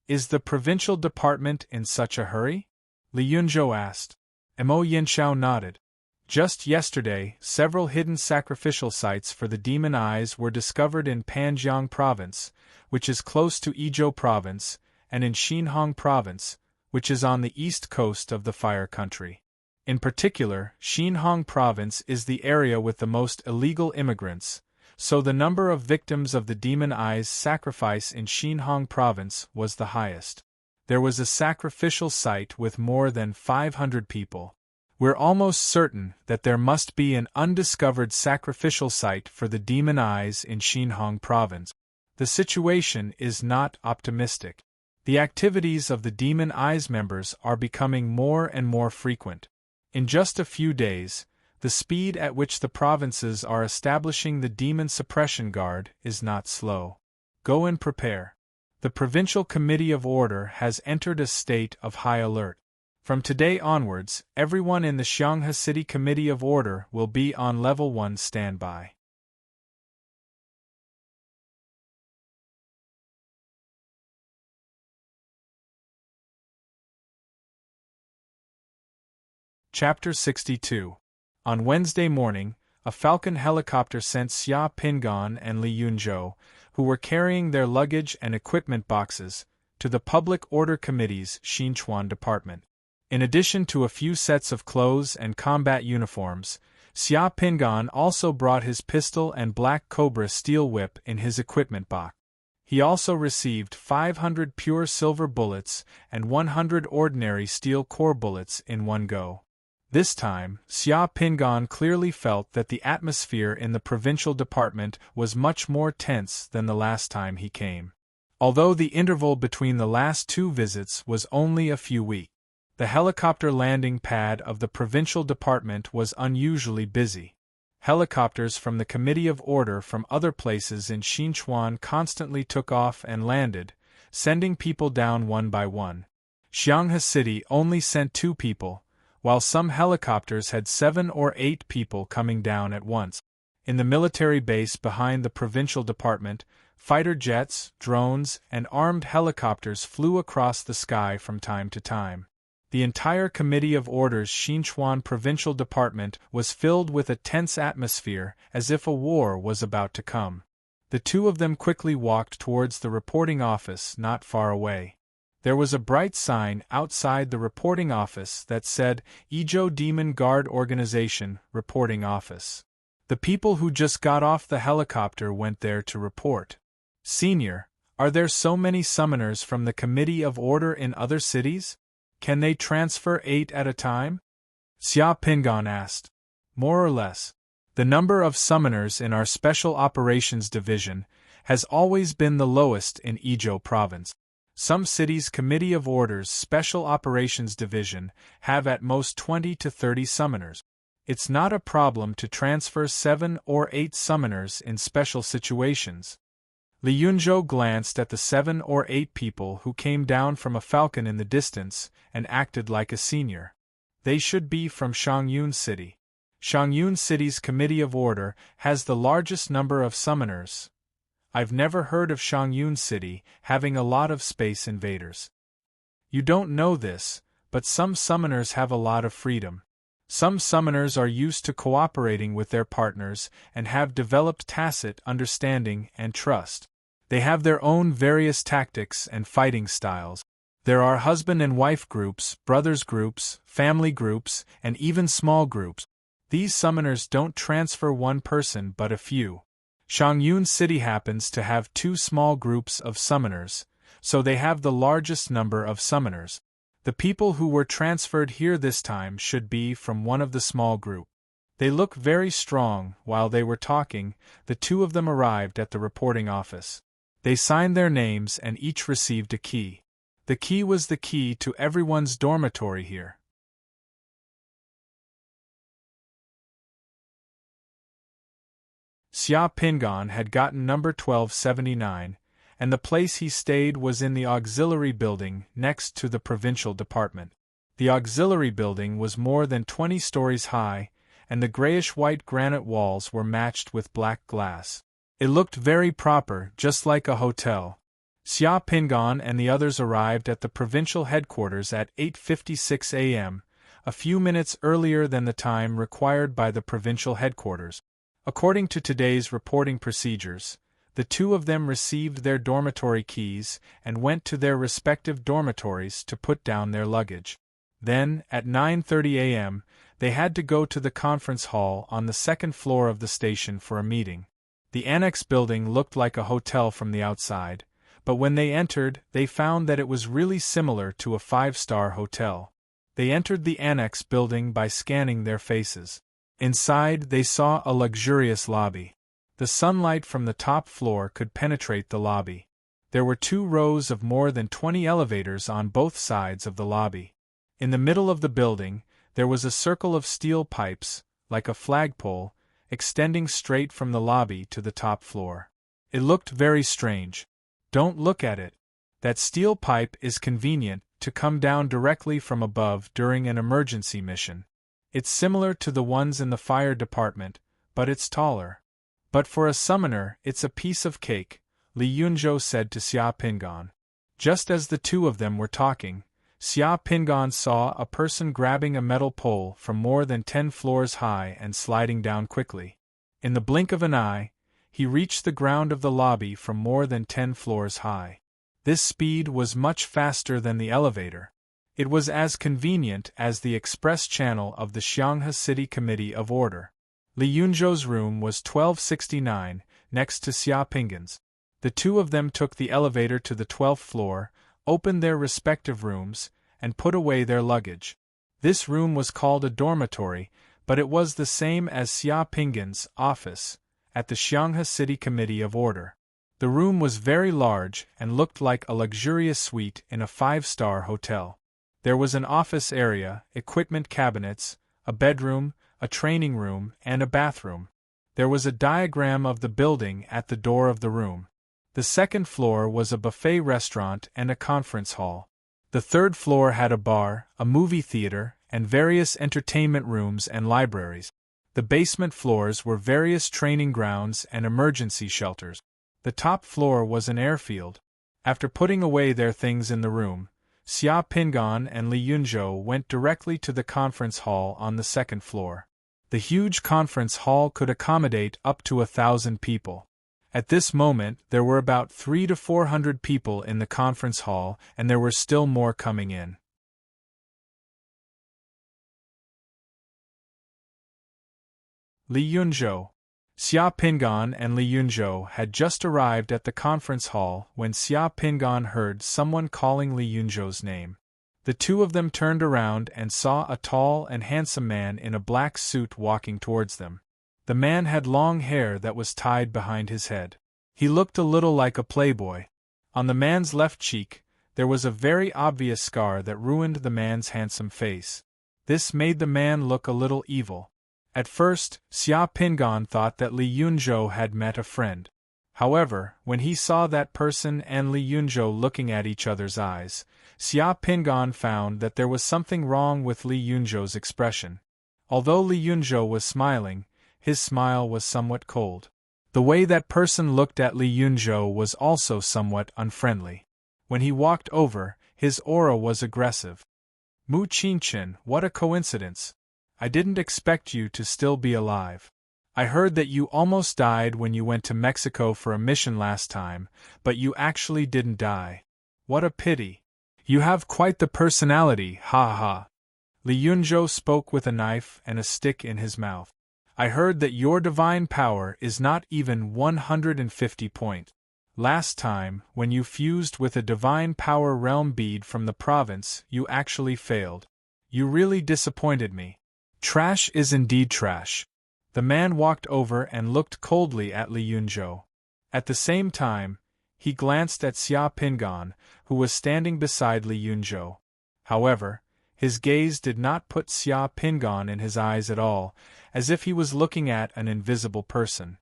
Is the provincial department in such a hurry? Li Yunzhou asked. Mo Yanxiao nodded. Just yesterday, several hidden sacrificial sites for the demon eyes were discovered in Panjiang Province, which is close to Izhou Province, and in Xinhong Province, which is on the east coast of the Fire Country. In particular, Xinhong Province is the area with the most illegal immigrants, so the number of victims of the demon eyes sacrifice in Xinhong Province was the highest. There was a sacrificial site with more than 500 people. We're almost certain that there must be an undiscovered sacrificial site for the demon eyes in Xinhong Province. The situation is not optimistic. The activities of the demon eyes members are becoming more and more frequent. In just a few days, the speed at which the provinces are establishing the Demon Suppression Guard is not slow. Go and prepare. The Provincial Committee of Order has entered a state of high alert. From today onwards, everyone in the Xianghe City Committee of Order will be on Level 1 standby. Chapter 62. On Wednesday morning, a Falcon helicopter sent Xia Pingan and Li Yunzhou, who were carrying their luggage and equipment boxes, to the Public Order Committee's Xinchuan department. In addition to a few sets of clothes and combat uniforms, Xia Pingan also brought his pistol and Black Cobra steel whip in his equipment box. He also received 500 pure silver bullets and 100 ordinary steel core bullets in one go. This time, Xia Pingan clearly felt that the atmosphere in the provincial department was much more tense than the last time he came. Although the interval between the last two visits was only a few weeks, the helicopter landing pad of the provincial department was unusually busy. Helicopters from the Committee of Order from other places in Xinchuan constantly took off and landed, sending people down one by one. Xianghe City only sent 2 people, while some helicopters had 7 or 8 people coming down at once. In the military base behind the provincial department, Fighter jets, drones, and armed helicopters flew across the sky from time to time. The entire Committee of Order's Xinchuan Provincial Department was filled with a tense atmosphere, as if a war was about to come. The two of them quickly walked towards the reporting office not far away. There was a bright sign outside the reporting office that said, Ejo Demon Guard Organization, Reporting Office. The people who just got off the helicopter went there to report. Senior, are there so many summoners from the Committee of Order in other cities? Can they transfer 8 at a time? Xia Pingan asked. More or less. The number of summoners in our Special Operations Division has always been the lowest in Ejo Province. Some cities' Committee of Orders Special Operations Division have at most 20 to 30 summoners. It's not a problem to transfer 7 or 8 summoners in special situations. Li Yunzhou glanced at the 7 or 8 people who came down from a falcon in the distance and acted like a senior. They should be from Shangyun City. Shangyun City's Committee of Order has the largest number of summoners. I've never heard of Shangyun City having a lot of space invaders. You don't know this, but some summoners have a lot of freedom. Some summoners are used to cooperating with their partners and have developed tacit understanding and trust. They have their own various tactics and fighting styles. There are husband and wife groups, brothers groups, family groups, and even small groups. These summoners don't transfer one person but a few. Shangyun City happens to have 2 small groups of summoners, so they have the largest number of summoners. The people who were transferred here this time should be from one of the small group. They look very strong. While they were talking, the 2 of them arrived at the reporting office. They signed their names and each received a key. The key was the key to everyone's dormitory here. Xia Pingan had gotten number 1279, and the place he stayed was in the auxiliary building next to the provincial department. The auxiliary building was more than 20 stories high, and the grayish-white granite walls were matched with black glass. It looked very proper, just like a hotel. Xia Pingan and the others arrived at the provincial headquarters at 8:56 a.m., a few minutes earlier than the time required by the provincial headquarters. According to today's reporting procedures, the 2 of them received their dormitory keys and went to their respective dormitories to put down their luggage. Then, at 9:30 a.m., they had to go to the conference hall on the 2nd floor of the station for a meeting. The annex building looked like a hotel from the outside, but when they entered, they found that it was really similar to a 5-star hotel. They entered the annex building by scanning their faces. Inside, they saw a luxurious lobby. The sunlight from the top floor could penetrate the lobby. There were 2 rows of more than 20 elevators on both sides of the lobby. In the middle of the building, there was a circle of steel pipes, like a flagpole, extending straight from the lobby to the top floor. It looked very strange. Don't look at it. That steel pipe is convenient to come down directly from above during an emergency mission. It's similar to the ones in the fire department, but it's taller. But for a summoner, it's a piece of cake, Li Yunzhou said to Xia Pingan. Just as the 2 of them were talking, Xia Pingan saw a person grabbing a metal pole from more than 10 floors high and sliding down quickly. In the blink of an eye, he reached the ground of the lobby from more than 10 floors high. This speed was much faster than the elevator. It was as convenient as the express channel of the Xianghe City Committee of Order. Li Yunzhou's room was 1269, next to Xia Pingan's. The 2 of them took the elevator to the 12th floor, opened their respective rooms, and put away their luggage. This room was called a dormitory, but it was the same as Xia Pingan's office at the Xianghe City Committee of Order. The room was very large and looked like a luxurious suite in a 5-star hotel. There was an office area, equipment cabinets, a bedroom, a training room, and a bathroom. There was a diagram of the building at the door of the room. The 2nd floor was a buffet restaurant and a conference hall. The 3rd floor had a bar, a movie theater, and various entertainment rooms and libraries. The basement floors were various training grounds and emergency shelters. The top floor was an airfield. After putting away their things in the room, Xia Pingan and Li Yunzhou went directly to the conference hall on the second floor. The huge conference hall could accommodate up to 1,000 people. At this moment, there were about 300 to 400 people in the conference hall, and there were still more coming in. Li Yunzhou. Xia Pingan and Li Yunzhou had just arrived at the conference hall when Xia Pingan heard someone calling Li Yunzhou's name. The two of them turned around and saw a tall and handsome man in a black suit walking towards them. The man had long hair that was tied behind his head. He looked a little like a playboy. On the man's left cheek, there was a very obvious scar that ruined the man's handsome face. This made the man look a little evil. At first, Xia Pingan thought that Li Yunzhou had met a friend. However, when he saw that person and Li Yunzhou looking at each other's eyes, Xia Pingan found that there was something wrong with Li Yunzhou's expression. Although Li Yunzhou was smiling, his smile was somewhat cold. The way that person looked at Li Yunzhou was also somewhat unfriendly. When he walked over, his aura was aggressive. Mu Qinchin, what a coincidence! I didn't expect you to still be alive. I heard that you almost died when you went to Mexico for a mission last time, but you actually didn't die. What a pity. You have quite the personality, ha ha. Li Yunzhou spoke with a knife and a stick in his mouth. I heard that your divine power is not even 150 point. Last time, when you fused with a divine power realm bead from the province, you actually failed. You really disappointed me. Trash is indeed trash. The man walked over and looked coldly at Li Yunzhou. At the same time, he glanced at Xia Pingan, who was standing beside Li Yunzhou. However, his gaze did not put Xia Pingan in his eyes at all, as if he was looking at an invisible person.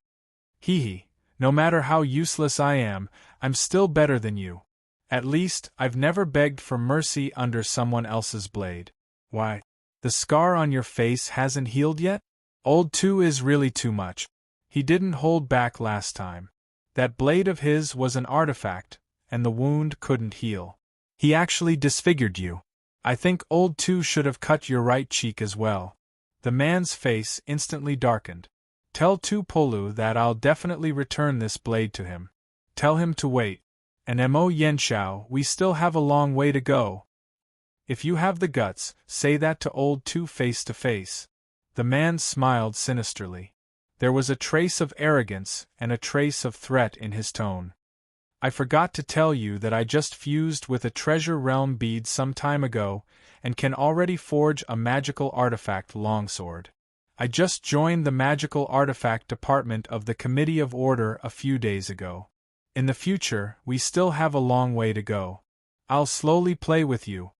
Hee, no matter how useless I am, I'm still better than you. At least, I've never begged for mercy under someone else's blade. Why? The scar on your face hasn't healed yet? Old 2 is really too much. He didn't hold back last time. That blade of his was an artifact, and the wound couldn't heal. He actually disfigured you. I think Old 2 should have cut your right cheek as well. The man's face instantly darkened. Tell Tu Polu that I'll definitely return this blade to him. Tell him to wait. And Mo Yenshao, we still have a long way to go. If you have the guts, say that to Old 2 face to face. The man smiled sinisterly. There was a trace of arrogance and a trace of threat in his tone. I forgot to tell you that I just fused with a treasure realm bead some time ago, and can already forge a magical artifact longsword. I just joined the magical artifact department of the Committee of Order a few days ago. In the future, we still have a long way to go. I'll slowly play with you.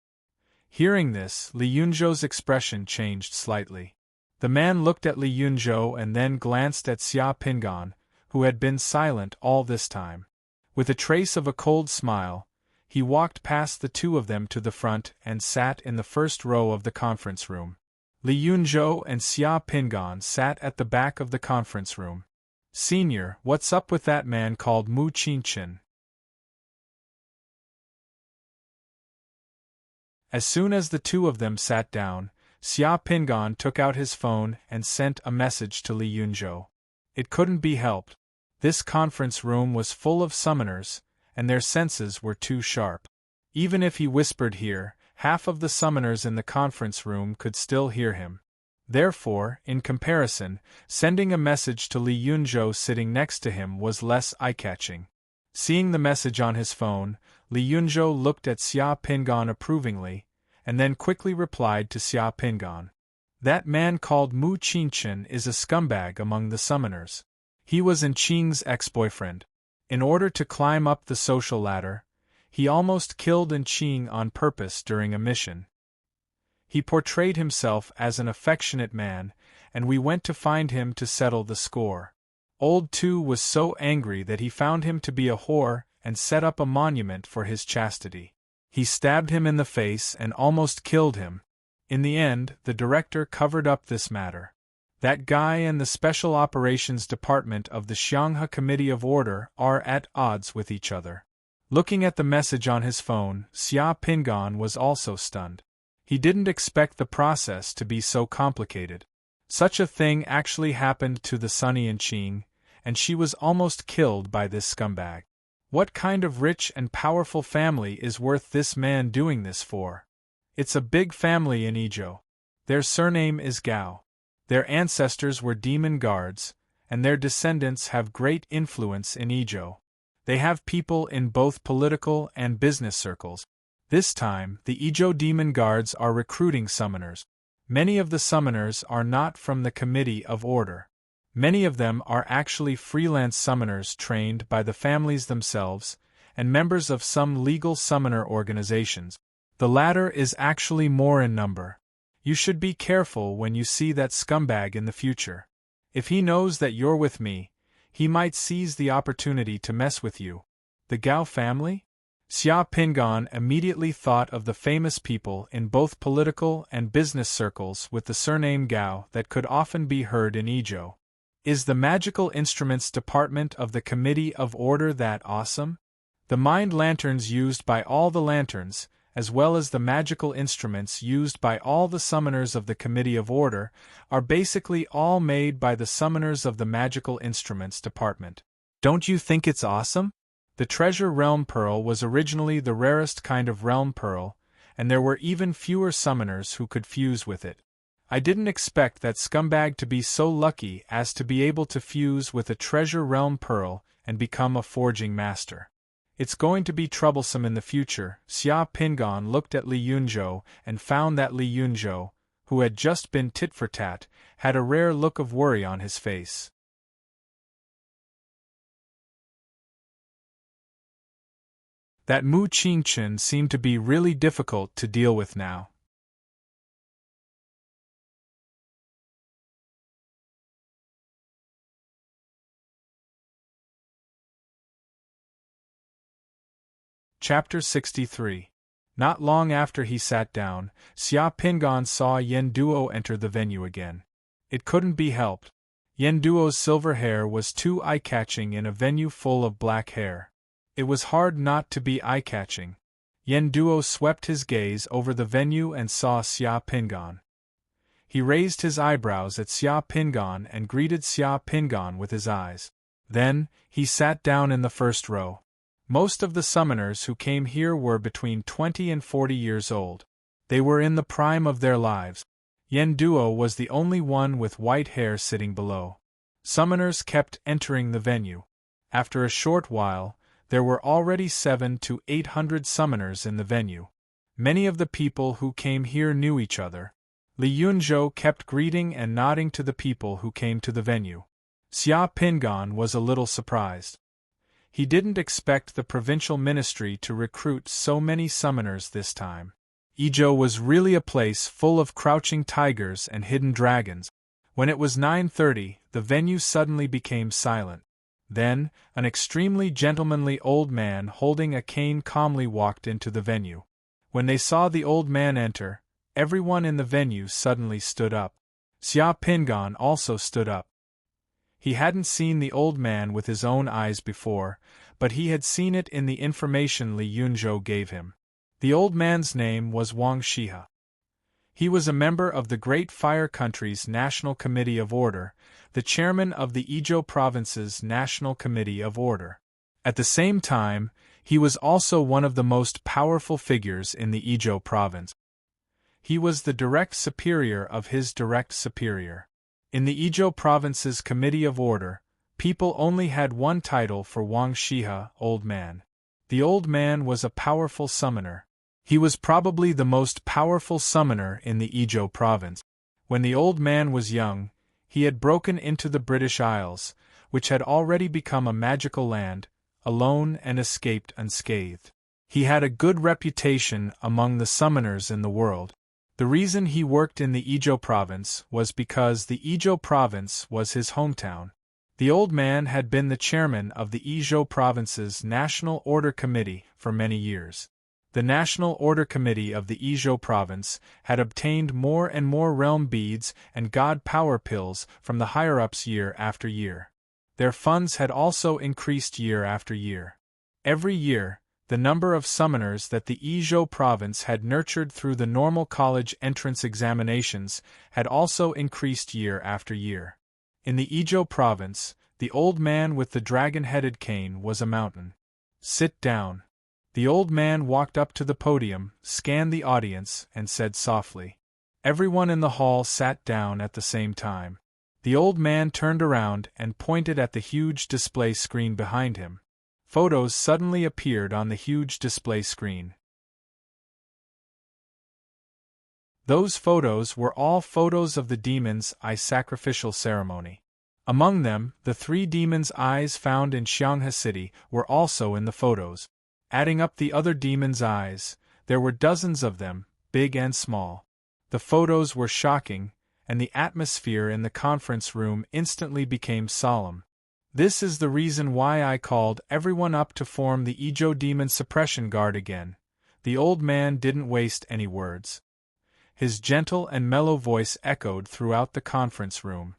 Hearing this, Li Yunzhou's expression changed slightly. The man looked at Li Yunzhou and then glanced at Xia Pingan, who had been silent all this time. With a trace of a cold smile, he walked past the two of them to the front and sat in the first row of the conference room. Li Yunzhou and Xia Pingan sat at the back of the conference room. Senior, what's up with that man called Mu Qinchin? As soon as the two of them sat down, Xia Pingan took out his phone and sent a message to Li Yunzhou. It couldn't be helped. This conference room was full of summoners, and their senses were too sharp. Even if he whispered here, half of the summoners in the conference room could still hear him. Therefore, in comparison, sending a message to Li Yunzhou sitting next to him was less eye-catching. Seeing the message on his phone, Li Yunzhou looked at Xia Pingan approvingly, and then quickly replied to Xia Pingan. That man called Mu Qinchin is a scumbag among the summoners. He was Enqing's ex-boyfriend. In order to climb up the social ladder, he almost killed Enqing on purpose during a mission. He portrayed himself as an affectionate man, and we went to find him to settle the score. Old 2 was so angry that he found him to be a whore and set up a monument for his chastity. He stabbed him in the face and almost killed him. In the end, the director covered up this matter. That guy and the Special Operations Department of the Xianghe Committee of Order are at odds with each other. Looking at the message on his phone, Xia Pingan was also stunned. He didn't expect the process to be so complicated. Such a thing actually happened to the Sunny and Qing, and she was almost killed by this scumbag. What kind of rich and powerful family is worth this man doing this for? It's a big family in Izhou. Their surname is Gao. Their ancestors were demon guards, and their descendants have great influence in Izhou. They have people in both political and business circles. This time, the Izhou demon guards are recruiting summoners. Many of the summoners are not from the Committee of Order. Many of them are actually freelance summoners trained by the families themselves, and members of some legal summoner organizations. The latter is actually more in number. You should be careful when you see that scumbag in the future. If he knows that you're with me, he might seize the opportunity to mess with you. The Gao family? Xia Pingan immediately thought of the famous people in both political and business circles with the surname Gao that could often be heard in Izhou. Is the Magical Instruments Department of the Committee of Order that awesome? The mind lanterns used by all the lanterns, as well as the magical instruments used by all the summoners of the Committee of Order, are basically all made by the summoners of the Magical Instruments Department. Don't you think it's awesome? The Treasure Realm Pearl was originally the rarest kind of Realm Pearl, and there were even fewer summoners who could fuse with it. I didn't expect that scumbag to be so lucky as to be able to fuse with a Treasure Realm Pearl and become a forging master. It's going to be troublesome in the future. Xia Pingan looked at Li Yunzhou and found that Li Yunzhou, who had just been tit-for-tat, had a rare look of worry on his face. That Mu Qingchen seemed to be really difficult to deal with now. Chapter 63. Not long after he sat down, Xia Pingan saw Yen Duo enter the venue again. It couldn't be helped. Yen Duo's silver hair was too eye-catching in a venue full of black hair. It was hard not to be eye-catching. Yen Duo swept his gaze over the venue and saw Xia Pingan. He raised his eyebrows at Xia Pingan and greeted Xia Pingan with his eyes. Then, he sat down in the first row. Most of the summoners who came here were between 20 and 40 years old. They were in the prime of their lives. Yen Duo was the only one with white hair sitting below. Summoners kept entering the venue. After a short while, there were already 700 to 800 summoners in the venue. Many of the people who came here knew each other. Li Yunzhou kept greeting and nodding to the people who came to the venue. Xia Pingan was a little surprised. He didn't expect the provincial ministry to recruit so many summoners this time. Izhou was really a place full of crouching tigers and hidden dragons. When it was 9:30, the venue suddenly became silent. Then, an extremely gentlemanly old man holding a cane calmly walked into the venue. When they saw the old man enter, everyone in the venue suddenly stood up. Xia Pingan also stood up. He hadn't seen the old man with his own eyes before, but he had seen it in the information Li Yunzhou gave him. The old man's name was Wang Shihe. He was a member of the Great Fire Country's National Committee of Order, the chairman of the Izhou Province's National Committee of Order. At the same time, he was also one of the most powerful figures in the Izhou province. He was the direct superior of his direct superior. In the Izhou Province's Committee of Order, people only had one title for Wang Shihe, Old Man. The old man was a powerful summoner. He was probably the most powerful summoner in the Izhou province. When the old man was young, he had broken into the British Isles, which had already become a magical land, alone and escaped unscathed. He had a good reputation among the summoners in the world. The reason he worked in the Izhou province was because the Izhou province was his hometown. The old man had been the chairman of the Izhou province's National Order Committee for many years. The National Order Committee of the Izhou province had obtained more and more realm beads and god power pills from the higher-ups year after year. Their funds had also increased year after year. Every year, the number of summoners that the Izhou province had nurtured through the normal college entrance examinations had also increased year after year. In the Izhou province, the old man with the dragon-headed cane was a mountain. "Sit down." The old man walked up to the podium, scanned the audience, and said softly. Everyone in the hall sat down at the same time. The old man turned around and pointed at the huge display screen behind him. Photos suddenly appeared on the huge display screen. Those photos were all photos of the demon's eye sacrificial ceremony. Among them, the 3 demons' eyes found in Xianghe City were also in the photos. Adding up the other demons' eyes, there were dozens of them, big and small. The photos were shocking, and the atmosphere in the conference room instantly became solemn. This is the reason why I called everyone up to form the Izhou Demon Suppression Guard again. The old man didn't waste any words. His gentle and mellow voice echoed throughout the conference room.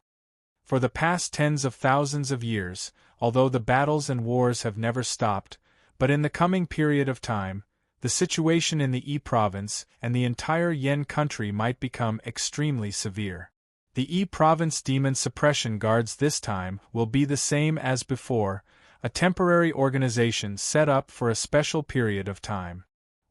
For the past tens of thousands of years, although the battles and wars have never stopped, but in the coming period of time, the situation in the Yi province and the entire Yan country might become extremely severe. The Yi province demon suppression guards this time will be the same as before, a temporary organization set up for a special period of time.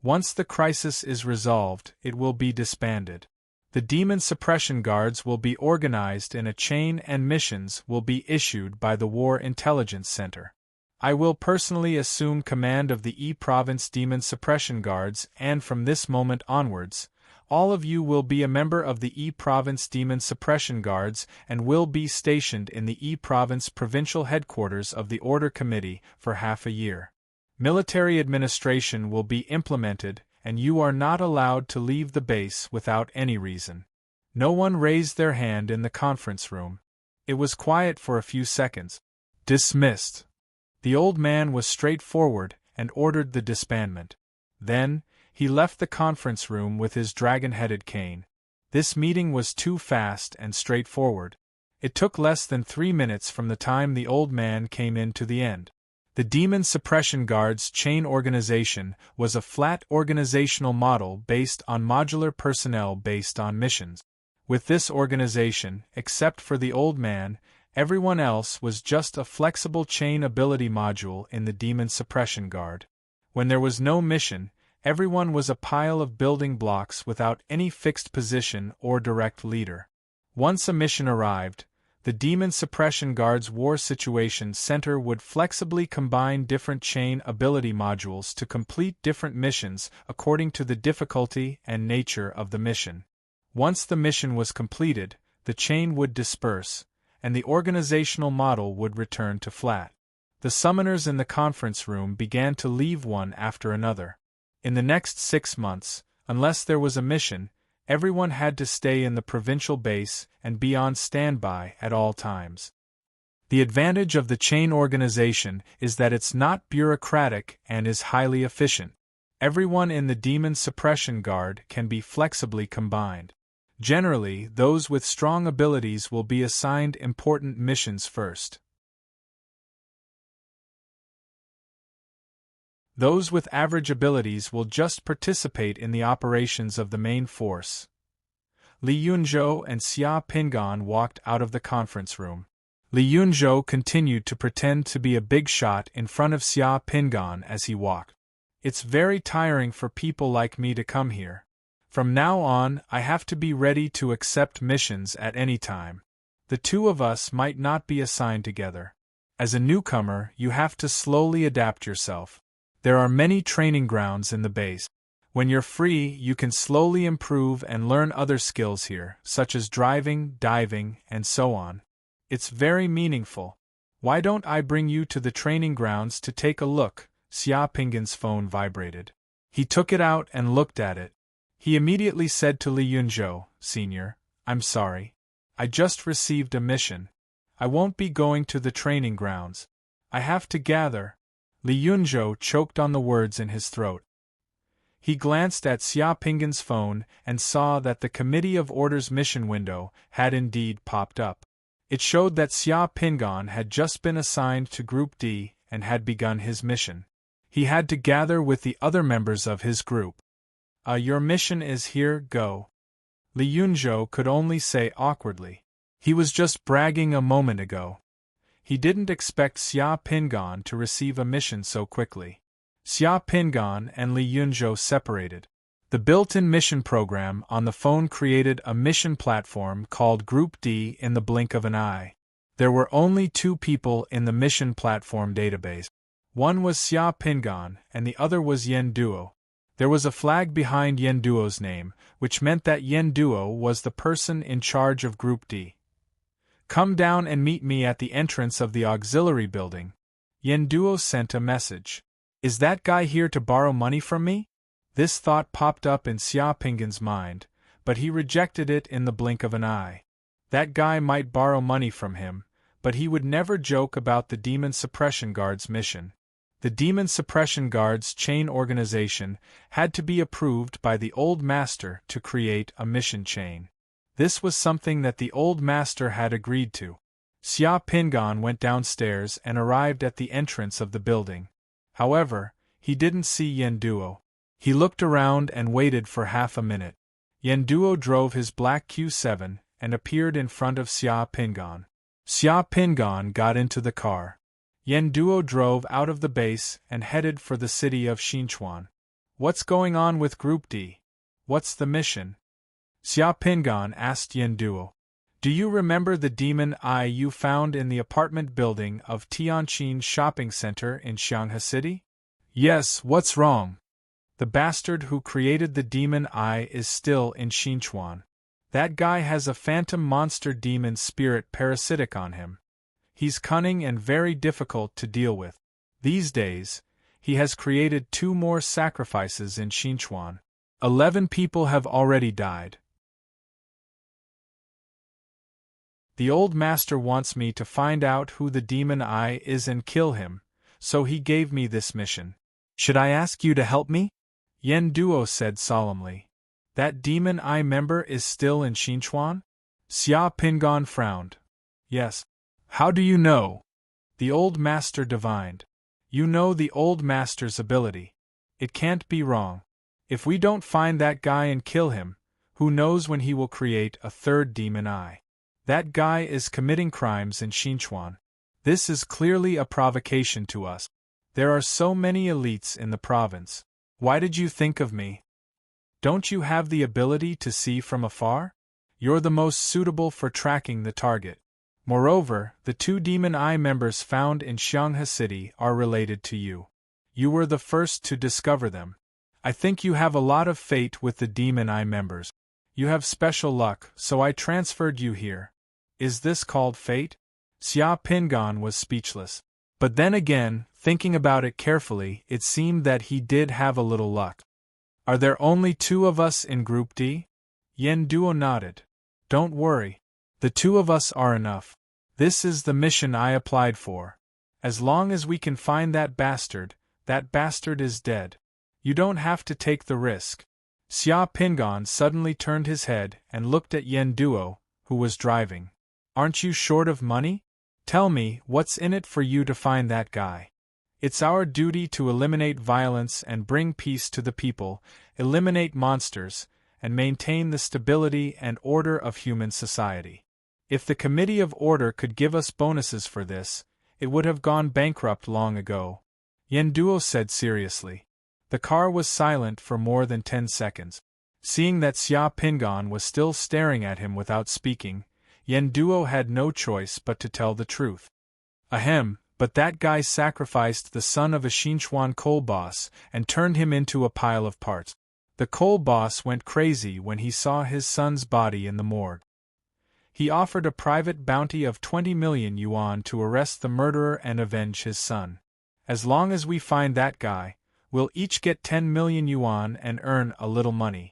Once the crisis is resolved, it will be disbanded. The demon suppression guards will be organized in a chain and missions will be issued by the War Intelligence Center. I will personally assume command of the Yi Province Demon Suppression Guards, and from this moment onwards, all of you will be a member of the Yi Province Demon Suppression Guards and will be stationed in the Yi Province Provincial Headquarters of the Order Committee for half a year. Military administration will be implemented, and you are not allowed to leave the base without any reason. No one raised their hand in the conference room. It was quiet for a few seconds. Dismissed. The old man was straightforward and ordered the disbandment. Then, he left the conference room with his dragon-headed cane. This meeting was too fast and straightforward. It took less than 3 minutes from the time the old man came in to the end. The Demon Suppression Guard's chain organization was a flat organizational model based on modular personnel based on missions. With this organization, except for the old man, everyone else was just a flexible chain ability module in the Demon Suppression Guard. When there was no mission, everyone was a pile of building blocks without any fixed position or direct leader. Once a mission arrived, the Demon Suppression Guard's War Situation Center would flexibly combine different chain ability modules to complete different missions according to the difficulty and nature of the mission. Once the mission was completed, the chain would disperse, and the organizational model would return to flat. The summoners in the conference room began to leave one after another. In the next 6 months, unless there was a mission, everyone had to stay in the provincial base and be on standby at all times. The advantage of the chain organization is that it's not bureaucratic and is highly efficient. Everyone in the Demon Suppression Guard can be flexibly combined. Generally, those with strong abilities will be assigned important missions first. Those with average abilities will just participate in the operations of the main force. Li Yunzhou and Xia Pingan walked out of the conference room. Li Yunzhou continued to pretend to be a big shot in front of Xia Pingan as he walked. It's very tiring for people like me to come here. From now on, I have to be ready to accept missions at any time. The two of us might not be assigned together. As a newcomer, you have to slowly adapt yourself. There are many training grounds in the base. When you're free, you can slowly improve and learn other skills here, such as driving, diving, and so on. It's very meaningful. Why don't I bring you to the training grounds to take a look? Xia Pingan's phone vibrated. He took it out and looked at it. He immediately said to Li Yunzhou, "Senior, I'm sorry. I just received a mission. I won't be going to the training grounds. I have to gather." Li Yunzhou choked on the words in his throat. He glanced at Xiaoping's phone and saw that the Committee of Orders mission window had indeed popped up. It showed that Xiaoping had just been assigned to Group D and had begun his mission. He had to gather with the other members of his group. Your mission is here, go. Li Yunzhou could only say awkwardly. He was just bragging a moment ago. He didn't expect Xiaoping to receive a mission so quickly. Xiaoping and Li Yunzhou separated. The built-in mission program on the phone created a mission platform called Group D in the blink of an eye. There were only 2 people in the mission platform database. One was Xiaoping and the other was Yen Duo. There was a flag behind Yen Duo's name, which meant that Yen Duo was the person in charge of Group D. Come down and meet me at the entrance of the auxiliary building. Yen Duo sent a message. Is that guy here to borrow money from me? This thought popped up in Xiaoping's mind, but he rejected it in the blink of an eye. That guy might borrow money from him, but he would never joke about the Demon Suppression Guard's mission. The Demon Suppression Guard's chain organization had to be approved by the Old Master to create a mission chain. This was something that the Old Master had agreed to. Xiaoping went downstairs and arrived at the entrance of the building. However, he didn't see Yen Duo. He looked around and waited for half a minute. Yen Duo drove his black Q7 and appeared in front of Xiaoping. Xiaoping got into the car. Yen Duo drove out of the base and headed for the city of Xinchuan. What's going on with Group D? What's the mission? Xiaoping asked Yen Duo. Do you remember the demon eye you found in the apartment building of Tianqin Shopping Center in Xianghe City? Yes, what's wrong? The bastard who created the demon eye is still in Xinchuan. That guy has a phantom monster demon spirit parasitic on him. He's cunning and very difficult to deal with. These days, he has created 2 more sacrifices in Xinchuan. 11 people have already died. The Old Master wants me to find out who the demon eye is and kill him, so he gave me this mission. Should I ask you to help me? Yen Duo said solemnly. That demon eye member is still in Xinchuan? Xiaoping frowned. Yes. How do you know? The Old Master divined. You know the Old Master's ability. It can't be wrong. If we don't find that guy and kill him, who knows when he will create a 3rd demon eye? That guy is committing crimes in Xinchuan. This is clearly a provocation to us. There are so many elites in the province. Why did you think of me? Don't you have the ability to see from afar? You're the most suitable for tracking the target. Moreover, the 2 demon eye members found in Xianghe City are related to you. You were the first to discover them. I think you have a lot of fate with the demon eye members. You have special luck, so I transferred you here. Is this called fate? Xiaoping was speechless. But then again, thinking about it carefully, it seemed that he did have a little luck. Are there only 2 of us in Group D? Yen Duo nodded. Don't worry. The 2 of us are enough. This is the mission I applied for. As long as we can find that bastard is dead. You don't have to take the risk. Xiaoping suddenly turned his head and looked at Yen Duo, who was driving. Aren't you short of money? Tell me, what's in it for you to find that guy? It's our duty to eliminate violence and bring peace to the people, eliminate monsters, and maintain the stability and order of human society. If the Committee of Order could give us bonuses for this, it would have gone bankrupt long ago. Yen Duo said seriously. The car was silent for more than 10 seconds. Seeing that Xiaoping was still staring at him without speaking, Yen Duo had no choice but to tell the truth. Ahem, but that guy sacrificed the son of a Xinchuan coal boss and turned him into a pile of parts. The coal boss went crazy when he saw his son's body in the morgue. He offered a private bounty of 20 million yuan to arrest the murderer and avenge his son. As long as we find that guy, we'll each get 10 million yuan and earn a little money.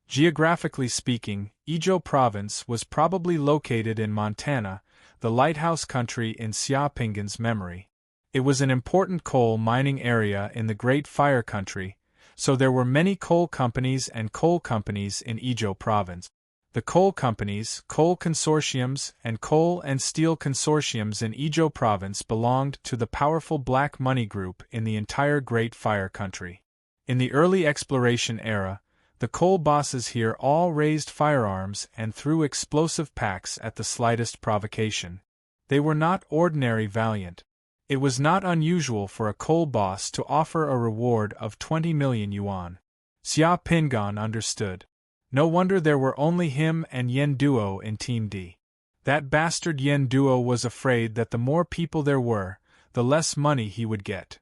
Geographically speaking, Ezhou Province was probably located in Montana, the lighthouse country in Xiaoping's memory. It was an important coal mining area in the Great Fire Country, So there were many coal companies in Ijo province. The coal companies, coal consortiums, and coal and steel consortiums in Ijo province belonged to the powerful black money group in the entire Great Fire Country. In the early exploration era, the coal bosses here all raised firearms and threw explosive packs at the slightest provocation. They were not ordinary valiant. It was not unusual for a coal boss to offer a reward of 20 million yuan. Xia Pingan understood. No wonder there were only him and Yen Duo in Team D. That bastard Yen Duo was afraid that the more people there were, the less money he would get.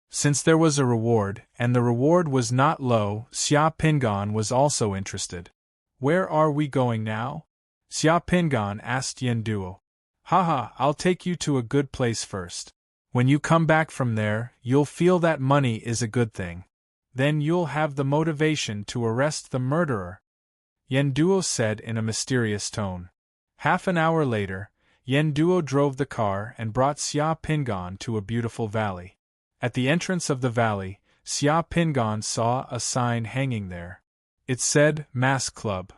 Since there was a reward, and the reward was not low, Xia Pingan was also interested. Where are we going now? Xia Pingan asked Yen Duo. Haha, I'll take you to a good place first. When you come back from there, you'll feel that money is a good thing. Then you'll have the motivation to arrest the murderer, Yen Duo said in a mysterious tone. Half an hour later, Yen Duo drove the car and brought Xia Pingan to a beautiful valley. At the entrance of the valley, Xia Pingan saw a sign hanging there. It said, Mass Club.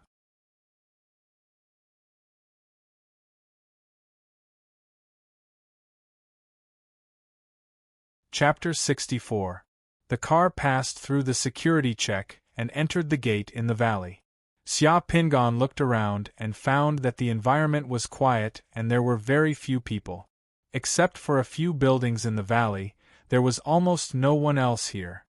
Chapter 64. The car passed through the security check and entered the gate in the valley. Xia Pingan looked around and found that the environment was quiet and there were very few people. Except for a few buildings in the valley, there was almost no one else here.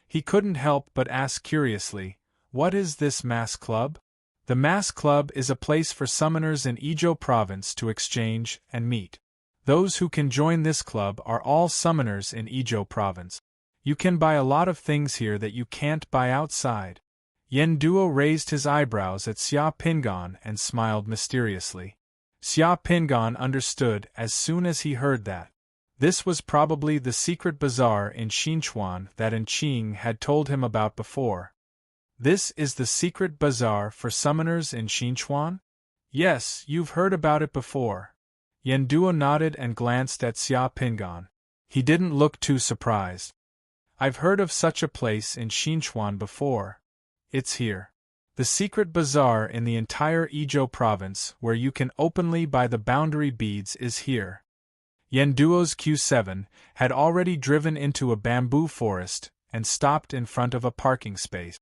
He couldn't help but ask curiously, what is this Mass Club? The Mass Club is a place for summoners in Ijo province to exchange and meet. Those who can join this club are all summoners in Ijo province. You can buy a lot of things here that you can't buy outside. Yen Duo raised his eyebrows at Xia Pingan and smiled mysteriously. Xia Pingan understood as soon as he heard that. This was probably the secret bazaar in Xinchuan that Enqing had told him about before. This is the secret bazaar for summoners in Xinchuan? Yes, you've heard about it before. Yen Duo nodded and glanced at Xia Pingan. He didn't look too surprised. I've heard of such a place in Xinchuan before. It's here. The secret bazaar in the entire Ijo province where you can openly buy the boundary beads is here. Yen Duo's Q7 had already driven into a bamboo forest and stopped in front of a parking space.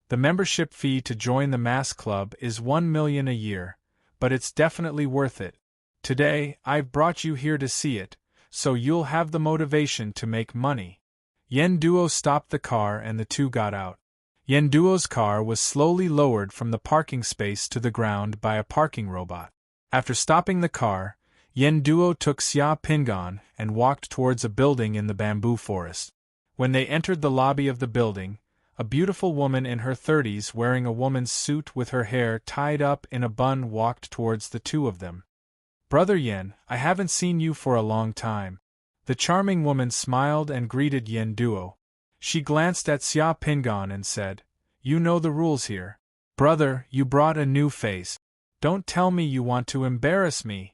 The membership fee to join the Mass Club is 1 million a year, but it's definitely worth it. Today, I've brought you here to see it, so you'll have the motivation to make money. Yen Duo stopped the car and the two got out. Yen Duo's car was slowly lowered from the parking space to the ground by a parking robot. After stopping the car, Yen Duo took Xia Pingan and walked towards a building in the bamboo forest. When they entered the lobby of the building, a beautiful woman in her 30s wearing a woman's suit with her hair tied up in a bun walked towards the two of them. Brother Yen, I haven't seen you for a long time. The charming woman smiled and greeted Yen Duo. She glanced at Xia Pingan and said, You know the rules here. Brother, you brought a new face. Don't tell me you want to embarrass me.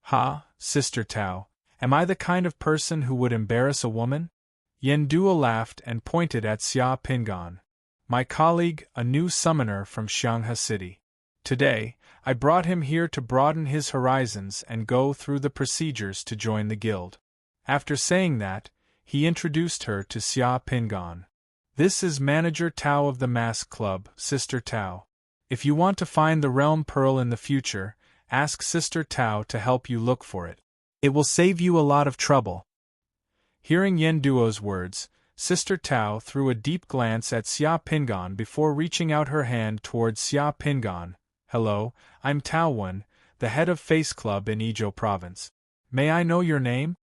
Ha, Sister Tao, am I the kind of person who would embarrass a woman? Yen Duo laughed and pointed at Xia Pingan. My colleague, a new summoner from Xianghe City. Today, I brought him here to broaden his horizons and go through the procedures to join the guild. After saying that, he introduced her to Xia Pingan. This is Manager Tao of the Mass Club, Sister Tao. If you want to find the Realm Pearl in the future, ask Sister Tao to help you look for it. It will save you a lot of trouble. Hearing Yen Duo's words, Sister Tao threw a deep glance at Xia Pingan before reaching out her hand towards Xia Pingan. Hello, I'm Tao Wen, the head of Face Club in Ijo province. May I know your name?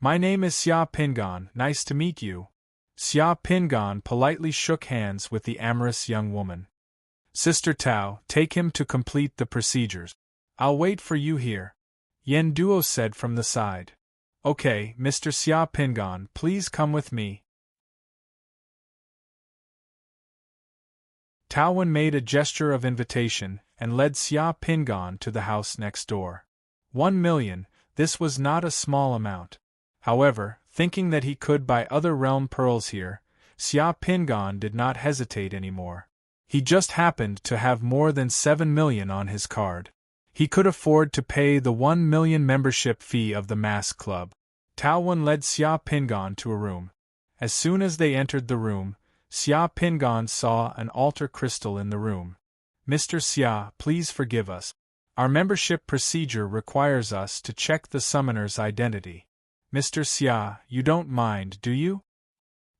My name is Xia Pingan, nice to meet you. Xia Pingan politely shook hands with the amorous young woman. Sister Tao, take him to complete the procedures. I'll wait for you here. Yen Duo said from the side. Okay, Mr. Xia Pingan, please come with me. Tao Wen made a gesture of invitation and led Xia Pingan to the house next door. 1 million, this was not a small amount. However, Thinking that he could buy other realm pearls here, Xia Pingan did not hesitate anymore. He just happened to have more than 7 million on his card. He could afford to pay the 1 million membership fee of the Mask Club. Tao Wen led Xia Pingan to a room. As soon as they entered the room, Xia Pingan saw an altar crystal in the room. "Mr. Xia, please forgive us. Our membership procedure requires us to check the summoner's identity. Mr. Xia, you don't mind, do you?"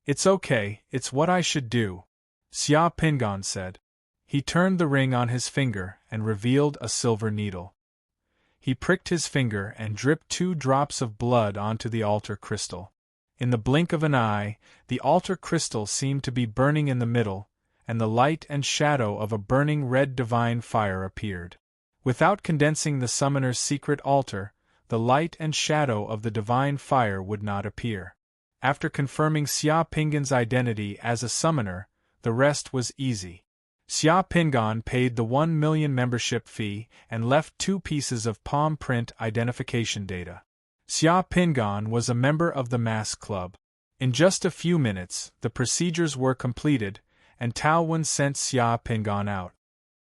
"It's okay, it's what I should do," Xia Pingan said. He turned the ring on his finger and revealed a silver needle. He pricked his finger and dripped 2 drops of blood onto the altar crystal. In the blink of an eye, the altar crystal seemed to be burning in the middle, and the light and shadow of a burning red divine fire appeared. Without condensing the summoner's secret altar, the light and shadow of the divine fire would not appear. After confirming Xia Pingan's identity as a summoner, the rest was easy. Xia Pingan paid the 1 million membership fee and left 2 pieces of palm print identification data. Xia Pingan was a member of the Mask Club. In just a few minutes, the procedures were completed, and Tao Wen sent Xia Pingan out.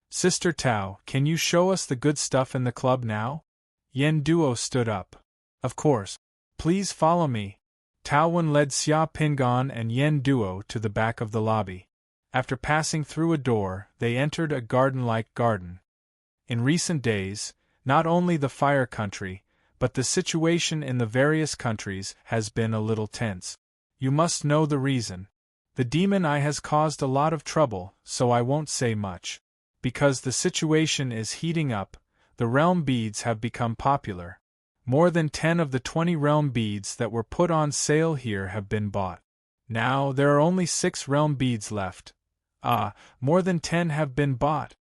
"Sister Tao, can you show us the good stuff in the club now?" Yen Duo stood up. "Of course. Please follow me." Tao Wen led Xia Pingan and Yen Duo to the back of the lobby. After passing through a door, they entered a garden-like garden. In recent days, not only the Fire Country, but the situation in the various countries has been a little tense. You must know the reason. The demon eye has caused a lot of trouble, so I won't say much. Because the situation is heating up, the realm beads have become popular. More than 10 of the 20 realm beads that were put on sale here have been bought. Now there are only 6 realm beads left. More than 10 have been bought.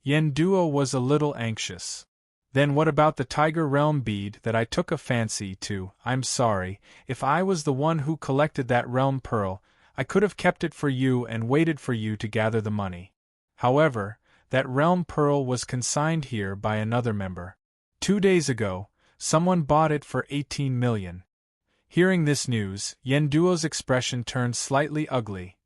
Yen Duo was a little anxious. Then what about the tiger realm bead that I took a fancy to? I'm sorry, if I was the one who collected that realm pearl, I could have kept it for you and waited for you to gather the money. However, that realm pearl was consigned here by another member. 2 days ago, someone bought it for 18 million. Hearing this news, Yen Duo's expression turned slightly ugly.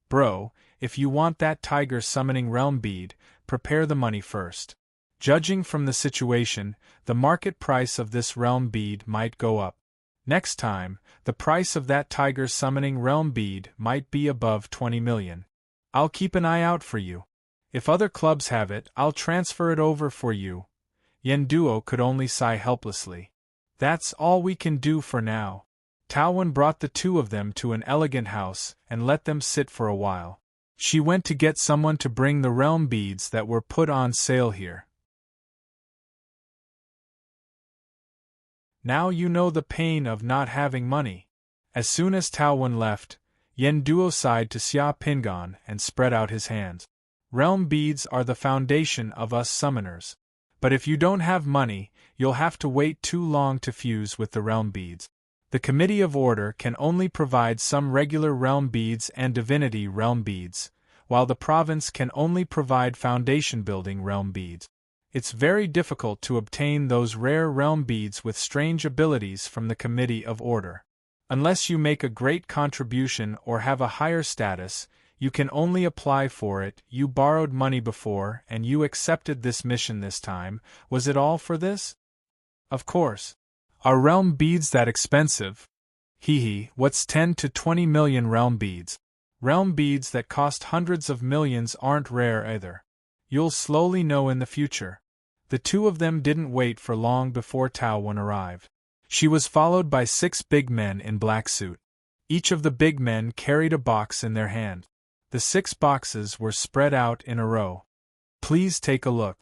Bro, if you want that tiger summoning realm bead, prepare the money first. Judging from the situation, the market price of this realm bead might go up. Next time, the price of that tiger summoning realm bead might be above 20 million. I'll keep an eye out for you. If other clubs have it, I'll transfer it over for you. Yen Duo could only sigh helplessly. That's all we can do for now. Tao Wen brought the 2 of them to an elegant house and let them sit for a while. She went to get someone to bring the realm beads that were put on sale here. Now you know the pain of not having money. As soon as Tao Wen left, Yen Duo sighed to Xia Pingan and spread out his hands. Realm beads are the foundation of us summoners. But if you don't have money, you'll have to wait too long to fuse with the realm beads. The Committee of Order can only provide some regular realm beads and divinity realm beads, while the province can only provide foundation-building realm beads. It's very difficult to obtain those rare realm beads with strange abilities from the Committee of Order. Unless you make a great contribution or have a higher status, you can only apply for it. You borrowed money before and you accepted this mission this time. Was it all for this? Of course. Are realm beads that expensive? What's 10 to 20 million realm beads? Realm beads that cost hundreds of millions aren't rare either. You'll slowly know in the future. The 2 of them didn't wait for long before Tao Wen arrived. She was followed by 6 big men in black suit. Each of the big men carried a box in their hand. The 6 boxes were spread out in a row. Please take a look.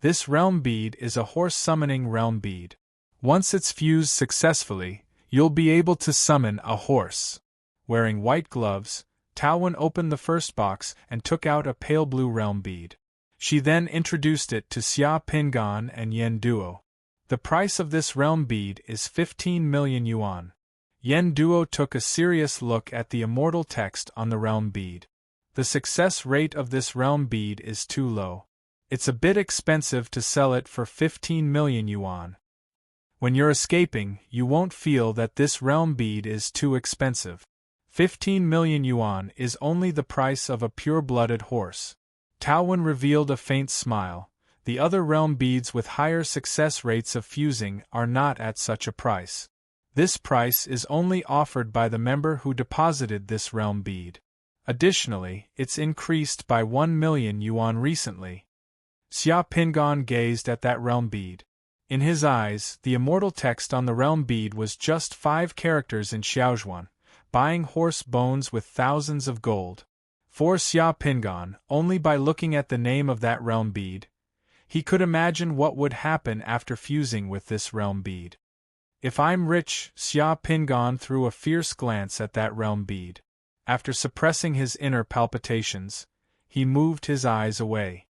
This realm bead is a horse summoning realm bead. Once it's fused successfully, you'll be able to summon a horse. Wearing white gloves, Tao Wen opened the first box and took out a pale blue realm bead. She then introduced it to Xia Pingan and Yen Duo. The price of this realm bead is 15 million yuan. Yen Duo took a serious look at the immortal text on the realm bead. The success rate of this realm bead is too low. It's a bit expensive to sell it for 15 million yuan. When you're escaping, you won't feel that this realm bead is too expensive. 15 million yuan is only the price of a pure-blooded horse. Tao Wen revealed a faint smile. The other realm beads with higher success rates of fusing are not at such a price. This price is only offered by the member who deposited this realm bead. Additionally, it's increased by 1 million yuan recently. Xia Pingan gazed at that realm bead. In his eyes, the immortal text on the realm bead was just 5 characters in Xiaozhuan, buying horse bones with thousands of gold. For Xia Pingan, only by looking at the name of that realm bead, he could imagine what would happen after fusing with this realm bead. If I'm rich, Xia Pingan threw a fierce glance at that realm bead. After suppressing his inner palpitations, he moved his eyes away.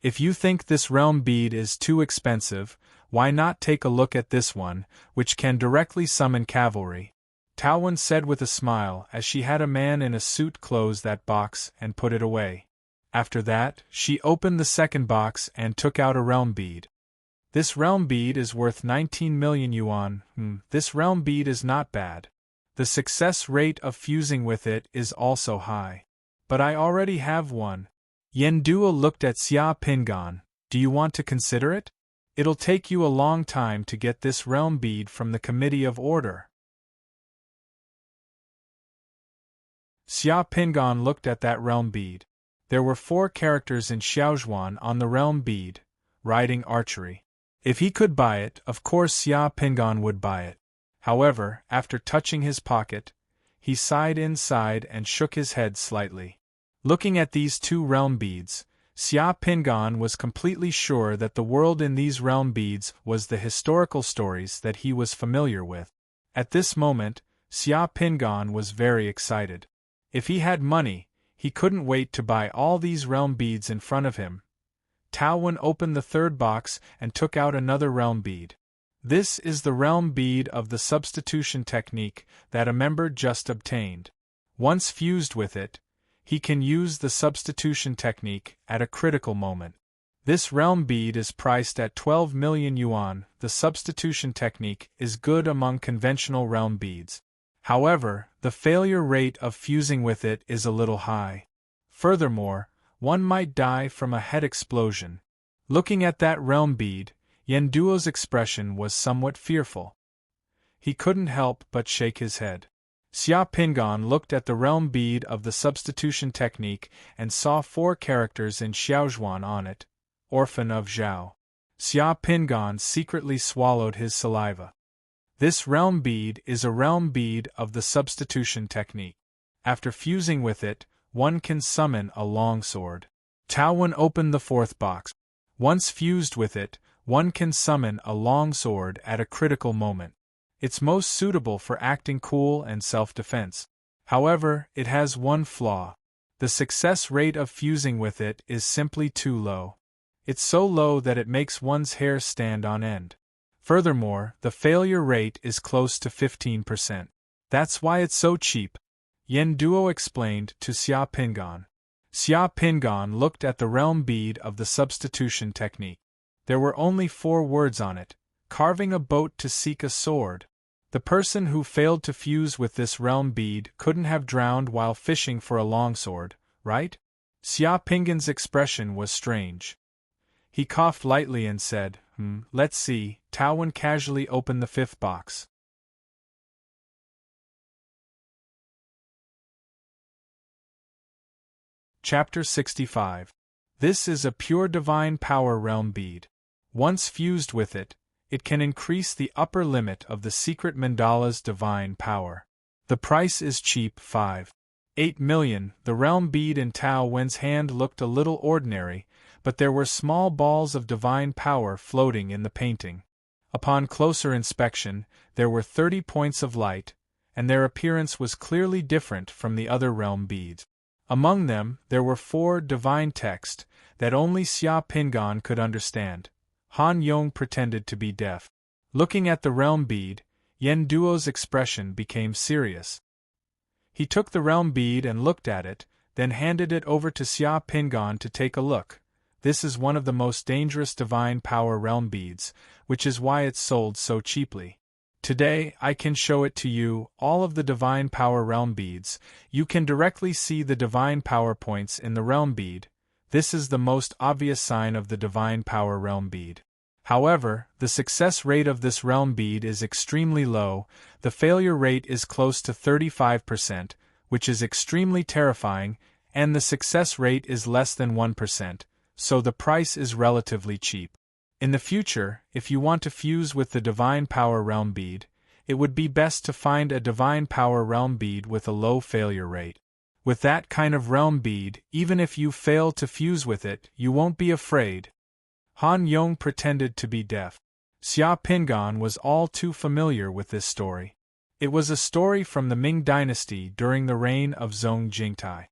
If you think this realm bead is too expensive, why not take a look at this one, which can directly summon cavalry? Tao Wen said with a smile as she had a man in a suit close that box and put it away. After that, she opened the second box and took out a realm bead. This realm bead is worth 19 million yuan. This realm bead is not bad. The success rate of fusing with it is also high. But I already have one. Yen Duo looked at Xia Pingan. Do you want to consider it? It'll take you a long time to get this realm bead from the Committee of Order. Xia Pingan looked at that realm bead. There were 4 characters in Xiaozhuan on the realm bead, riding archery. If he could buy it, of course Xia Pingan would buy it. However, after touching his pocket, he sighed inside and shook his head slightly. Looking at these 2 realm beads, Xia Pingan was completely sure that the world in these realm beads was the historical stories that he was familiar with. At this moment, Xia Pingan was very excited. If he had money, he couldn't wait to buy all these realm beads in front of him. Tao Wen opened the third box and took out another realm bead. This is the realm bead of the substitution technique that a member just obtained. Once fused with it, he can use the substitution technique at a critical moment. This realm bead is priced at 12 million yuan. The substitution technique is good among conventional realm beads. However, the failure rate of fusing with it is a little high. Furthermore, one might die from a head explosion. Looking at that realm bead, Yen Duo's expression was somewhat fearful. He couldn't help but shake his head. Xia Pingan looked at the realm bead of the substitution technique and saw 4 characters in Xiaozhuan on it, orphan of Zhao. Xia Pingan secretly swallowed his saliva. This realm bead is a realm bead of the substitution technique. After fusing with it, one can summon a longsword. Tao Wen opened the 4th box. Once fused with it, one can summon a longsword at a critical moment. It's most suitable for acting cool and self-defense. However, it has one flaw. The success rate of fusing with it is simply too low. It's so low that it makes one's hair stand on end. Furthermore, the failure rate is close to 15%. That's why it's so cheap, Yen Duo explained to Xia Pingan. Xia Pingan looked at the realm bead of the substitution technique. There were only 4 words on it: carving a boat to seek a sword. The person who failed to fuse with this realm bead couldn't have drowned while fishing for a longsword, right? Xia Pingan's expression was strange. He coughed lightly and said, let's see. Tao Wen casually opened the 5th box. Chapter 65. This is a pure divine power realm bead. Once fused with it, it can increase the upper limit of the secret mandala's divine power. The price is cheap, 5.8 million. The realm bead in Tao Wen's hand looked a little ordinary, but there were small balls of divine power floating in the painting. Upon closer inspection, there were 30 points of light, and their appearance was clearly different from the other realm beads. Among them, there were 4 divine texts that only Xia Pingan could understand. Han Yong pretended to be deaf. Looking at the realm bead, Yen Duo's expression became serious. He took the realm bead and looked at it, then handed it over to Xia Pingan to take a look. This is one of the most dangerous divine power realm beads, which is why it's sold so cheaply. Today, I can show it to you, all of the divine power realm beads. You can directly see the divine power points in the realm bead. This is the most obvious sign of the divine power realm bead. However, the success rate of this realm bead is extremely low. The failure rate is close to 35%, which is extremely terrifying, and the success rate is less than 1%, so the price is relatively cheap. In the future, if you want to fuse with the divine power realm bead, it would be best to find a divine power realm bead with a low failure rate. With that kind of realm bead, even if you fail to fuse with it, you won't be afraid. Han Yong pretended to be deaf. Xia Pingan was all too familiar with this story. It was a story from the Ming dynasty during the reign of Zhong Jingtai.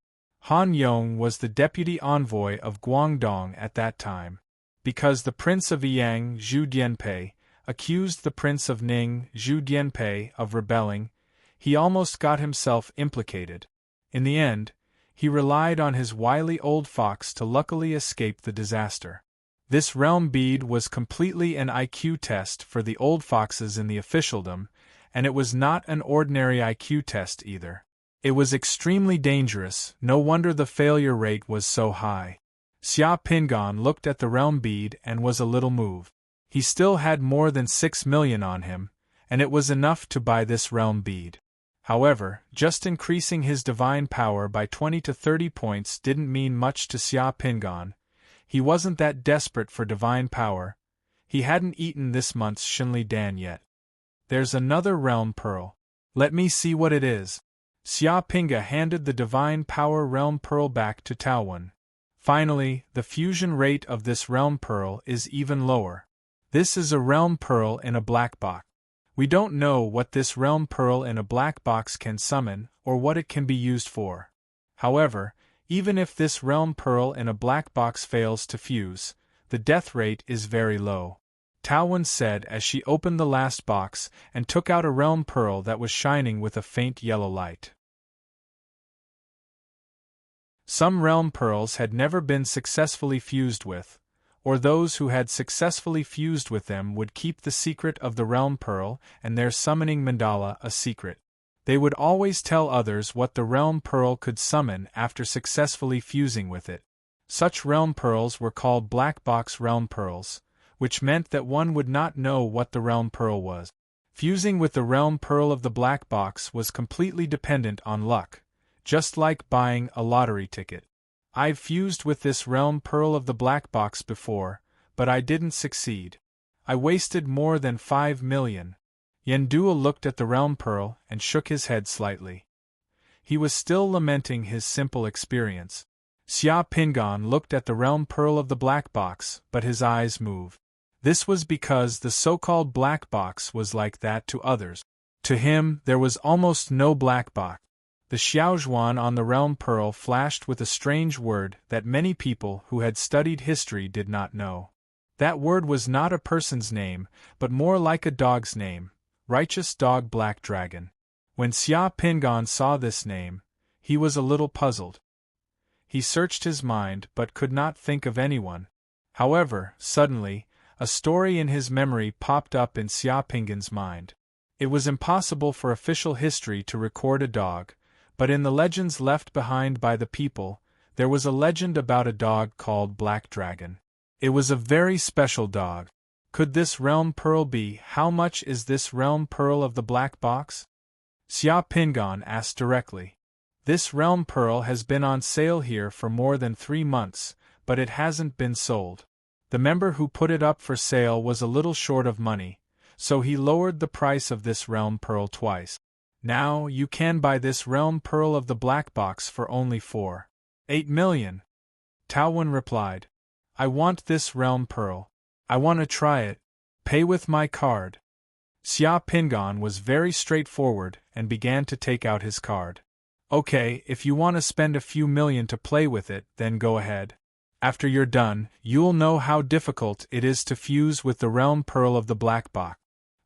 Han Yong was the deputy envoy of Guangdong at that time. Because the Prince of Yang, Zhu Dianpei, accused the Prince of Ning, Zhu Dianpei, of rebelling, he almost got himself implicated. In the end, he relied on his wily old fox to luckily escape the disaster. This realm bead was completely an IQ test for the old foxes in the officialdom, and it was not an ordinary IQ test either. It was extremely dangerous, no wonder the failure rate was so high. Xia Pingan looked at the realm bead and was a little moved. He still had more than 6 million on him, and it was enough to buy this realm bead. However, just increasing his divine power by 20 to 30 points didn't mean much to Xia Pingan. He wasn't that desperate for divine power. He hadn't eaten this month's Shinli Dan yet. There's another realm pearl. Let me see what it is. Xia Pinga handed the divine power realm pearl back to Taowen. Finally, the fusion rate of this realm pearl is even lower. This is a realm pearl in a black box. We don't know what this realm pearl in a black box can summon, or what it can be used for. However, even if this realm pearl in a black box fails to fuse, the death rate is very low. Taowen said as she opened the last box and took out a realm pearl that was shining with a faint yellow light. Some realm pearls had never been successfully fused with, or those who had successfully fused with them would keep the secret of the realm pearl and their summoning mandala a secret. They would always tell others what the realm pearl could summon after successfully fusing with it. Such realm pearls were called black box realm pearls, which meant that one would not know what the realm pearl was. Fusing with the realm pearl of the black box was completely dependent on luck. Just like buying a lottery ticket. I've fused with this realm pearl of the black box before, but I didn't succeed. I wasted more than 5 million. Yendua looked at the realm pearl and shook his head slightly. He was still lamenting his simple experience. Xia Pingan looked at the realm pearl of the black box, but his eyes moved. This was because the so-called black box was like that to others. To him, there was almost no black box. The Xiaozhuan on the realm pearl flashed with a strange word that many people who had studied history did not know. That word was not a person's name, but more like a dog's name, Righteous Dog Black Dragon. When Xia Pingan saw this name, he was a little puzzled. He searched his mind but could not think of anyone. However, suddenly, a story in his memory popped up in Xia Pingan's mind. It was impossible for official history to record a dog, but in the legends left behind by the people, there was a legend about a dog called Black Dragon. It was a very special dog. Could this realm pearl be? How much is this realm pearl of the black box? Xia Pingan asked directly. This realm pearl has been on sale here for more than 3 months, but it hasn't been sold. The member who put it up for sale was a little short of money, so he lowered the price of this realm pearl twice. Now you can buy this realm pearl of the black box for only 4.8 million. Taowen replied. I want this realm pearl. I want to try it. Pay with my card. Xia Pingan was very straightforward and began to take out his card. Okay, if you want to spend a few million to play with it, then go ahead. After you're done, you'll know how difficult it is to fuse with the realm pearl of the black box.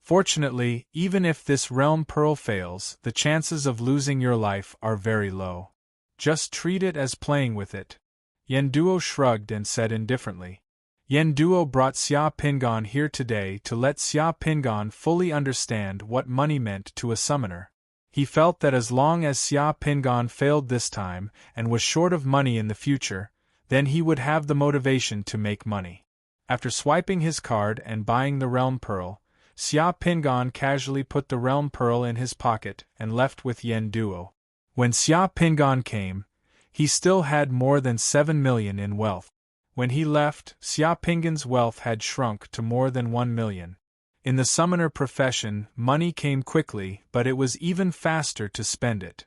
Fortunately, even if this realm pearl fails, the chances of losing your life are very low. Just treat it as playing with it. Yen Duo shrugged and said indifferently. Yen Duo brought Xia Pingon here today to let Xia Pingon fully understand what money meant to a summoner. He felt that as long as Xia Pingon failed this time and was short of money in the future, then he would have the motivation to make money. After swiping his card and buying the realm pearl, Xia Pingon casually put the realm pearl in his pocket and left with Yen Duo. When Xia Pingon came, he still had more than 7 million in wealth. When he left, Xia Pingon's wealth had shrunk to more than 1 million. In the summoner profession, money came quickly, but it was even faster to spend it.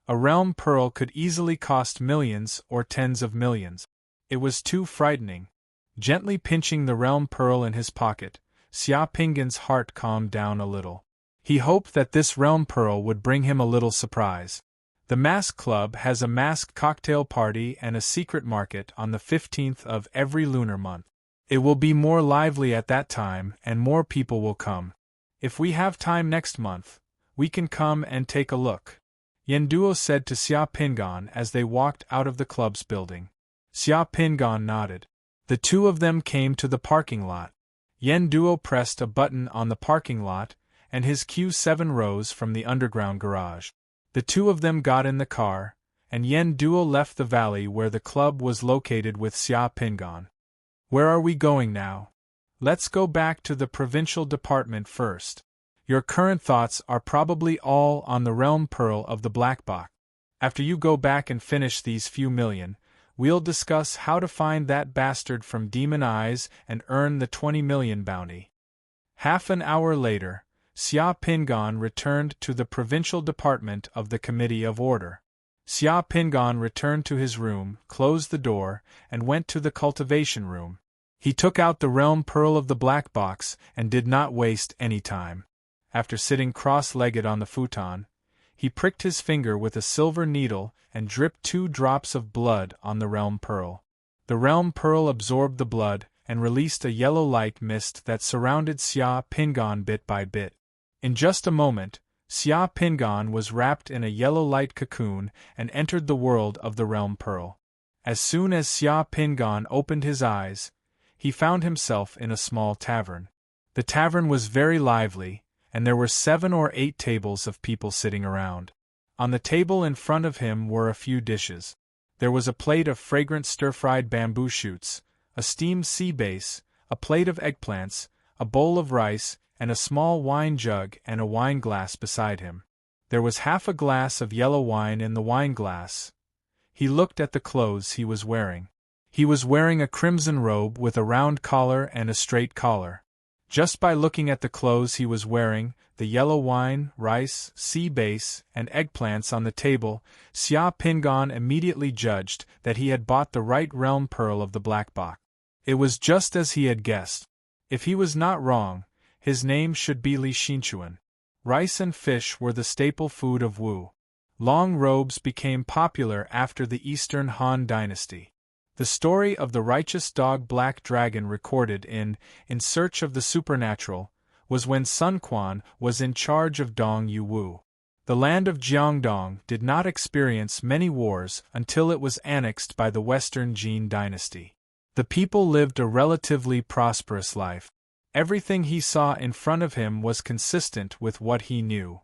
A realm pearl could easily cost millions or tens of millions. It was too frightening. Gently pinching the realm pearl in his pocket, Xia Pingon's heart calmed down a little. He hoped that this realm pearl would bring him a little surprise. The Mask Club has a masked cocktail party and a secret market on the 15th of every lunar month. It will be more lively at that time and more people will come. If we have time next month, we can come and take a look, Yen Duo said to Xia Pingon as they walked out of the club's building. Xia Pingon nodded. The two of them came to the parking lot. Yen Duo pressed a button on the parking lot, and his Q7 rose from the underground garage. The two of them got in the car, and Yen Duo left the valley where the club was located with Xia Pingon. Where are we going now? Let's go back to the provincial department first. Your current thoughts are probably all on the realm pearl of the black box. After you go back and finish these few million, we'll discuss how to find that bastard from Demon Eyes and earn the 20 million bounty. Half an hour later, Xia Pingon returned to the provincial department of the Committee of Order. Xia Pingon returned to his room, closed the door, and went to the cultivation room. He took out the realm pearl of the black box and did not waste any time. After sitting cross-legged on the futon, he pricked his finger with a silver needle and dripped 2 drops of blood on the realm pearl. The realm pearl absorbed the blood and released a yellow light mist that surrounded Xia Pingon bit by bit. In just a moment, Xia Pingon was wrapped in a yellow light cocoon and entered the world of the realm pearl. As soon as Xia Pingon opened his eyes, he found himself in a small tavern. The tavern was very lively, and there were 7 or 8 tables of people sitting around. On the table in front of him were a few dishes. There was a plate of fragrant stir-fried bamboo shoots, a steamed sea bass, a plate of eggplants, a bowl of rice, and a small wine jug and a wine glass beside him. There was half a glass of yellow wine in the wine glass. He looked at the clothes he was wearing. He was wearing a crimson robe with a round collar and a straight collar. Just by looking at the clothes he was wearing, the yellow wine, rice, sea bass, and eggplants on the table, Xia Pingon immediately judged that he had bought the right realm pearl of the black box. It was just as he had guessed. If he was not wrong, his name should be Li Xinchuan. Rice and fish were the staple food of Wu. Long robes became popular after the Eastern Han Dynasty. The story of the righteous dog Black Dragon recorded in Search of the Supernatural was when Sun Quan was in charge of Dong Yu Wu. The land of Jiangdong did not experience many wars until it was annexed by the Western Jin Dynasty. The people lived a relatively prosperous life. Everything he saw in front of him was consistent with what he knew.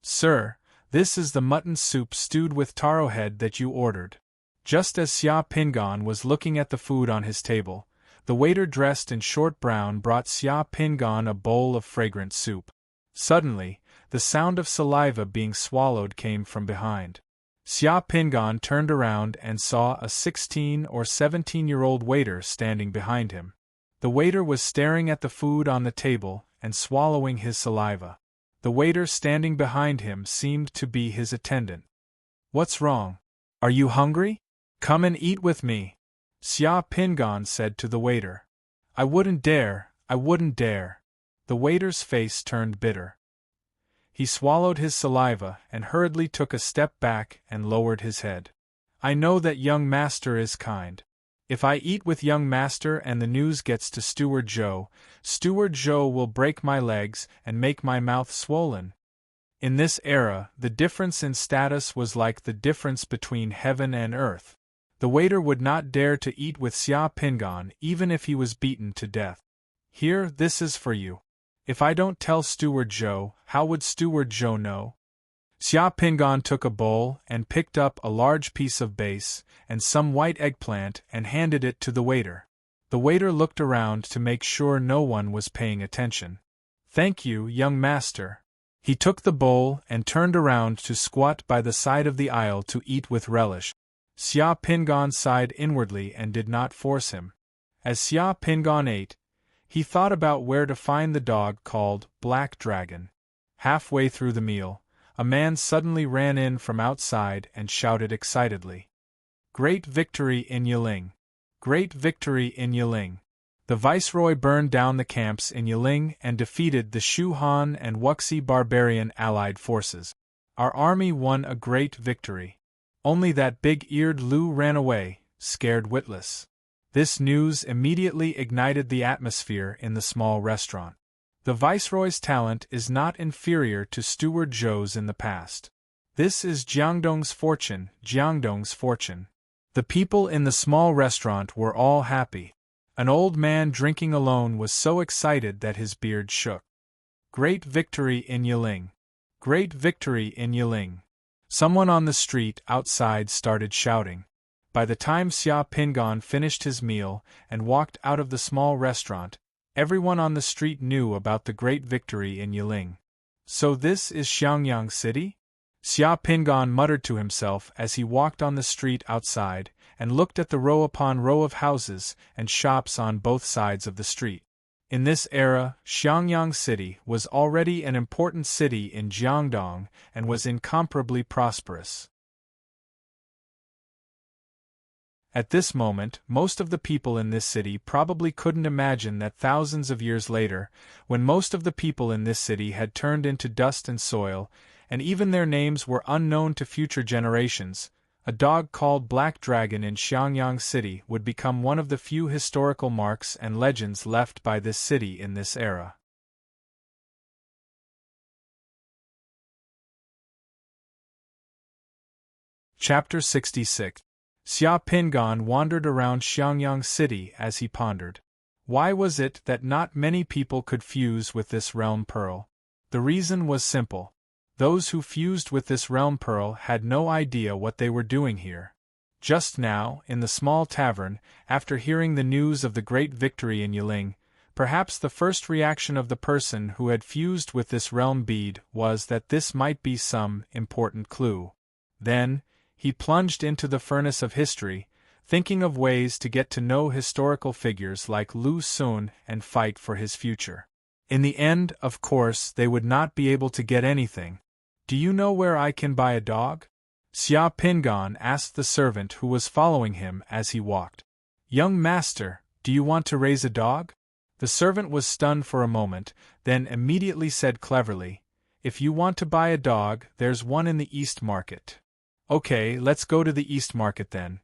Sir, this is the mutton soup stewed with taro head that you ordered. Just as Xia Pingon was looking at the food on his table, the waiter dressed in short brown brought Xia Pingon a bowl of fragrant soup. Suddenly, the sound of saliva being swallowed came from behind. Xia Pingon turned around and saw a 16 or 17-year-old waiter standing behind him. The waiter was staring at the food on the table and swallowing his saliva. The waiter standing behind him seemed to be his attendant. What's wrong? Are you hungry? Come and eat with me, Xia Pingon said to the waiter. I wouldn't dare. The waiter's face turned bitter. He swallowed his saliva and hurriedly took a step back and lowered his head. I know that young master is kind. If I eat with young master and the news gets to Steward Joe will break my legs and make my mouth swollen. In this era, the difference in status was like the difference between heaven and earth. The waiter would not dare to eat with Xia Pingan even if he was beaten to death. Here, this is for you. If I don't tell Steward Joe, how would Steward Joe know? Xia Pingan took a bowl and picked up a large piece of base and some white eggplant and handed it to the waiter. The waiter looked around to make sure no one was paying attention. Thank you, young master. He took the bowl and turned around to squat by the side of the aisle to eat with relish. Xia Pingan sighed inwardly and did not force him. As Xia Pingan ate, he thought about where to find the dog called Black Dragon. Halfway through the meal, a man suddenly ran in from outside and shouted excitedly, "Great victory in Yiling! Great victory in Yiling! The Viceroy burned down the camps in Yiling and defeated the Shu Han and Wuxi barbarian allied forces. Our army won a great victory. Only that big-eared Lu ran away, scared witless." This news immediately ignited the atmosphere in the small restaurant. The Viceroy's talent is not inferior to Steward Joe's in the past. This is Jiangdong's fortune, Jiangdong's fortune. The people in the small restaurant were all happy. An old man drinking alone was so excited that his beard shook. Great victory in Yiling! Great victory in Yiling! Someone on the street outside started shouting. By the time Xia Pingan finished his meal and walked out of the small restaurant, everyone on the street knew about the great victory in Yiling. So this is Xiangyang City? Xia Pingan muttered to himself as he walked on the street outside and looked at the row upon row of houses and shops on both sides of the street. In this era, Xiangyang City was already an important city in Jiangdong and was incomparably prosperous. At this moment, most of the people in this city probably couldn't imagine that thousands of years later, when most of the people in this city had turned into dust and soil, and even their names were unknown to future generations, a dog called Black Dragon in Xiangyang City would become one of the few historical marks and legends left by this city in this era. Chapter 66. Xia Pingan wandered around Xiangyang City as he pondered. Why was it that not many people could fuse with this realm pearl? The reason was simple. Those who fused with this realm pearl had no idea what they were doing here. Just now, in the small tavern, after hearing the news of the great victory in Yiling, perhaps the first reaction of the person who had fused with this realm bead was that this might be some important clue. Then, he plunged into the furnace of history, thinking of ways to get to know historical figures like Lu Xun and fight for his future. In the end, of course, they would not be able to get anything. "Do you know where I can buy a dog?" Xia Pingan asked the servant who was following him as he walked. "Young master, do you want to raise a dog?" The servant was stunned for a moment, then immediately said cleverly, "If you want to buy a dog, there's one in the East Market." "Okay, let's go to the East Market then."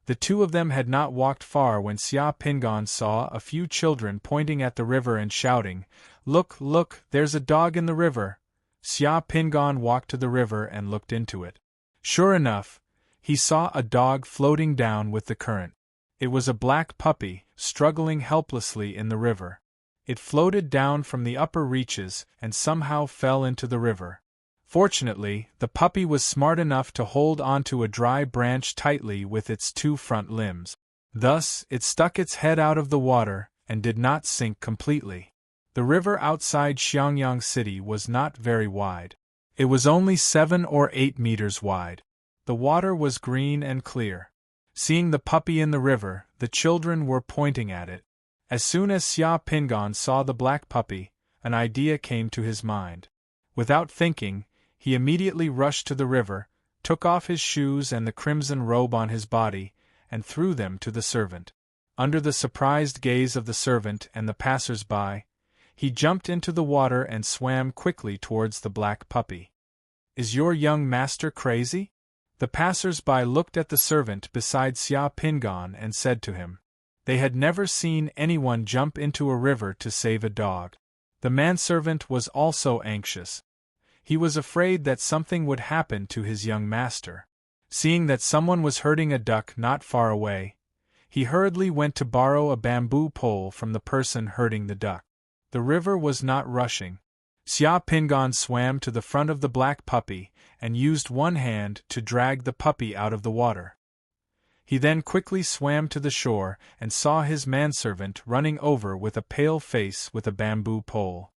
The two of them had not walked far when Xia Pingan saw a few children pointing at the river and shouting, "Look, look, there's a dog in the river." Xia Pingan walked to the river and looked into it. Sure enough, he saw a dog floating down with the current. It was a black puppy, struggling helplessly in the river. It floated down from the upper reaches and somehow fell into the river. Fortunately, the puppy was smart enough to hold onto a dry branch tightly with its two front limbs. Thus, it stuck its head out of the water and did not sink completely. The river outside Xiangyang City was not very wide. It was only 7 or 8 meters wide. The water was green and clear. Seeing the puppy in the river, the children were pointing at it. As soon as Xia Pingan saw the black puppy, an idea came to his mind. Without thinking, he immediately rushed to the river, took off his shoes and the crimson robe on his body, and threw them to the servant. Under the surprised gaze of the servant and the passers-by, he jumped into the water and swam quickly towards the black puppy. "Is your young master crazy?" The passers-by looked at the servant beside Xia Pingan and said to him. They had never seen anyone jump into a river to save a dog. The manservant was also anxious. He was afraid that something would happen to his young master. Seeing that someone was herding a duck not far away, he hurriedly went to borrow a bamboo pole from the person herding the duck. The river was not rushing. Xia Pingan swam to the front of the black puppy and used one hand to drag the puppy out of the water. He then quickly swam to the shore and saw his manservant running over with a pale face with a bamboo pole.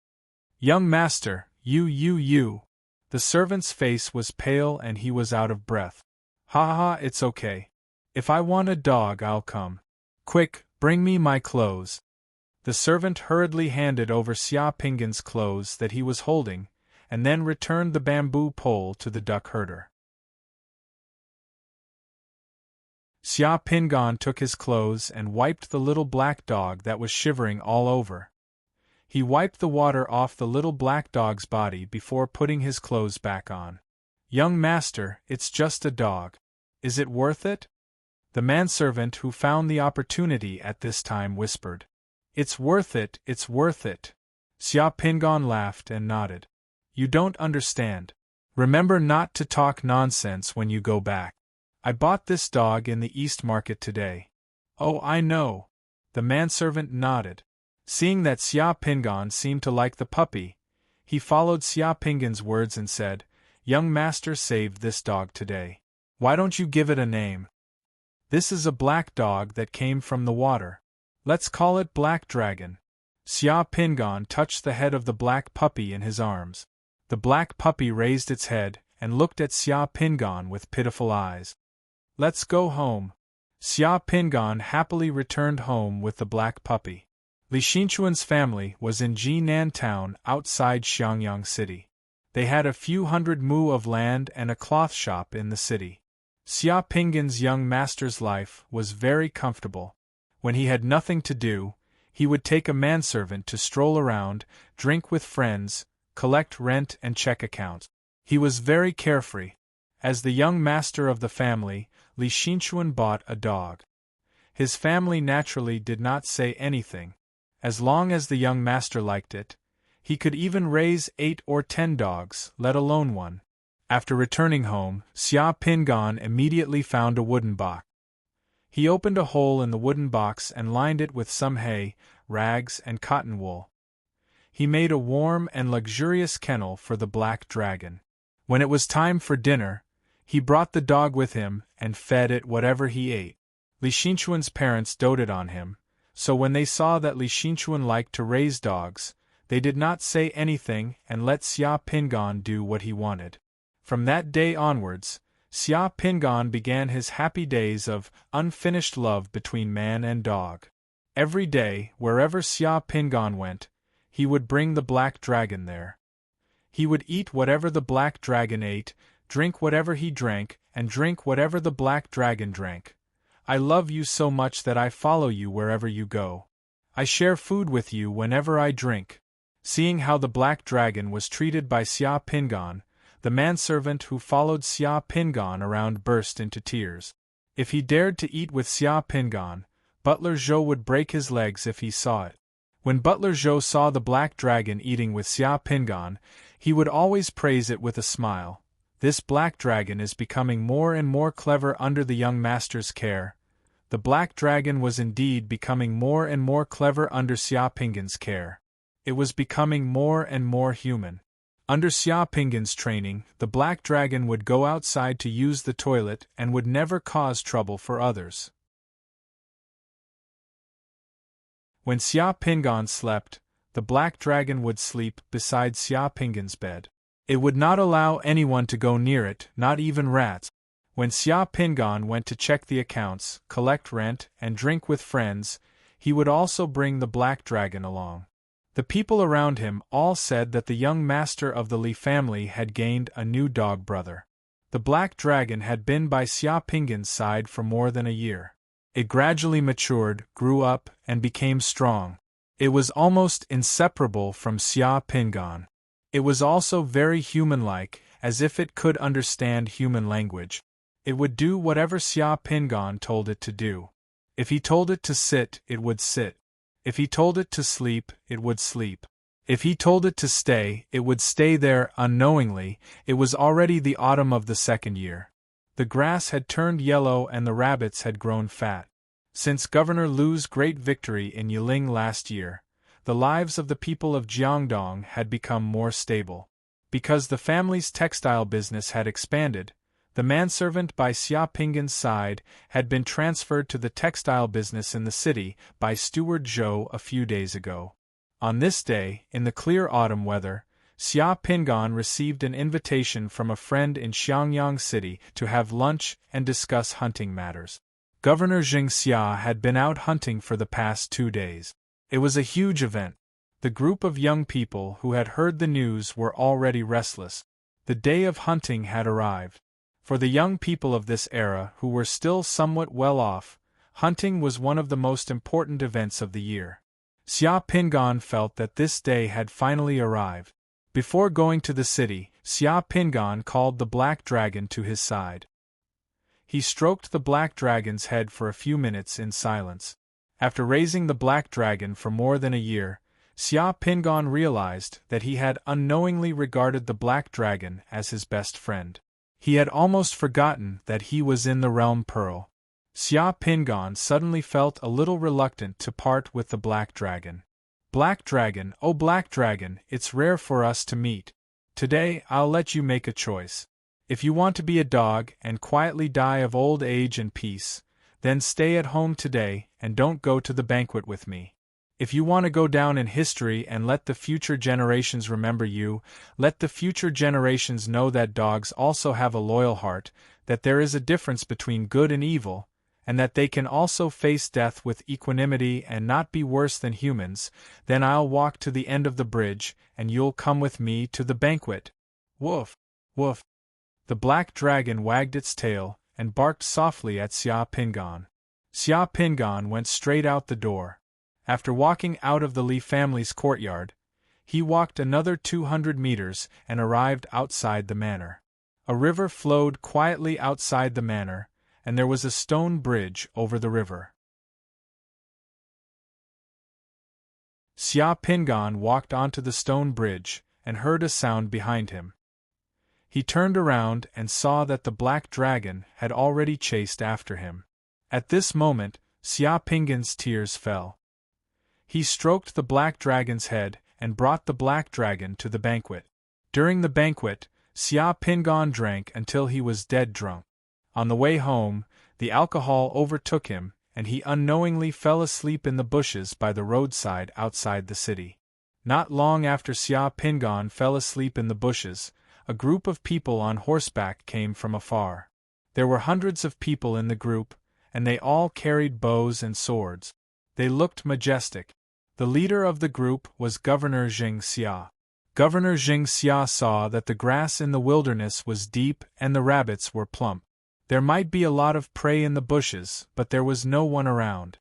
"Young master, you. The servant's face was pale and he was out of breath. "Ha, it's okay. If I want a dog, I'll come. Quick, bring me my clothes." The servant hurriedly handed over Xia Pingan's clothes that he was holding, and then returned the bamboo pole to the duck herder. Xia Pingan took his clothes and wiped the little black dog that was shivering all over. He wiped the water off the little black dog's body before putting his clothes back on. "Young master, it's just a dog. Is it worth it?" The manservant who found the opportunity at this time whispered. It's worth it. Xia Pingan laughed and nodded. "You don't understand. Remember not to talk nonsense when you go back. I bought this dog in the East Market today." "Oh, I know." The manservant nodded. Seeing that Xia Pingan seemed to like the puppy, he followed Xia Pingan's words and said, "Young master saved this dog today. Why don't you give it a name? This is a black dog that came from the water. Let's call it Black Dragon." Xia Pingan touched the head of the black puppy in his arms. The black puppy raised its head and looked at Xia Pingan with pitiful eyes. "Let's go home." Xia Pingan happily returned home with the black puppy. Li Xinchuan's family was in Jinan town outside Xiangyang City. They had a few hundred mu of land and a cloth shop in the city. Xia Pingan's young master's life was very comfortable. When he had nothing to do, he would take a manservant to stroll around, drink with friends, collect rent and check accounts. He was very carefree. As the young master of the family, Li Xinchuan bought a dog. His family naturally did not say anything. As long as the young master liked it, he could even raise 8 or 10 dogs, let alone one. After returning home, Xia Pingan immediately found a wooden box. He opened a hole in the wooden box and lined it with some hay, rags, and cotton wool. He made a warm and luxurious kennel for the black dragon. When it was time for dinner, he brought the dog with him and fed it whatever he ate. Li Xinchuan's parents doted on him, so when they saw that Li Xinchuan liked to raise dogs, they did not say anything and let Xia Pingan do what he wanted. From that day onwards, Xia Pingan began his happy days of unfinished love between man and dog. Every day, wherever Xia Pingan went, he would bring the black dragon there. He would eat whatever the black dragon ate, drink whatever he drank, and drink whatever the black dragon drank. "I love you so much that I follow you wherever you go. I share food with you whenever I drink." Seeing how the black dragon was treated by Xia Pingan, the manservant who followed Xia Pingan around burst into tears. If he dared to eat with Xia Pingan, Butler Zhou would break his legs if he saw it. When Butler Zhou saw the black dragon eating with Xia Pingan, he would always praise it with a smile. "This black dragon is becoming more and more clever under the young master's care." The black dragon was indeed becoming more and more clever under Xia Pingan's care. It was becoming more and more human. Under Xia Pingan's training, the black dragon would go outside to use the toilet and would never cause trouble for others. When Xia Pingan slept, the black dragon would sleep beside Xia Pingan's bed. It would not allow anyone to go near it, not even rats. When Xia Pingan went to check the accounts, collect rent, and drink with friends, he would also bring the black dragon along. The people around him all said that the young master of the Li family had gained a new dog brother. The black dragon had been by Xia Pingan's side for more than a year. It gradually matured, grew up, and became strong. It was almost inseparable from Xia Pingan. It was also very human-like, as if it could understand human language. It would do whatever Xia Pingan told it to do. If he told it to sit, it would sit. If he told it to sleep, it would sleep. If he told it to stay, it would stay there. Unknowingly, it was already the autumn of the second year. The grass had turned yellow and the rabbits had grown fat. Since Governor Lu's great victory in Yiling last year, the lives of the people of Jiangdong had become more stable. Because the family's textile business had expanded, the manservant by Xia Pingan's side had been transferred to the textile business in the city by Steward Zhou a few days ago. On this day, in the clear autumn weather, Xia Pingan received an invitation from a friend in Xiangyang City to have lunch and discuss hunting matters. Governor Xia had been out hunting for the past 2 days. It was a huge event. The group of young people who had heard the news were already restless. The day of hunting had arrived. For the young people of this era who were still somewhat well off, hunting was one of the most important events of the year. Xia Pingan felt that this day had finally arrived. Before going to the city, Xia Pingan called the black dragon to his side. He stroked the black dragon's head for a few minutes in silence. After raising the black dragon for more than a year, Xia Pingan realized that he had unknowingly regarded the black dragon as his best friend. He had almost forgotten that he was in the realm Pearl. Xia Pingan suddenly felt a little reluctant to part with the black dragon. Black dragon, oh black dragon, it's rare for us to meet. Today I'll let you make a choice. If you want to be a dog and quietly die of old age in peace, then stay at home today and don't go to the banquet with me. If you want to go down in history and let the future generations remember you, let the future generations know that dogs also have a loyal heart, that there is a difference between good and evil, and that they can also face death with equanimity and not be worse than humans, then I'll walk to the end of the bridge and you'll come with me to the banquet. Woof! Woof! The black dragon wagged its tail and barked softly at Xia Pingan. Xia Pingan went straight out the door. After walking out of the Li family's courtyard, he walked another 200 meters and arrived outside the manor. A river flowed quietly outside the manor, and there was a stone bridge over the river. Xia Pingan walked onto the stone bridge and heard a sound behind him. He turned around and saw that the black dragon had already chased after him. At this moment, Xia Pingan's tears fell. He stroked the black dragon's head and brought the black dragon to the banquet. During the banquet, Xia Pingan drank until he was dead drunk. On the way home, the alcohol overtook him, and he unknowingly fell asleep in the bushes by the roadside outside the city. Not long after Xia Pingan fell asleep in the bushes, a group of people on horseback came from afar. There were hundreds of people in the group, and they all carried bows and swords. They looked majestic. The leader of the group was Governor Xia. Governor Xia saw that the grass in the wilderness was deep and the rabbits were plump. There might be a lot of prey in the bushes, but there was no one around.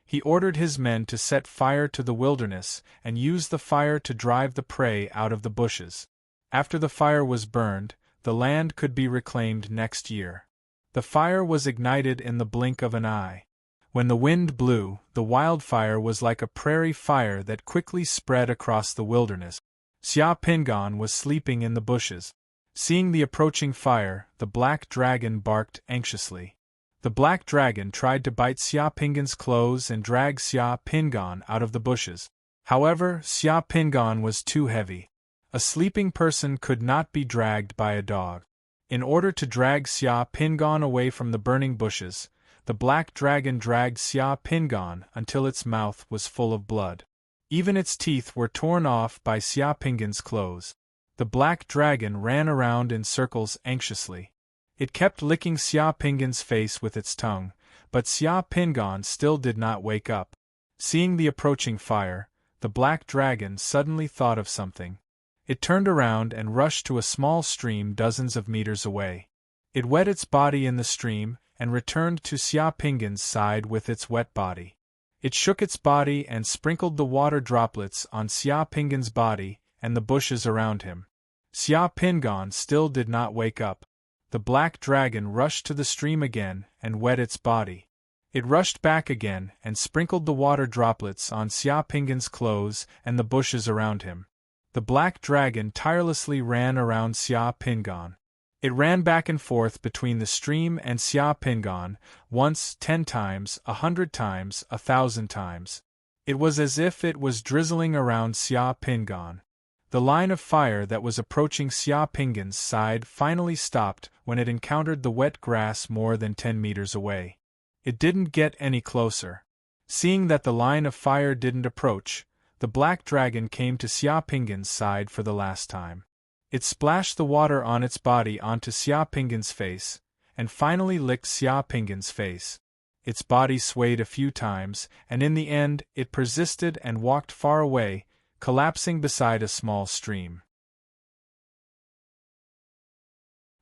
He ordered his men to set fire to the wilderness and use the fire to drive the prey out of the bushes. After the fire was burned, the land could be reclaimed next year. The fire was ignited in the blink of an eye. When the wind blew, the wildfire was like a prairie fire that quickly spread across the wilderness. Xia Pingan was sleeping in the bushes. Seeing the approaching fire, the black dragon barked anxiously. The black dragon tried to bite Xia Pingan's clothes and drag Xia Pingan out of the bushes. However, Xia Pingan was too heavy. A sleeping person could not be dragged by a dog. In order to drag Xia Pingan away from the burning bushes, the black dragon dragged Xia Pingan until its mouth was full of blood. Even its teeth were torn off by Xia Pingan's clothes. The black dragon ran around in circles anxiously. It kept licking Xia Pingan's face with its tongue, but Xia Pingan still did not wake up. Seeing the approaching fire, the black dragon suddenly thought of something. It turned around and rushed to a small stream dozens of meters away. It wet its body in the stream and returned to Xia Pingan's side with its wet body. It shook its body and sprinkled the water droplets on Xia Pingan's body and the bushes around him. Xia Pingan still did not wake up. the black dragon rushed to the stream again and wet its body. It rushed back again and sprinkled the water droplets on Xia Pingan's clothes and the bushes around him. The black dragon tirelessly ran around Xia Pingan. It ran back and forth between the stream and Xia Pingan, once, 10 times, 100 times, 1,000 times. It was as if it was drizzling around Xia Pingan. The line of fire that was approaching Xia Pingan's side finally stopped when it encountered the wet grass more than 10 meters away. It didn't get any closer. Seeing that the line of fire didn't approach, the black dragon came to Xia Pingan's side for the last time. It splashed the water on its body onto Xia Pingan's face, and finally licked Xia Pingan's face. Its body swayed a few times, and in the end it persisted and walked far away, collapsing beside a small stream.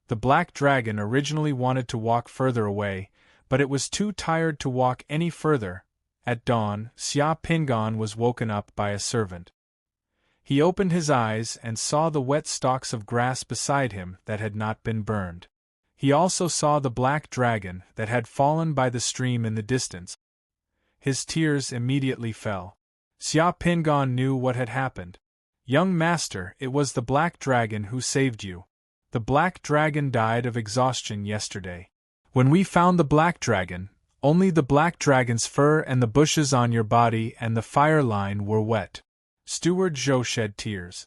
The black dragon originally wanted to walk further away, but it was too tired to walk any further. At dawn, Xia Pingan was woken up by a servant. He opened his eyes and saw the wet stalks of grass beside him that had not been burned. He also saw the black dragon that had fallen by the stream in the distance. His tears immediately fell. Xia Pingan knew what had happened. "Young master, it was the black dragon who saved you. The black dragon died of exhaustion yesterday. When we found the black dragon, only the black dragon's fur and the bushes on your body and the fire line were wet." Steward Zhou shed tears.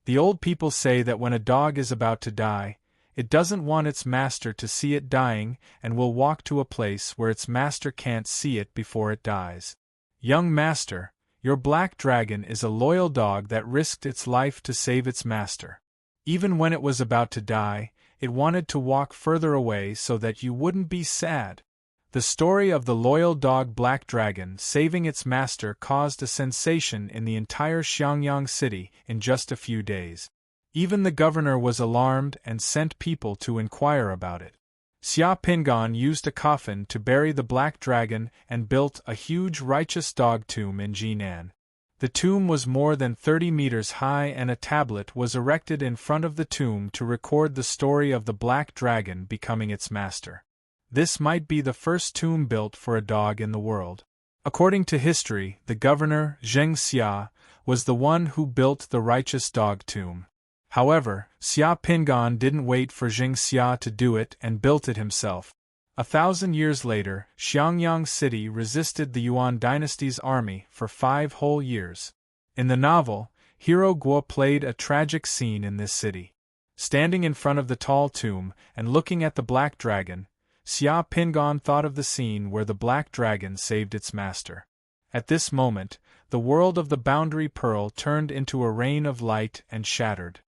The old people say that when a dog is about to die, it doesn't want its master to see it dying and will walk to a place where its master can't see it before it dies. "Young master, your black dragon is a loyal dog that risked its life to save its master. Even when it was about to die, it wanted to walk further away so that you wouldn't be sad." The story of the loyal dog Black Dragon saving its master caused a sensation in the entire Xiangyang city in just a few days. Even the governor was alarmed and sent people to inquire about it. Xia Pingan used a coffin to bury the Black Dragon and built a huge righteous dog tomb in Jinan. The tomb was more than 30 meters high and a tablet was erected in front of the tomb to record the story of the Black Dragon becoming its master. This might be the first tomb built for a dog in the world. According to history, the governor, Zheng Xia, was the one who built the righteous dog tomb. However, Xia Pingan didn't wait for Zheng Xia to do it and built it himself. 1,000 years later, Xiangyang City resisted the Yuan dynasty's army for 5 whole years. In the novel, hero Guo played a tragic scene in this city. Standing in front of the tall tomb and looking at the Black Dragon, Xia Pingan thought of the scene where the Black Dragon saved its master. At this moment, the world of the Boundary Pearl turned into a rain of light and shattered.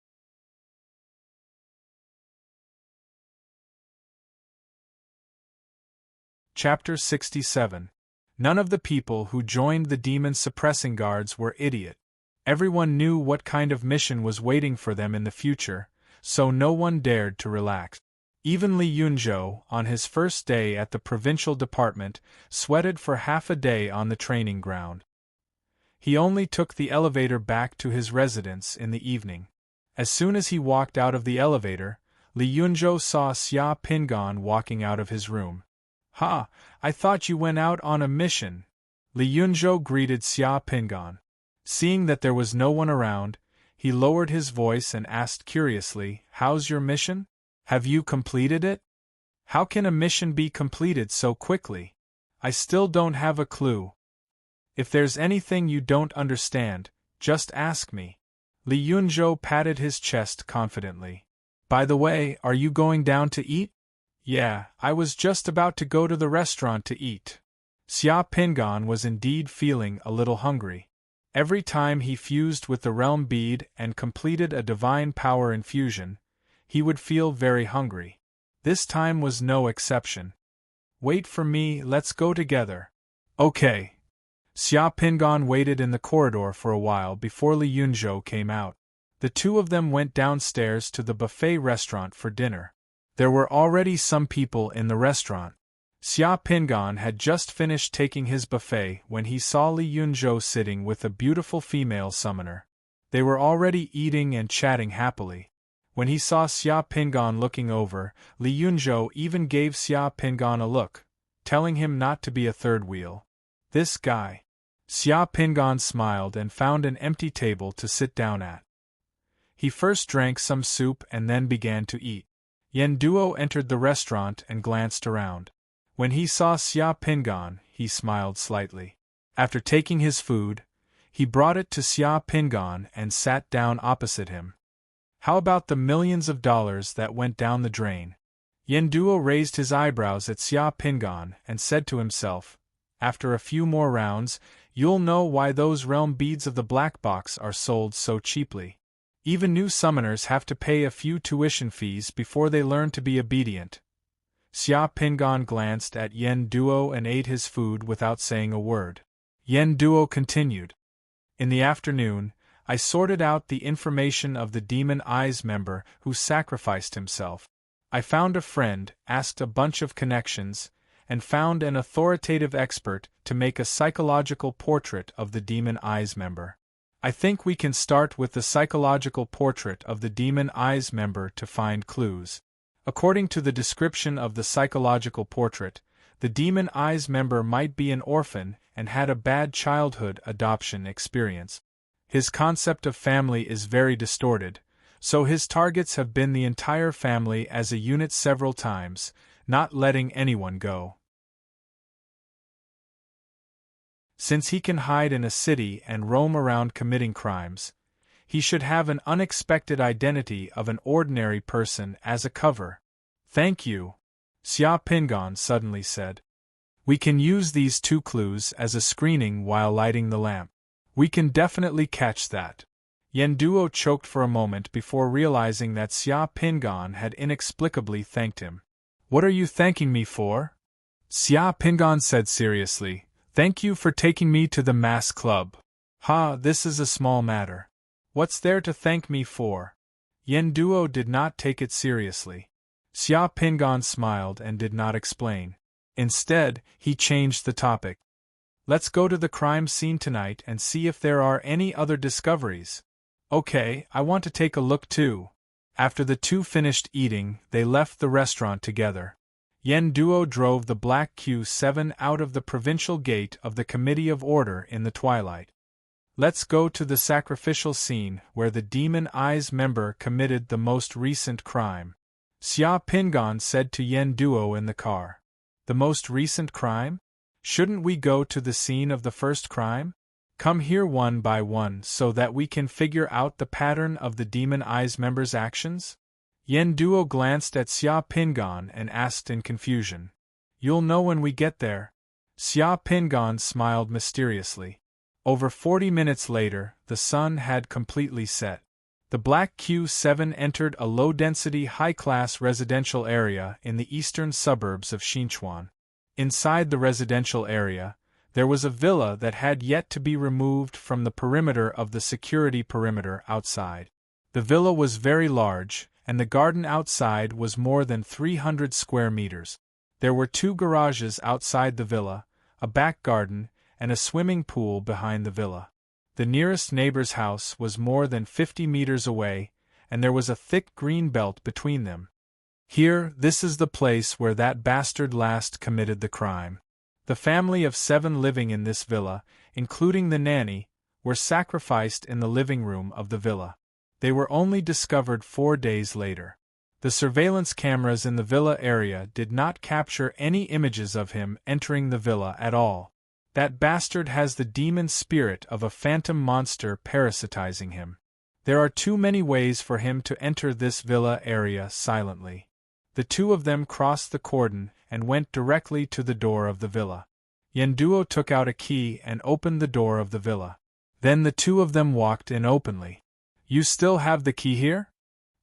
Chapter 67. None of the people who joined the demon suppressing guards were idiots. Everyone knew what kind of mission was waiting for them in the future, so no one dared to relax. Even Li Yunzhou, on his first day at the provincial department, sweated for half a day on the training ground. He only took the elevator back to his residence in the evening. As soon as he walked out of the elevator, Li Yunzhou saw Xia Pingan walking out of his room. "Ha, I thought you went out on a mission." Li Yunzhou greeted Xia Pingan. Seeing that there was no one around, he lowered his voice and asked curiously, "How's your mission? Have you completed it?" "How can a mission be completed so quickly? I still don't have a clue. If there's anything you don't understand, just ask me." Li Yunzhou patted his chest confidently. "By the way, are you going down to eat?" "Yeah, I was just about to go to the restaurant to eat." Xia Pingan was indeed feeling a little hungry. Every time he fused with the realm bead and completed a divine power infusion, he would feel very hungry. This time was no exception. "Wait for me, let's go together." "Okay." Xia Pingan waited in the corridor for a while before Li Yunzhou came out. The two of them went downstairs to the buffet restaurant for dinner. There were already some people in the restaurant. Xia Pingan had just finished taking his buffet when he saw Li Yunzhou sitting with a beautiful female summoner. They were already eating and chatting happily. When he saw Xia Pingan looking over, Li Yunzhou even gave Xia Pingan a look, telling him not to be a third wheel. This guy. Xia Pingan smiled and found an empty table to sit down at. He first drank some soup and then began to eat. Yen Duo entered the restaurant and glanced around. When he saw Xia Pingan, he smiled slightly. After taking his food, he brought it to Xia Pingan and sat down opposite him. How about the millions of dollars that went down the drain? Yen Duo raised his eyebrows at Xia Pingan and said to himself, after a few more rounds, you'll know why those realm beads of the black box are sold so cheaply. Even new summoners have to pay a few tuition fees before they learn to be obedient. Xia Pingan glanced at Yen Duo and ate his food without saying a word. Yen Duo continued. In the afternoon, I sorted out the information of the Demon Eyes member who sacrificed himself. I found a friend, asked a bunch of connections, and found an authoritative expert to make a psychological portrait of the Demon Eyes member. I think we can start with the psychological portrait of the Demon Eyes member to find clues. According to the description of the psychological portrait, the Demon Eyes member might be an orphan and had a bad childhood adoption experience. His concept of family is very distorted, so his targets have been the entire family as a unit several times, not letting anyone go. Since he can hide in a city and roam around committing crimes, he should have an unexpected identity of an ordinary person as a cover. Thank you, Xia Pingan suddenly said. We can use these two clues as a screening while lighting the lamp. We can definitely catch that. Yen Duo choked for a moment before realizing that Xia Pingan had inexplicably thanked him. What are you thanking me for? Xia Pingan said seriously. Thank you for taking me to the mass club. Ha, this is a small matter. What's there to thank me for? Yen Duo did not take it seriously. Xia Pingan smiled and did not explain. Instead, he changed the topic. Let's go to the crime scene tonight and see if there are any other discoveries. Okay, I want to take a look too. After the two finished eating, they left the restaurant together. Yen Duo drove the black Q7 out of the provincial gate of the Committee of Order in the twilight. Let's go to the sacrificial scene where the Demon Eyes member committed the most recent crime. Xia Pingan said to Yen Duo in the car. The most recent crime? Shouldn't we go to the scene of the first crime? Come here one by one so that we can figure out the pattern of the Demon Eyes member's actions? Yen Duo glanced at Xia Pingan and asked in confusion. You'll know when we get there. Xia Pingan smiled mysteriously. Over 40 minutes later, the sun had completely set. The black Q7 entered a low-density, high-class residential area in the eastern suburbs of Xinchuan. Inside the residential area, there was a villa that had yet to be removed from the perimeter of the security perimeter outside. The villa was very large, and the garden outside was more than 300 square meters. There were 2 garages outside the villa, a back garden, and a swimming pool behind the villa. The nearest neighbor's house was more than 50 meters away, and there was a thick green belt between them. Here, this is the place where that bastard last committed the crime. The family of 7 living in this villa, including the nanny, were sacrificed in the living room of the villa. They were only discovered 4 days later. The surveillance cameras in the villa area did not capture any images of him entering the villa at all. That bastard has the demon spirit of a phantom monster parasitizing him. There are too many ways for him to enter this villa area silently. The 2 of them crossed the cordon and went directly to the door of the villa. Yen Duo took out a key and opened the door of the villa. Then the 2 of them walked in openly. You still have the key here?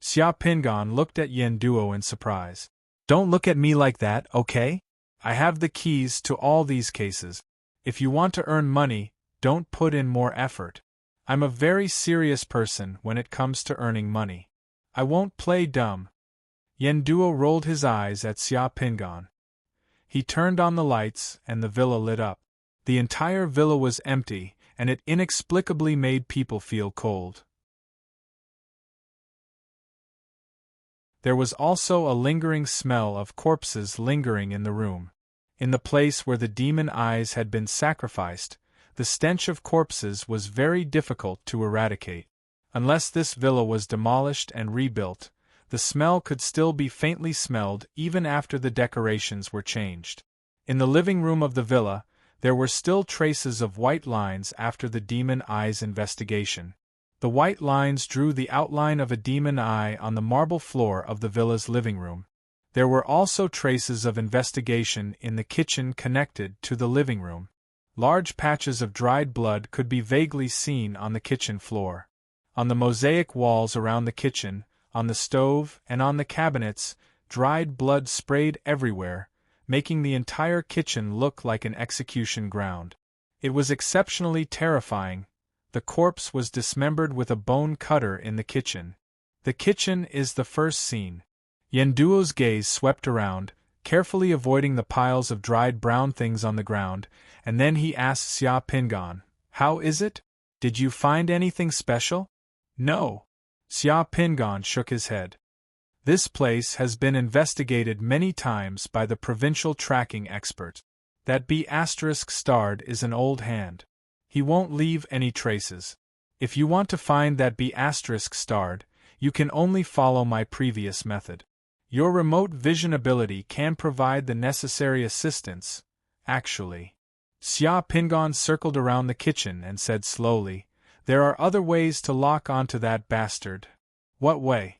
Xia Pingan looked at Yen Duo in surprise. Don't look at me like that, okay? I have the keys to all these cases. If you want to earn money, don't put in more effort. I'm a very serious person when it comes to earning money. I won't play dumb. Yen Duo rolled his eyes at Xia Pingan. He turned on the lights and the villa lit up. The entire villa was empty, and it inexplicably made people feel cold. There was also a lingering smell of corpses lingering in the room. In the place where the demon eyes had been sacrificed, the stench of corpses was very difficult to eradicate. Unless this villa was demolished and rebuilt, the smell could still be faintly smelled even after the decorations were changed. In the living room of the villa, there were still traces of white lines after the demon eye's investigation. The white lines drew the outline of a demon eye on the marble floor of the villa's living room. There were also traces of investigation in the kitchen connected to the living room. Large patches of dried blood could be vaguely seen on the kitchen floor. On the mosaic walls around the kitchen, on the stove, and on the cabinets, dried blood sprayed everywhere, making the entire kitchen look like an execution ground. It was exceptionally terrifying. The corpse was dismembered with a bone cutter in the kitchen. The kitchen is the first scene. Yenduo's gaze swept around, carefully avoiding the piles of dried brown things on the ground, and then he asked Xia Pingan, "How is it? Did you find anything special?" "No." Xia Pingan shook his head. "This place has been investigated many times by the provincial tracking expert. That B** starred is an old hand. He won't leave any traces. If you want to find that B** starred, you can only follow my previous method. Your remote vision ability can provide the necessary assistance, actually." Xia Pingan circled around the kitchen and said slowly, "There are other ways to lock onto that bastard." "What way?"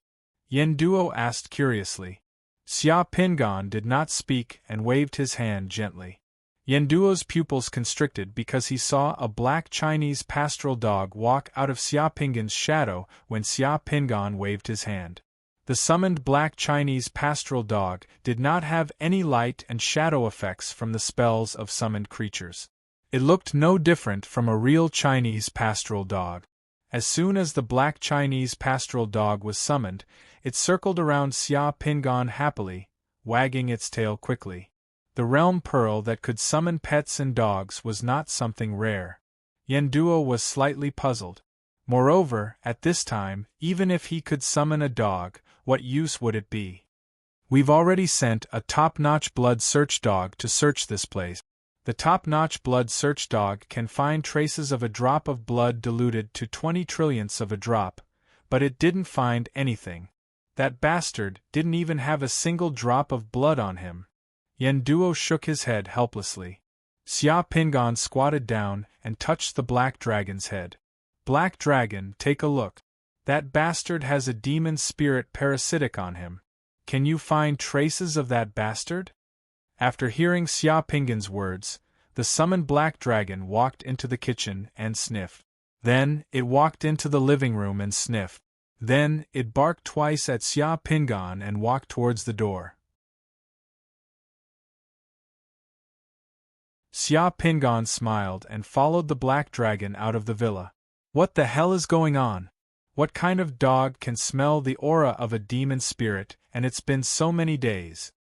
Yenduo asked curiously. Xia Pingan did not speak and waved his hand gently. Yenduo's pupils constricted because he saw a black Chinese pastoral dog walk out of Xia Pingan's shadow when Xia Pingan waved his hand. The summoned black Chinese pastoral dog did not have any light and shadow effects from the spells of summoned creatures. It looked no different from a real Chinese pastoral dog. As soon as the black Chinese pastoral dog was summoned, it circled around Xia Pingan happily, wagging its tail quickly. The realm pearl that could summon pets and dogs was not something rare. Yenduo was slightly puzzled. Moreover, at this time, even if he could summon a dog, what use would it be? "We've already sent a top-notch blood search dog to search this place. The top-notch blood search dog can find traces of a drop of blood diluted to 20 trillionths of a drop, but it didn't find anything. That bastard didn't even have a single drop of blood on him." Yenduo shook his head helplessly. Xia Pingan squatted down and touched the black dragon's head. "Black dragon, take a look. That bastard has a demon spirit parasitic on him. Can you find traces of that bastard?" After hearing Xia Pingan's words, the summoned black dragon walked into the kitchen and sniffed. Then, it walked into the living room and sniffed. Then, it barked twice at Xia Pingan and walked towards the door. Xia Pingan smiled and followed the black dragon out of the villa. "What the hell is going on? What kind of dog can smell the aura of a demon spirit, and it's been so many days?"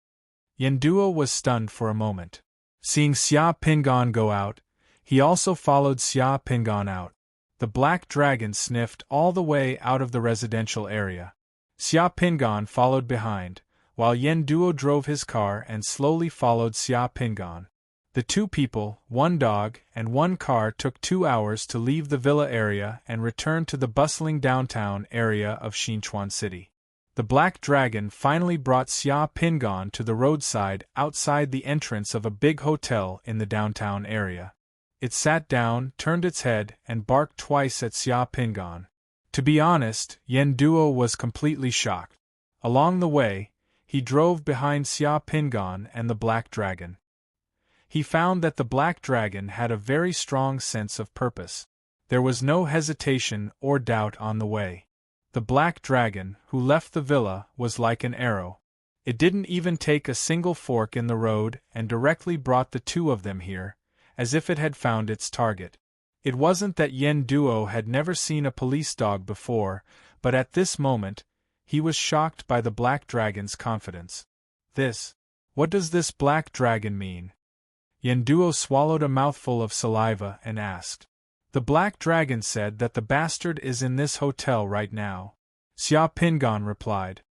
Yenduo was stunned for a moment. Seeing Xia Pingan go out, he also followed Xia Pingan out. The black dragon sniffed all the way out of the residential area. Xia Pingan followed behind, while Yenduo drove his car and slowly followed Xia Pingan. The two people, one dog, and one car took 2 hours to leave the villa area and return to the bustling downtown area of Xinchuan City. The black dragon finally brought Xia Pingan to the roadside outside the entrance of a big hotel in the downtown area. It sat down, turned its head, and barked twice at Xia Pingan. To be honest, Yenduo was completely shocked. Along the way, he drove behind Xia Pingan and the black dragon. He found that the black dragon had a very strong sense of purpose. There was no hesitation or doubt on the way. The black dragon, who left the villa, was like an arrow. It didn't even take a single fork in the road and directly brought the two of them here, as if it had found its target. It wasn't that Yenduo had never seen a police dog before, but at this moment, he was shocked by the black dragon's confidence. What does this black dragon mean? Yenduo swallowed a mouthful of saliva and asked. The black dragon said that the bastard is in this hotel right now. Xia Pingan replied.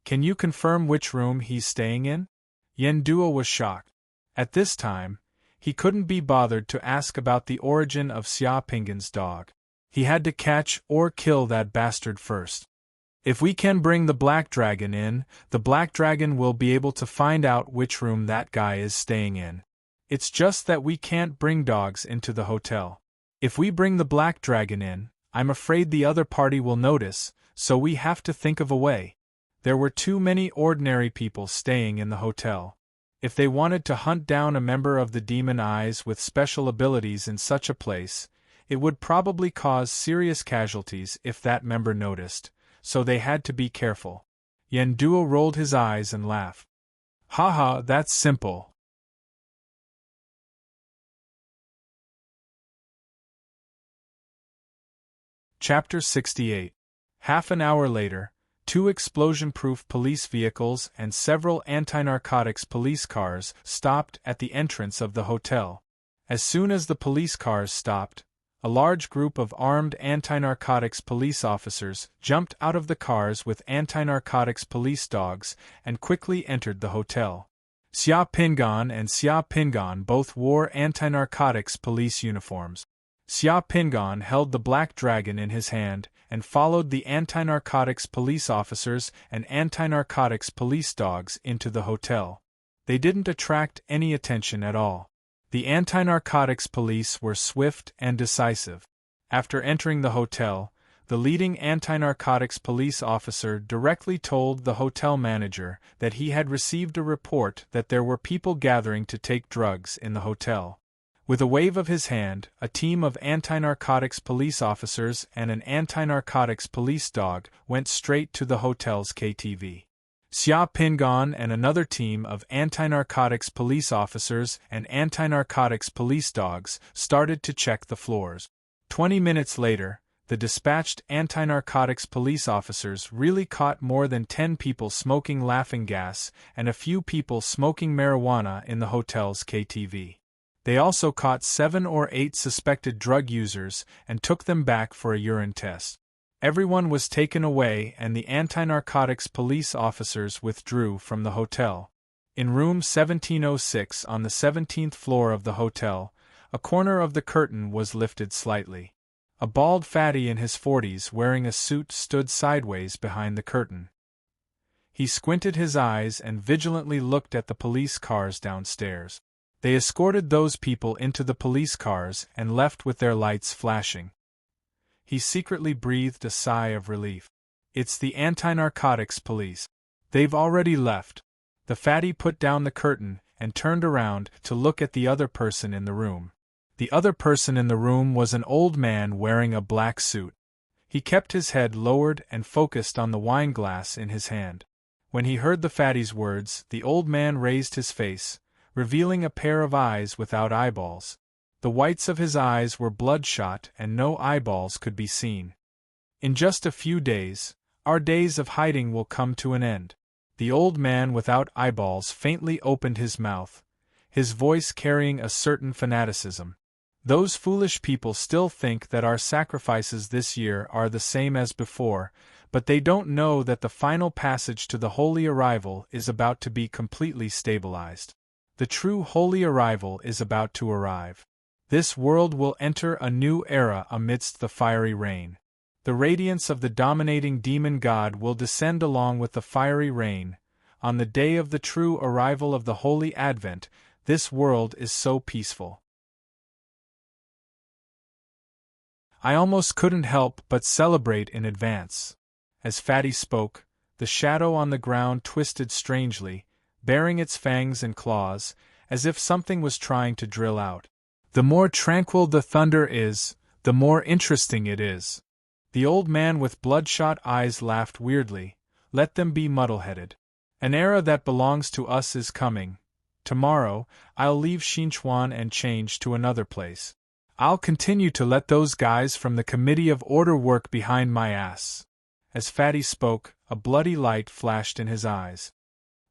Can you confirm which room he's staying in? Yen Duo was shocked. At this time, he couldn't be bothered to ask about the origin of Xia Pingan's dog. He had to catch or kill that bastard first. If we can bring the Black Dragon in, the Black Dragon will be able to find out which room that guy is staying in. It's just that we can't bring dogs into the hotel. If we bring the Black Dragon in, I'm afraid the other party will notice, so we have to think of a way. There were too many ordinary people staying in the hotel. If they wanted to hunt down a member of the Demon Eyes with special abilities in such a place, it would probably cause serious casualties if that member noticed, so they had to be careful. Yen Duo rolled his eyes and laughed. Haha, that's simple. Chapter 68. Half an hour later, 2 explosion-proof police vehicles and several anti-narcotics police cars stopped at the entrance of the hotel. As soon as the police cars stopped, a large group of armed anti-narcotics police officers jumped out of the cars with anti-narcotics police dogs and quickly entered the hotel. Xia Pingan and Xia Pingan both wore anti-narcotics police uniforms. Xia Pingan held the Black Dragon in his hand and followed the anti-narcotics police officers and anti-narcotics police dogs into the hotel. They didn't attract any attention at all. The anti-narcotics police were swift and decisive. After entering the hotel, the leading anti-narcotics police officer directly told the hotel manager that he had received a report that there were people gathering to take drugs in the hotel. With a wave of his hand, a team of anti-narcotics police officers and an anti-narcotics police dog went straight to the hotel's KTV. Xia Pingan and another team of anti-narcotics police officers and anti-narcotics police dogs started to check the floors. 20 minutes later, the dispatched anti-narcotics police officers really caught more than 10 people smoking laughing gas and a few people smoking marijuana in the hotel's KTV. They also caught 7 or 8 suspected drug users and took them back for a urine test. Everyone was taken away and the anti-narcotics police officers withdrew from the hotel. In room 1706 on the 17th floor of the hotel, a corner of the curtain was lifted slightly. A bald fatty in his 40s wearing a suit stood sideways behind the curtain. He squinted his eyes and vigilantly looked at the police cars downstairs. They escorted those people into the police cars and left with their lights flashing. He secretly breathed a sigh of relief. It's the anti-narcotics police. They've already left. The fatty put down the curtain and turned around to look at the other person in the room. The other person in the room was an old man wearing a black suit. He kept his head lowered and focused on the wine glass in his hand. When he heard the fatty's words, the old man raised his face, revealing a pair of eyes without eyeballs. The whites of his eyes were bloodshot and no eyeballs could be seen. In just a few days, our days of hiding will come to an end. The old man without eyeballs faintly opened his mouth, his voice carrying a certain fanaticism. Those foolish people still think that our sacrifices this year are the same as before, but they don't know that the final passage to the holy arrival is about to be completely stabilized. The true holy arrival is about to arrive. This world will enter a new era amidst the fiery rain. The radiance of the dominating demon god will descend along with the fiery rain. On the day of the true arrival of the Holy Advent, this world is so peaceful. I almost couldn't help but celebrate in advance. As Fatty spoke, the shadow on the ground twisted strangely, baring its fangs and claws, as if something was trying to drill out. The more tranquil the thunder is, the more interesting it is. The old man with bloodshot eyes laughed weirdly. Let them be muddle-headed. An era that belongs to us is coming. Tomorrow, I'll leave Xinchuan and change to another place. I'll continue to let those guys from the Committee of Order work behind my ass. As Fatty spoke, a bloody light flashed in his eyes.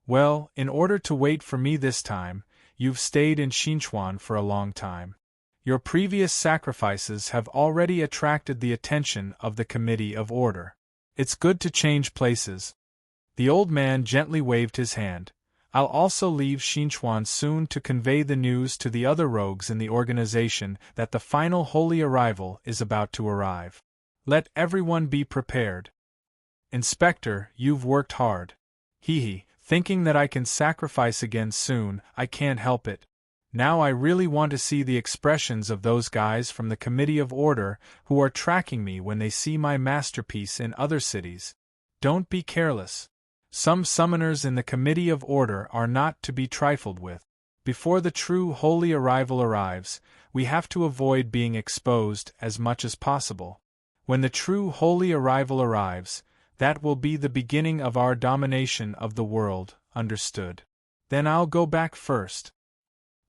Well, in order to wait for me this time, you've stayed in Xinchuan for a long time. Your previous sacrifices have already attracted the attention of the Committee of Order. It's good to change places. The old man gently waved his hand. I'll also leave Xinchuan soon to convey the news to the other rogues in the organization that the final holy arrival is about to arrive. Let everyone be prepared. Inspector, you've worked hard. Hee, thinking that I can sacrifice again soon, I can't help it. Now I really want to see the expressions of those guys from the Committee of Order who are tracking me when they see my masterpiece in other cities. Don't be careless. Some summoners in the Committee of Order are not to be trifled with. Before the true holy arrival arrives, we have to avoid being exposed as much as possible. When the true holy arrival arrives, that will be the beginning of our domination of the world, understood? Then I'll go back first.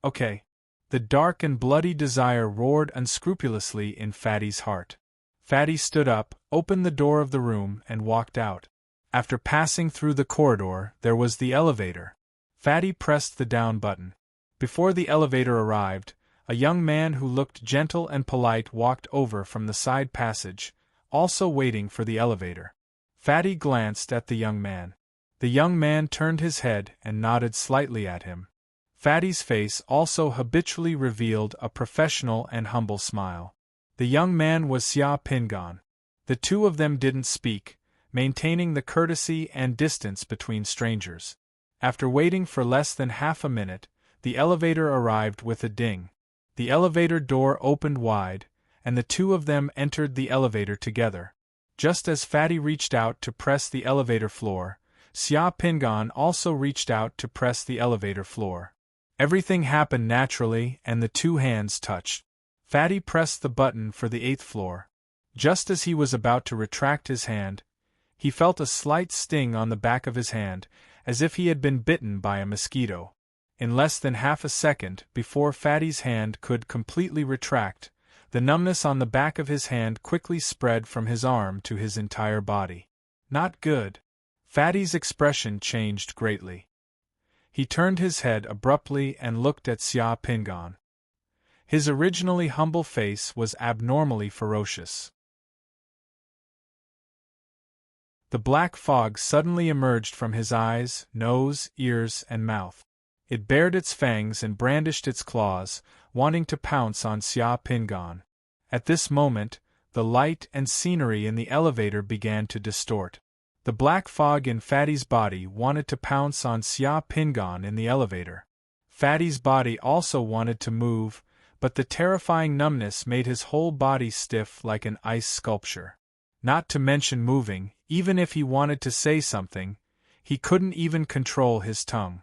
Okay. The dark and bloody desire roared unscrupulously in Fatty's heart. Fatty stood up, opened the door of the room, and walked out. After passing through the corridor, there was the elevator. Fatty pressed the down button. Before the elevator arrived, a young man who looked gentle and polite walked over from the side passage, also waiting for the elevator. Fatty glanced at the young man. The young man turned his head and nodded slightly at him. Fatty's face also habitually revealed a professional and humble smile. The young man was Xia Pingan. The two of them didn't speak, maintaining the courtesy and distance between strangers. After waiting for less than half a minute, the elevator arrived with a ding. The elevator door opened wide, and the two of them entered the elevator together. Just as Fatty reached out to press the elevator floor, Xia Pingan also reached out to press the elevator floor. Everything happened naturally and the two hands touched. Fatty pressed the button for the 8th floor. Just as he was about to retract his hand, he felt a slight sting on the back of his hand, as if he had been bitten by a mosquito. In less than half a second before Fatty's hand could completely retract, the numbness on the back of his hand quickly spread from his arm to his entire body. Not good. Fatty's expression changed greatly. He turned his head abruptly and looked at Xia Pingan. His originally humble face was abnormally ferocious. The black fog suddenly emerged from his eyes, nose, ears, and mouth. It bared its fangs and brandished its claws, wanting to pounce on Xia Pingan. At this moment, the light and scenery in the elevator began to distort. The black fog in Fatty's body wanted to pounce on Xia Pingan in the elevator. Fatty's body also wanted to move, but the terrifying numbness made his whole body stiff like an ice sculpture. Not to mention moving, even if he wanted to say something, he couldn't even control his tongue.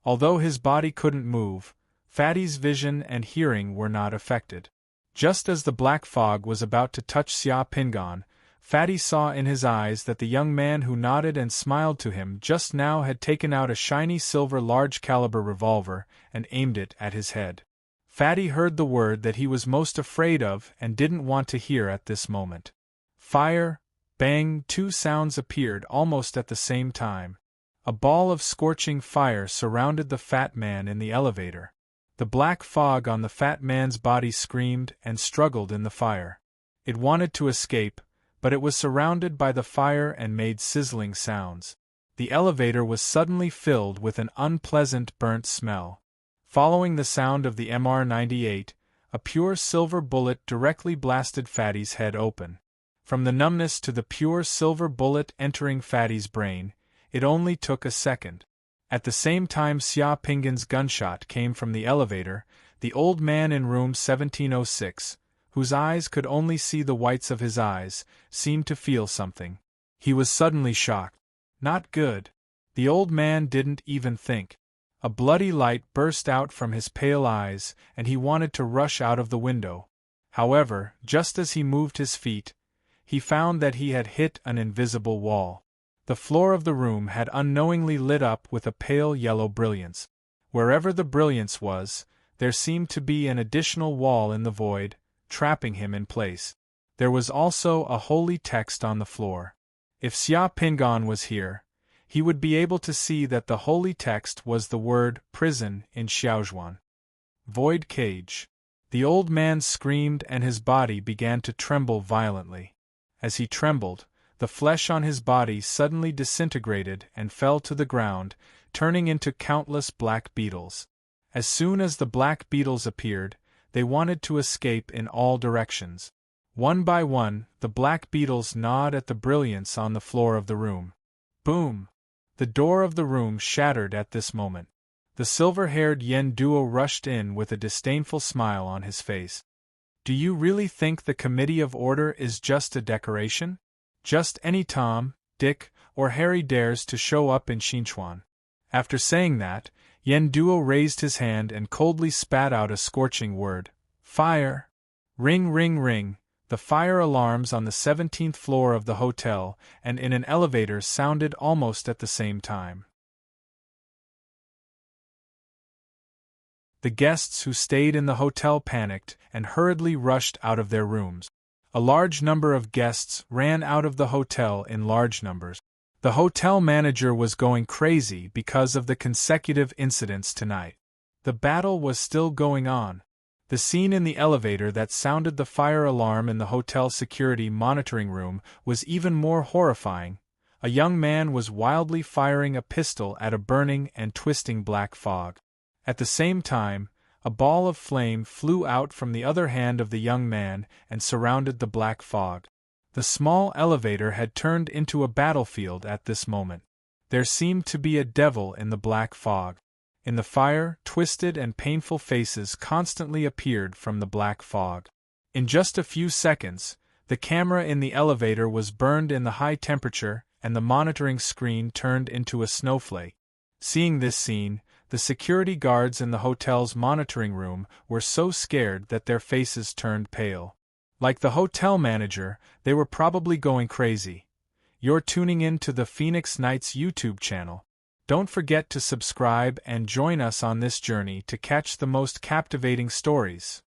Although his body couldn't move, Fatty's vision and hearing were not affected. Just as the black fog was about to touch Xia Pingan, Fatty saw in his eyes that the young man who nodded and smiled to him just now had taken out a shiny silver large-caliber revolver and aimed it at his head. Fatty heard the word that he was most afraid of and didn't want to hear at this moment. Fire, bang, two sounds appeared almost at the same time. A ball of scorching fire surrounded the fat man in the elevator. The black fog on the fat man's body screamed and struggled in the fire. It wanted to escape, but it was surrounded by the fire and made sizzling sounds. The elevator was suddenly filled with an unpleasant burnt smell. Following the sound of the MR-98, a pure silver bullet directly blasted Fatty's head open. From the numbness to the pure silver bullet entering Fatty's brain, it only took a second. At the same time Xia Pingan's gunshot came from the elevator, the old man in room 1706, whose eyes could only see the whites of his eyes, seemed to feel something. He was suddenly shocked. Not good. The old man didn't even think. A bloody light burst out from his pale eyes, and he wanted to rush out of the window. However, just as he moved his feet, he found that he had hit an invisible wall. The floor of the room had unknowingly lit up with a pale yellow brilliance. Wherever the brilliance was, there seemed to be an additional wall in the void, trapping him in place. There was also a holy text on the floor. If Xia Pingan was here, he would be able to see that the holy text was the word prison in Xiaozhuan. Void cage. The old man screamed and his body began to tremble violently. As he trembled, the flesh on his body suddenly disintegrated and fell to the ground, turning into countless black beetles. As soon as the black beetles appeared, they wanted to escape in all directions. One by one, the black beetles gnawed at the brilliance on the floor of the room. Boom! The door of the room shattered at this moment. The silver-haired Yen Duo rushed in with a disdainful smile on his face. Do you really think the Committee of Order is just a decoration? Just any Tom, Dick, or Harry dares to show up in Xinchuan. After saying that, Yen Duo raised his hand and coldly spat out a scorching word. Fire! Ring, ring, ring! The fire alarms on the 17th floor of the hotel and in an elevator sounded almost at the same time. The guests who stayed in the hotel panicked and hurriedly rushed out of their rooms. A large number of guests ran out of the hotel in large numbers. The hotel manager was going crazy because of the consecutive incidents tonight. The battle was still going on. The scene in the elevator that sounded the fire alarm in the hotel security monitoring room was even more horrifying. A young man was wildly firing a pistol at a burning and twisting black fog. At the same time, a ball of flame flew out from the other hand of the young man and surrounded the black fog. The small elevator had turned into a battlefield at this moment. There seemed to be a devil in the black fog. In the fire, twisted and painful faces constantly appeared from the black fog. In just a few seconds, the camera in the elevator was burned in the high temperature and the monitoring screen turned into a snowflake. Seeing this scene, the security guards in the hotel's monitoring room were so scared that their faces turned pale. Like the hotel manager, they were probably going crazy. You're tuning in to the Phoenix Nights YouTube channel. Don't forget to subscribe and join us on this journey to catch the most captivating stories.